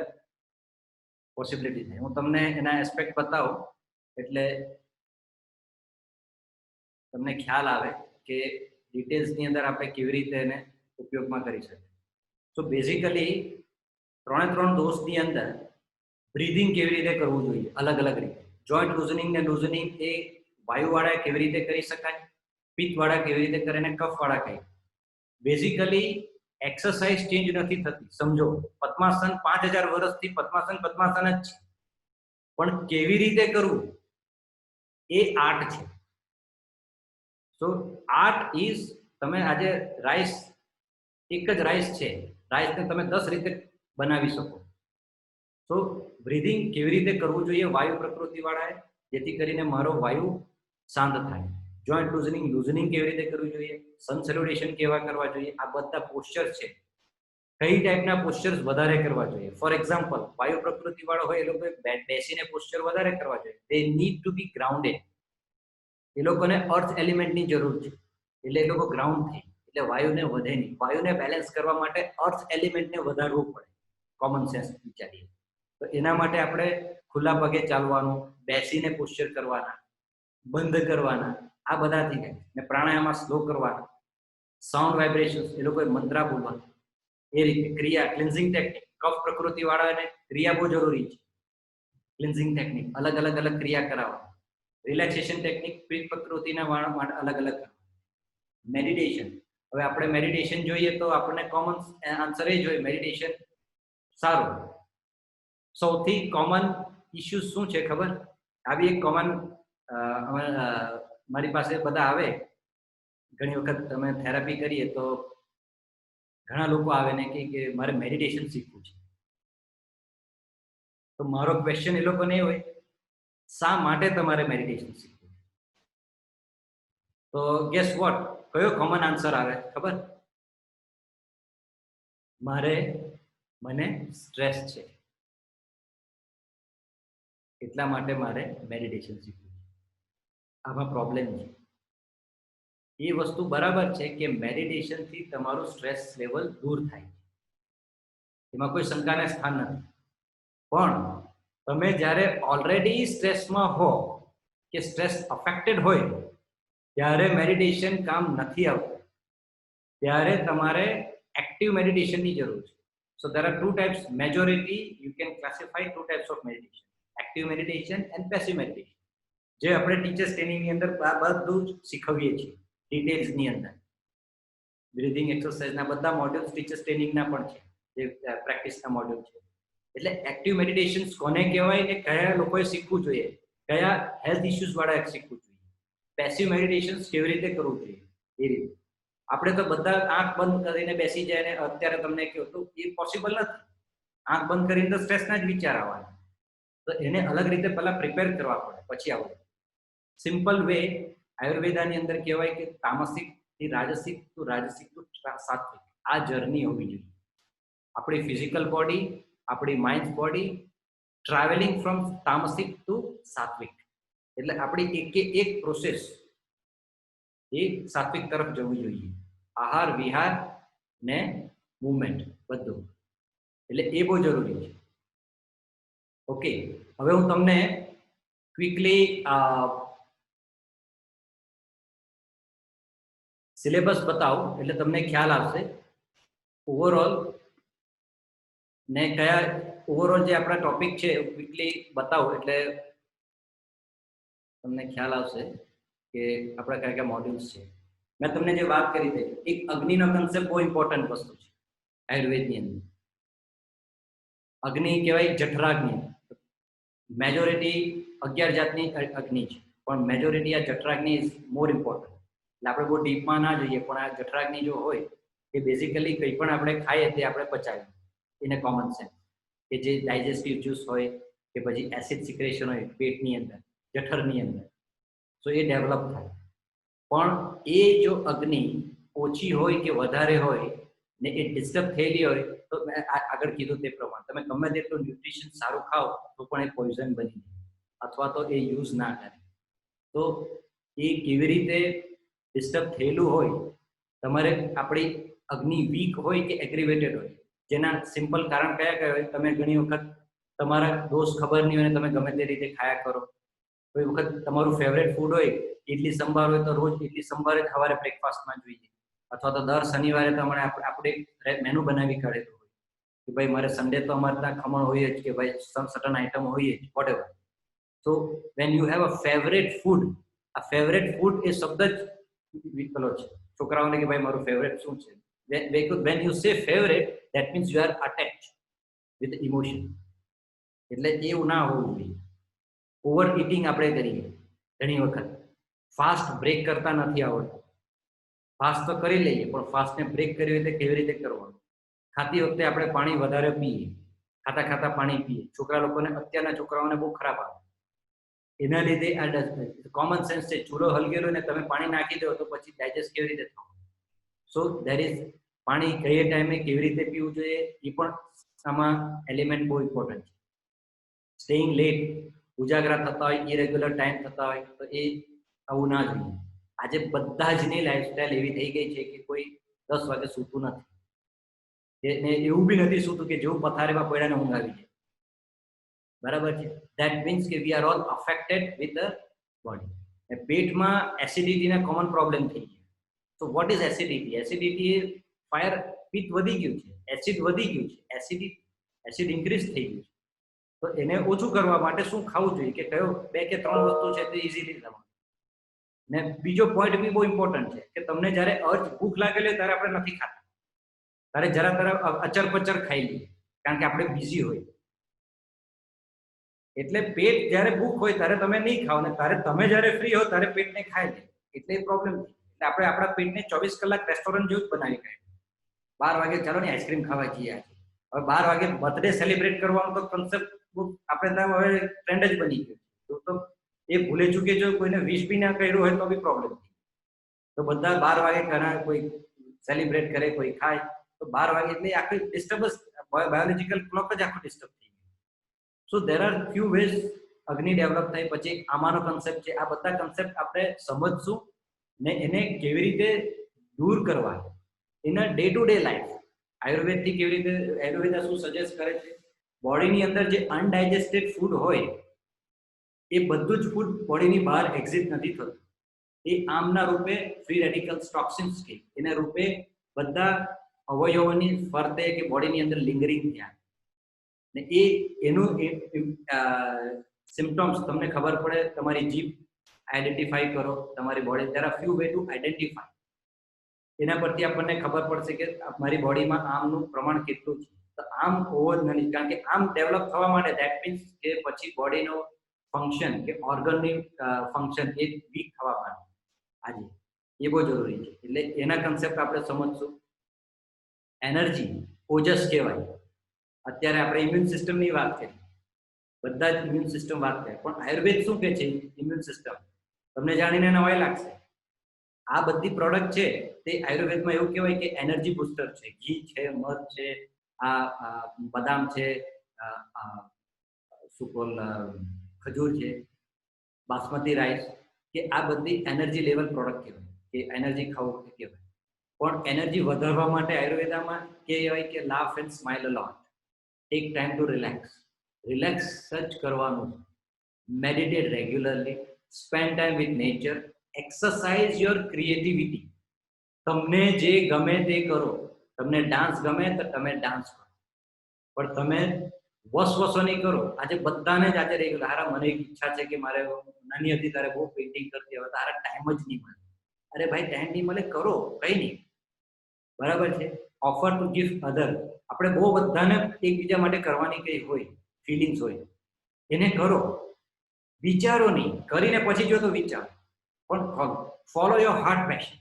પોસિબિલિટી થાય. હું તમને એના એસ્પેક્ટ બતાવું એટલે તમને ખ્યાલ આવે કે ડિટેલ્સની અંદર આપણે કેવી રીતે એને ઉપયોગમાં કરી શકીએ. સો બેઝિકલી 3 દોષની અંદર બ્રીધિંગ કેવી રીતે કરવું જોઈએ, અલગ અલગ રીતે. જોઈન્ટ લૂઝનિંગ ને લૂઝનિંગ એ વાયુવાળા કેવી રીતે કરી શકાય, પિત્તવાળા કેવી રીતે કરે, ને કફવાળા કઈ. બેઝિકલી એક્સરસાઇઝ ચેન્જ નથી થતી. સમજો, પદ્માસન 5000 વર્ષથી પદ્માસન જ છે, પણ કેવી રીતે કરવું એ આર્ટ છે. સો આર્ટ ઇઝ, તમે આજે રાઈસ, એક જ રાઈસ છે, રાઈસને તમે 10 રીતે બનાવી શકો. સો બ્રીધિંગ કેવી રીતે કરવું જોઈએ વાયુ પ્રકૃતિ વાળાએ, જેથી કરીને મારો વાયુ શાંત થાય. જોઈન્ટ લૂઝનિંગ કેવી રીતે કરવું જોઈએ, સન સેલ્યુટેશન કેવા કરવા જોઈએ, આ બધા પોસ્ચર છે. કઈ ટાઈપના પોસ્ચર્સ વધારે કરવા જોઈએ. ફોર એક્ઝામ્પલ, વાયુ પ્રકૃતિ વાળો હોય એ લોકો બેસીને પોસ્ચર વધારે કરવા જોઈએ. They need to be grounded. એ લોકોને અર્થ એલિમેન્ટની જરૂર છે, એટલે એ લોકો ગ્રાઉન્ડ થાય, એટલે વાયુને વધે નહીં. વાયુને બેલેન્સ કરવા માટે અર્થ એલિમેન્ટને વધારવું પડે. કોમન સેન્સ વિચારીએ તો એના માટે આપણે ખુલ્લા પગે ચાલવાનું, બેસીને પોસ્ચર કરવાના, બંધ કરવાના, આ બધાથી થાય. ને પ્રાણાયામમાં સ્લો કરવાના, સાઉન્ડ વાઇબ્રેશન્સ, એ લોકોએ મંત્રા બોલવાના. એ રીતે ક્રિયા, ક્લિન્ઝિંગ ટેકનિક, કફ પ્રકૃતિ વાળાને ક્રિયા બહુ જરૂરી છે. ક્લિન્ઝિંગ ટેકનિક અલગ અલગ ક્રિયા કરાવવા. રિલેક્સેશન ટેકનિક પિત્ત પ્રકૃતિના વાળા માટે અલગ અલગ. મેડિટેશન, હવે આપણે મેડિટેશન જોઈએ તો આપણને કોમન આન્સર એ જોઈએ મેડિટેશન સારું. સૌથી કોમન ઇશ્યુઝ શું છે ખબર? આવી એક કોમન મારી પાસે બધા આવે, ઘણી વખત તમે થેરાપી કરીએ તો ઘણા લોકો આવે ને કે મારે મેડિટેશન શીખવું છે. તો મારો ક્વેશ્ચન એ લોકોને એ હોય, શા માટે તમારે મેડિટેશન શીખવું? તો ગેસ વોટ, કયો કોમન આન્સર આવે ખબર? મને સ્ટ્રેસ છે, એટલા માટે મારે મેડિટેશન શીખવું છે. આમાં પ્રોબ્લેમ છે. એ વસ્તુ બરાબર છે કે મેડિટેશનથી તમારું સ્ટ્રેસ લેવલ દૂર થાય, એમાં કોઈ શંકાને સ્થાન નથી. પણ તમે જ્યારે ઓલરેડી સ્ટ્રેસમાં હો કે સ્ટ્રેસ અફેક્ટેડ હોય ત્યારે મેડિટેશન કામ નથી આવતું. ત્યારે તમારે એક્ટિવ મેડિટેશનની જરૂર છે. સો there are 2 types, majority you can classify 2 types of meditation, active meditation and passive meditation. જે આપણે ટીચર્સ ટ્રેનિંગની અંદર બધું જ શીખવીએ છીએ ડિટેલ્સની અંદર. બ્રીથિંગ એક્સરસાઇઝના બધા મોડ્યુલ્સ ટીચર્સ ટ્રેનિંગના પણ છે, જે પ્રેક્ટિસના મોડ્યુલ છે. એટલે એક્ટિવ મેડિટેશન કોને કહેવાય ને કયા લોકોએ શીખવું જોઈએ, કયા હેલ્થ ઇશ્યુઝ વાળાએ શીખવું જોઈએ, પેસિવ મેડિટેશન કેવી રીતે કરવું જોઈએ એ રીતે. આપણે તો બધા આંખ બંધ કરીને બેસી જાય ને અત્યારે તમને કહ્યું તો એ પોસિબલ નથી. આંખ બંધ કરીને તો સ્ટ્રેસના જ વિચાર આવવાના. તો એને અલગ રીતે પહેલા પ્રિપેર કરવા પડે, પછી આવડે. સિમ્પલ વે આયુર્વેદાની અંદર કહેવાય કે તામસિક થી રાજસિક ટુ સાત્વિક, આ જર્ની હોવી જોઈએ. આપણી ફિઝિકલ બોડી, આપણી mind body travelling from tamasic to sattvic, એટલે આપણી એક પ્રોસેસ એ સાત્વિક તરફ જવું જોઈએ. આહાર વિહાર ને મૂવમેન્ટ બધું, એટલે એ બહુ જરૂરી છે. ઓકે, હવે હું તમને ક્વિકલી સિલેબસ બતાવું એટલે તમને ખ્યાલ આવશે ઓવરઓલ ને કયા ઓવરઓલ જે આપણા ટોપિક છે ક્વિકલી બતાવું એટલે તમને ખ્યાલ આવશે કે આપણા કયા કયા મોડ્યુલ્સ છે. મેં તમને જે વાત કરી હતી, એક અગ્નિનો કન્સેપ્ટ બહુ ઇમ્પોર્ટન્ટ વસ્તુ છે આયુર્વેદની અંદર. અગ્નિ કહેવાય જઠરાગ્નિ. મેજોરિટી 11 જાતની અગ્નિ છે, પણ મેજોરિટી આ જઠરાગ્નિ ઇઝ મોર ઇમ્પોર્ટન્ટ. એટલે આપણે બહુ ડીપમાં ના જોઈએ, પણ આ જઠરાગ્નિ જો હોય એ બેઝિકલી કંઈ પણ આપણે ખાઈએ તે આપણે પચાવીએ એને કોમન સેન્સ, કે જે ડાયજેસ્ટિવ જ્યુસ હોય કે પછી એસિડ સિક્રેશન હોય પેટની અંદર, જઠરની અંદર, તો એ ડેવલપ થાય. પણ એ જો અગ્નિ ઓછી હોય કે વધારે હોય ને એ ડિસ્ટર્બ થયેલી હોય તો મેં આગળ કીધું તે પ્રમાણે તમે ગમે તેટલું ન્યુટ્રિશન સારું ખાઓ તો પણ એ પોઈઝન બની જાય અથવા તો એ યુઝ ના કરે. તો એ કેવી રીતે ડિસ્ટર્બ થયેલું હોય, તમારે આપણી અગ્નિ વીક હોય કે એગ્રીવેટેડ હોય, જેના સિમ્પલ કારણ કયા કયા હોય. તમે ઘણી વખત તમારા દોસ્ત ખબર નહીં હોય ને તમે ગમે તે રીતે ખાયા કરો. કોઈ વખત તમારું ફેવરેટ ફૂડ હોય ઇડલી સંભાર હોય તો રોજ ઇડલી સંભાર જ સવારે બ્રેકફાસ્ટમાં જોઈએ, અથવા તો દર શનિવારે તમારે આપણે મેનુ બનાવી કાઢેલું હોય કે ભાઈ મારે સન્ડે તો અમારે ત્યાં ખમણ હોય જ, કે ભાઈ સટન આઈટમ હોય જ, whatever. So when you have a favourite food, આ ફેવરેટ ફૂડ એ શબ્દ જ પેલો છે છોકરાઓને કે ભાઈ મારું ફેવરેટ શું છે. When you say favourite that means you are attach with emotion. એટલે એવું ના હોવું જોઈએ. ઓવર ઇટિંગ આપણે કરીએ ઘણી વખત, ફાસ્ટ બ્રેક કરતા નથી આવડતું. ફાસ્ટ તો કરી લઈએ પણ ફાસ્ટને બ્રેક કરવી રીતે કેવી રીતે કરવાનું. ખાતી વખતે આપણે પાણી વધારે પીએ, ખાતા ખાતા પાણી પીએ. છોકરા લોકોને, અત્યારના છોકરાઓને બહુ ખરાબ આવે. એના લીધે આ કોમન સેન્સ છે, ચૂલો હલગેલો ને તમે પાણી નાખી દો તો પછી ડાયજેસ્ટ કેવી રીતે થવાનું. સો દેર ઇઝ પાણી કઈ ટાઈમે કેવી રીતે પીવું જોઈએ એ પણ આમાં એલિમેન્ટ બહુ ઇમ્પોર્ટન્ટ છે. સ્ટેઇંગ લેટ, ઉજાગરા થતા હોય, ઇરેગ્યુલર ટાઈમ થતા હોય તો એ આવું ના જોઈએ. આજે બધા જની લાઈફસ્ટાઈલ એવી થઈ ગઈ છે કે કોઈ 10 વાગે સૂતું નથી. એને એવું બી નથી સૂતું કે જેવું પથારીમાં પડ્યાને ઊંઘ આવી જાય. બરાબર છે. ધેટ મીન્સ કે we are all affected with the body. પેટમાં એસિડિટીના કોમન પ્રોબ્લેમ થઈ ગયા. તો what is acidity? Acidity A fire, પિત્ત વધી ગયું છે, એસિડ વધી ગયું છે, એસિડ ઇન્ક્રીઝ થઈ ગયું છે. તો એને ઓછું કરવા માટે શું ખાવું જોઈએ, કે કયો 2 કે 3 વસ્તુ છે તે ઇઝીલી થવાનું. ને બીજો પોઈન્ટ બી બહુ ઇમ્પોર્ટન્ટ છે કે તમને જ્યારે ભૂખ લાગેલી ત્યારે આપણે નથી ખાતા, ત્યારે જરા તરફ અચર પચર ખાઈ લઈએ કારણ કે આપણે બિઝી હોય. એટલે પેટ જ્યારે ભૂખ હોય ત્યારે તમે નહીં ખાઓ, ને ત્યારે તમે જ્યારે ફ્રી હો ત્યારે પેટને ખાઈ લે, એટલે પ્રોબ્લેમ થાય. એટલે આપણે આપણા પેટને 24 કલાક રેસ્ટોરન્ટ જેવું જ બનાવી કાઢ્યું. 12 વાગે ચાલો ને આઈસ્ક્રીમ ખાવા જઈએ. હવે 12 વાગે બર્થડે સેલિબ્રેટ કરવાનો તો કોન્સેપ્ટ આપણે ત્યાં હવે ટ્રેન્ડ જ બની ગયો. તો એ ભૂલે ચૂકે જો કોઈને વિશ બી ના કર્યું હોય તો બી પ્રોબ્લેમ થાય. તો બધા 12 વાગે ઘણા કોઈ સેલિબ્રેટ કરે, કોઈ ખાય, તો 12 વાગે એટલે આખી ડિસ્ટર્બન્સ, બાયોલોજીકલ ક્લોક જ આખો ડિસ્ટર્બ થઈ ગયો. સો દેર આર ફ્યુ વેઝ અગ્નિ ડેવલપ થાય. પછી આમાંનો કન્સેપ્ટ છે. આ બધા કન્સેપ્ટ આપણે સમજશું ને એને કેવી રીતે દૂર કરવા એના ડે ટુ ડે લાઈફ. આયુર્વેદથી કેવી રીતે, આયુર્વેદ શું સજેસ્ટ કરે છે, બોડીની અંદર જે અનડાયજેસ્ટેડ ફૂડ હોય એ બધું જ ફૂડ બોડીની બહાર એક્ઝિટ નથી થતું. એ આમના રૂપે ફ્રી રેડિકલ્સ, ટોક્સિન્સ કે એના રૂપે બધા અવયવોની ફરતે કે બોડીની અંદર લિંગરિંગ થયા. ને એનું સિમ્પટમ્સ તમને ખબર પડે, તમારી જીભ આઈડેન્ટિફાઈ કરો, તમારી body. There are few way to identify. એના પરથી આપણને ખબર પડશે કે મારી બોડીમાં આમનું પ્રમાણ કેટલું છે. તો આમ હોવો જ નથી, કારણ કે આમ ડેવલપ થવા માટે દેટ મીન્સ કે પછી બોડીનો ફંક્શન કે ઓર્ગનની ફંક્શન એ વીક થવા માટે આજે એ બહુ જરૂરી છે. એટલે એના કન્સેપ્ટ આપણે સમજશું. એનર્જી ઓજસ કહેવાય. અત્યારે આપણે ઇમ્યુન સિસ્ટમની વાત કરીએ, બધા જ ઇમ્યુન સિસ્ટમ વાત કરે, પણ આયુર્વેદ શું કહે છે ઇમ્યુન સિસ્ટમ? તમને જાણીને નવાઈ લાગશે. આ બધી પ્રોડક્ટ છે તે આયુર્વેદમાં એવું કહેવાય કે એનર્જી બુસ્ટર છે. ઘી છે, મધ છે, આ બદામ છે, સુકોલ ખજૂર છે, બાસમતી રાઈસ, કે આ બધી એનર્જી લેવલ પ્રોડક્ટ કહેવાય, કે એનર્જી ખાવું કહેવાય. પણ એનર્જી વધારવા માટે આયુર્વેદામાં કહેવાય કે laugh and smile a lot, take time to relax. Relax જ કરવાનું, meditate regularly, spend time with nature, exercise your creativity. તમને જે ગમે તે કરો. તમને ડાન્સ ગમે તો તમે ડાન્સ કરો, પણ તમે વસવસો નહીં કરો. આજે બધાને જ આજે રેગ્યુલર, હારા મને એક ઈચ્છા છે કે મારે નાની હતી ત્યારે બહુ પેઇન્ટિંગ કરતી, હવે તારા ટાઈમ જ નહીં મળે. અરે ભાઈ ટાઈમ નહીં મળે, કરો, કઈ નહીં, બરાબર છે. ઓફર ટુ ગિફ્ટ અધર. આપણે બહુ બધાને એકબીજા માટે કરવાની કઈ હોય ફિલિંગ્સ હોય, એને કરો, વિચારો નહીં, કરીને પછી જો તો વિચાર, પણ ફોલો યોર હાર્ટ પેશન.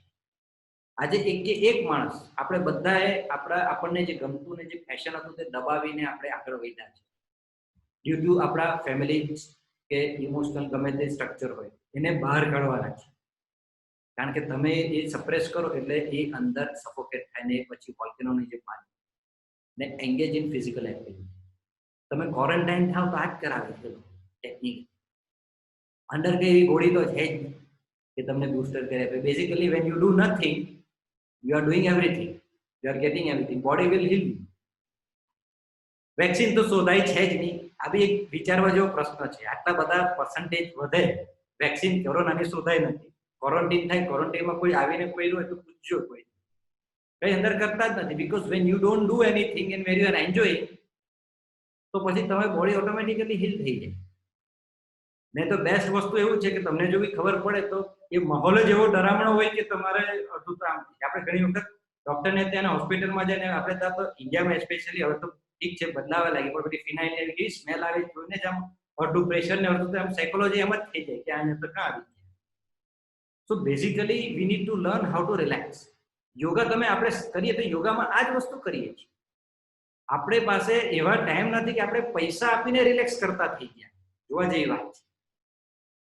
આજે એક કે એક માણસ આપણે બધાએ આપણને જે ગમતું ને જે ફેશન હતું તે દબાવીને આપણે આગળ વધ્યા છે ડ્યુ ટુ આપણા ફેમિલી કે ઇમોશનલ ગમે તે સ્ટ્રક્ચર હોય એને બહાર કાઢવાના છે. કારણ કે તમે એ સપ્રેસ કરો એટલે એ અંદર સફોકેટ થાય ને પછી વોલ્કેનોની જે પાણી ને એન્ગેજ ઇન ફિઝિકલ એક્ટિવિટી. તમે ક્વોરન્ટાઇન થાવ તો આ જ કરાવે છે ટેકનિક. અંદર કઈ એવી ગોળી તો છે જ કે તમને બૂસ્ટર કરે આપે. Basically when you do nothing, you are doing everything, you are getting everything, body will heal you. Vaccine તો શોધાય છે જ નહીં. આ બી એક વિચારવા જેવો પ્રશ્ન છે. આટલા બધા પર્સન્ટેજ વધે, વેક્સિન કોરોનાની શોધાય નથી. ક્વોરન્ટીન થાય, ક્વોરન્ટીનમાં કોઈ આવીને કોઈ હોય તો પૂછજો, કોઈ કઈ અંદર કરતા જ નથી. Because when you don't do anything and where you are enjoying, તો પછી તમારી બોડી ઓટોમેટિકલી હીલ થઈ જાય. નહીં તો બેસ્ટ વસ્તુ એવું છે કે તમને જો બી ખબર પડે તો એ માહોલ જ એવો ડરામણો હોય કે તમારે અડધું તો આમ. આપણે ઘણી વખત ડોક્ટરને ત્યાં હોસ્પિટલમાં જઈને આપણે ત્યાં તો ઇન્ડિયામાં સ્પેશિયલી હવે તો ઠીક છે બદલાવા લાગી, પણ બધી ફિનાઇલ એવી કેવી સ્મેલ આવે જોઈને જ આમ અડધું પ્રેશર ને અડધું આમ સાયકોલોજી એમ જ થઈ જાય કે આ તો ક્યાં આવી જાય. So basically V need to learn how to relax. Yoga તમે આપણે કરીએ તો યોગામાં આ જ વસ્તુ કરીએ છીએ. આપણે પાસે એવા ટાઈમ નથી કે આપણે પૈસા આપીને રિલેક્સ કરતા થઈ ગયા. જોવા જેવી વાત છે.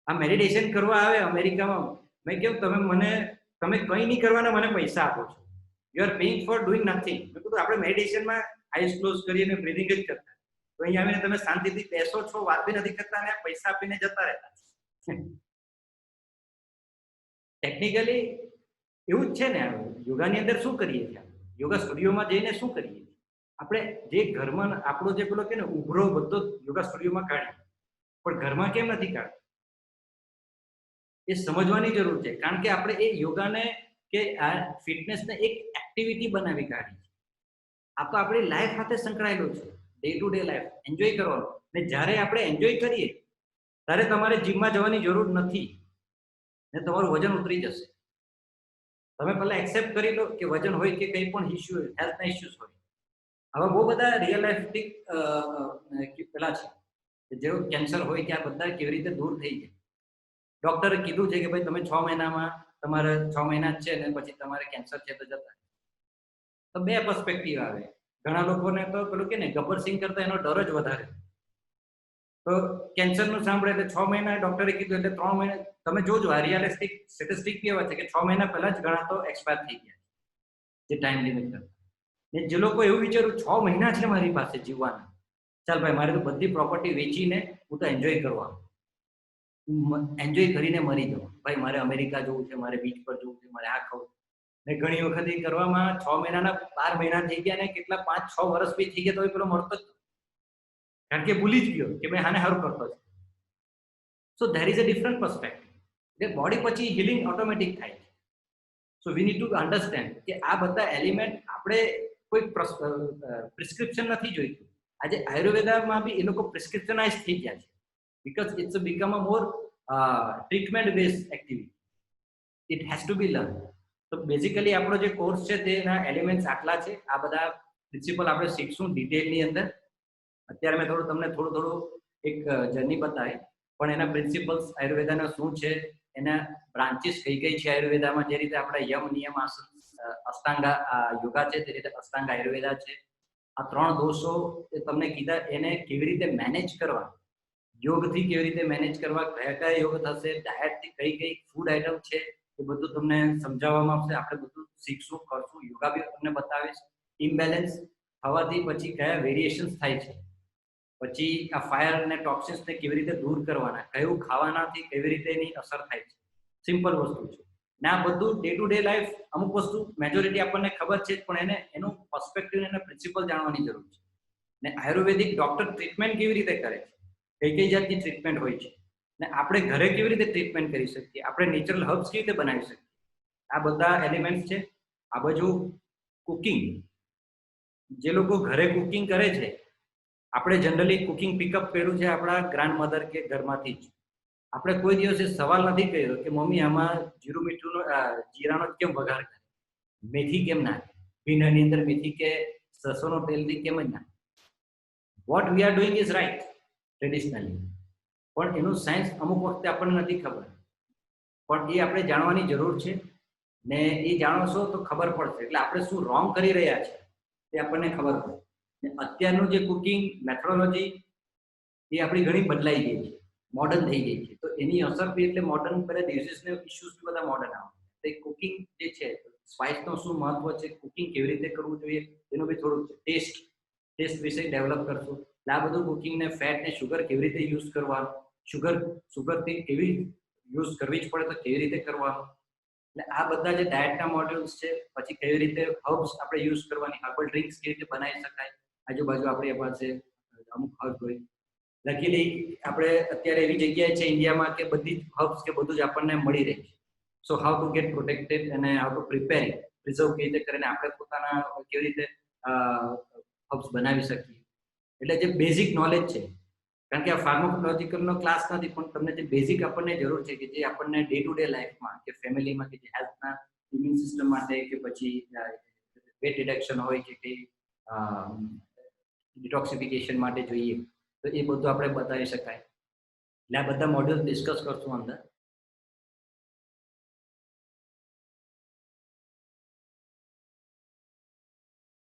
આ મેડિટેશન કરવા આવે અમેરિકામાં, મેં કેવું તમે કંઈ નહીં કરવાના, મને પૈસા આપો છો, you are paying for doing nothing. મેં કીધું આપણે મેડિટેશનમાં આઈસ ક્લોઝ કરીને બ્રીધિંગ જ કરતા, તો અહીંયા આવીને તમે શાંતિથી બેસો છો, વાત બી નથી કરતા અને પૈસા આપીને જતા રહેતા. ટેકનિકલી એવું જ છે ને. યોગાની અંદર શું કરીએ છીએ? યોગા સ્ટુડિયોમાં જઈને શું કરીએ છીએ? આપણે જે ઘરમાં આપણો જે પેલો કે ને ઉભરો બધો યોગા સ્ટુડિયોમાં કાઢીએ, પણ ઘરમાં કેમ નથી કાઢતા એ સમજવાની જરૂર છે. કારણ કે આપણે એ યોગાને કે આ ફિટનેસને એક એક્ટિવિટી બનાવી કાઢી છે. આ તો આપણી લાઈફ સાથે સંકળાયેલું છે, day to day life enjoy કરવાનું. ને જ્યારે આપણે એન્જોય કરીએ ત્યારે તમારે જીમમાં જવાની જરૂર નથી ને તમારું વજન ઉતરી જશે. તમે પહેલા એક્સેપ્ટ કરી લો કે વજન હોય કે કંઈ પણ ઇસ્યુ હોય, હેલ્થના ઇસ્યુઝ હોય. હવે બહુ બધા રિયલ લાઈફ પેલા છે જેવો કેન્સર હોય કે આ બધા કેવી રીતે દૂર થઈ જાય. ડોક્ટરે કીધું છે કે ભાઈ તમે 6 મહિનામાં તમારે 6 મહિના જ છે ને પછી તમારે કેન્સર છે તો જતા. તો બે પર્સપેક્ટિવ આવે. ઘણા લોકોને તો પેલું કે ને ગબ્બર સિંહ કરતા એનો ડર જ વધારે. તો કેન્સરનું સાંભળે એટલે 6 મહિના ડોક્ટરે કીધું એટલે 3 મહિના. તમે જોજો આ રિયલિસ્ટિક સ્ટેટિસ્ટિક કેવા છે કે 6 મહિના પહેલા જ ઘણા તો એક્સપાયર થઈ ગયા જે ટાઈમ લિમિટ કરતા. ને જે લોકો એવું વિચાર્યું 6 મહિના છે મારી પાસે જીવવાના, ચાલ ભાઈ મારે તો બધી પ્રોપર્ટી વેચીને હું તો એન્જોય કરવાનું, એન્જોય કરીને મરી જાઉં. ભાઈ મારે અમેરિકા જવું છે, મારે બીચ પર જવું છે, મારે આ ખાવું. ને ઘણી વખત એ કરવામાં 6 મહિનાના 12 મહિના થઈ ગયા ને કેટલા 5-6 વર્ષ બી થઈ ગયા તો પેલો મળતો જ, કારણ કે ભૂલી જ ગયો કે ભાઈ આને સારું કરતો છે. So there is a different perspective. એટલે બોડી પછી હિલિંગ ઓટોમેટિક થાય છે. So we need to understand કે આ બધા એલિમેન્ટ આપણે કોઈ પ્રિસ્ક્રિપ્શન નથી જોઈતું. આજે આયુર્વેદામાં બી એ લોકો પ્રિસ્ક્રિપ્શનાઇઝ થઈ ગયા છે. Because it's become a more treatment-based activity. It has to be learned. So basically આપણો જે કોર્સ છે તેના એલિમેન્ટ્સ આટલા છે. આ બધા પ્રિન્સિપલ આપણે શીખશું ડિટેલની અંદર. અત્યારે મેં તમને થોડું એક જર્ની બતાવી, પણ એના પ્રિન્સિપલ્સ આયુર્વેદાના શું છે, એના બ્રાન્ચીસ કઈ છે આયુર્વેદામાં. જે રીતે આપણે યમ નિયમ આસન અષ્ટાંગા યોગા છે તે રીતે અષ્ટાંગ આયુર્વેદા છે. આ 3 દોષો તમને કીધા, એને કેવી રીતે મેનેજ કરવા, યોગથી કેવી રીતે મેનેજ કરવા, કયા યોગ થશે, ડાયટથી કઈ ફૂડ આઈટમ છે એ બધું તમને સમજાવવામાં આવશે. આપણે બધું શીખશું, કરશું. યોગા બી તમને બતાવીશ. ઇમ્બેલેન્સ થવાથી પછી કયા વેરિએશન્સ થાય છે, પછી આ ફાયર અને ટોક્સિન્સને કેવી રીતે દૂર કરવાના, કયું ખાવાનાથી કેવી રીતે એની અસર થાય છે. સિમ્પલ વસ્તુ છે ને આ બધું ડે ટુ ડે લાઈફ. અમુક વસ્તુ મેજોરિટી આપણને ખબર છે પણ એનું પર્સપેક્ટિવ અને પ્રિન્સિપલ જાણવાની જરૂર છે. ને આયુર્વેદિક ડોક્ટર ટ્રીટમેન્ટ કેવી રીતે કરે છે, કઈ જાતની ટ્રીટમેન્ટ હોય છે, ને આપણે ઘરે કેવી રીતે ટ્રીટમેન્ટ કરી શકીએ, આપણે નેચરલ હર્બ્સ કેવી રીતે બનાવી શકીએ, આ બધા એલિમેન્ટ છે. આ બાજુ કુકિંગ, જે લોકો ઘરે કુકિંગ કરે છે, આપણે જનરલી કુકિંગ પિકઅપ કર્યું છે આપણા ગ્રાન્ડ મધર કે ઘરમાંથી જ. આપણે કોઈ દિવસે સવાલ નથી કર્યો કે મમ્મી આમાં જીરું મીઠુંનો જીરાનો કેમ વઘાર કરે, મેથી કેમ નાખે, ભીંડાની અંદર મેથી કે સરસોનું તેલથી કેમ જ ના. Vote we are doing is right traditionally, પણ એનું સાયન્સ અમુક વખતે આપણને નથી ખબર, પણ એ આપણે જાણવાની જરૂર છે. ને એ જાણો છો તો ખબર પડશે, એટલે આપણે શું રોંગ કરી રહ્યા છે તે આપણને ખબર પડે. ને અત્યારનું જે કુકિંગ મેથોડોલોજી એ આપણી ઘણી બદલાઈ ગઈ છે, મોડર્ન થઈ ગઈ છે. તો એની અસર બી એટલે મોડર્ન બધા ડિઝીઝને ઇસ્યુઝ બધા મોડર્ન આવે. તો એ કુકિંગ જે છે, સ્પાઇસનું શું મહત્વ છે, કુકિંગ કેવી રીતે કરવું જોઈએ એનું બી થોડુંક ટેસ્ટ વિશે ડેવલપ કરશું. એટલે આ બધું કુકિંગને ફેટ ને શુગર કેવી રીતે યુઝ કરવા, શુગરથી કેવી યુઝ કરવી જ પડે તો કેવી રીતે કરવાનું. એટલે આ બધા જે ડાયટના મોડ્યુલ્સ છે, પછી કેવી રીતે હર્બ્સ આપણે યુઝ કરવાની, હર્બલ ડ્રિંક્સ કેવી રીતે બનાવી શકાય, આજુબાજુ આપણી પાસે અમુક હર્બ હોય. લકીલી આપણે અત્યારે એવી જગ્યાએ છે ઇન્ડિયામાં કે બધી જ હર્બ્સ કે બધું જ આપણને મળી રહે છે. So how to gate protected અને હાઉ ટુ પ્રિઝર્વ કેવી રીતે કરીને આપણે પોતાના કેવી રીતે હર્બ્સ બનાવી શકીએ. એટલે જે બેઝિક નોલેજ છે, કારણ કે આ ફાર્માકોલોજીકલનો ક્લાસ નથી, પણ તમને જે બેઝિક આપણને જરૂર છે કે જે આપણને ડે ટુ ડે લાઈફમાં કે ફેમિલીમાં કે જે હેલ્થના ઇમ્યુન સિસ્ટમ માટે કે પછી વેટ રિડક્શન હોય કે કંઈ ડિટોક્સિફિકેશન માટે જોઈએ, તો એ બધું આપણે બતાવી શકાય. એટલે આ બધા મોડ્યુલ ડિસ્કસ કરશું અંદર.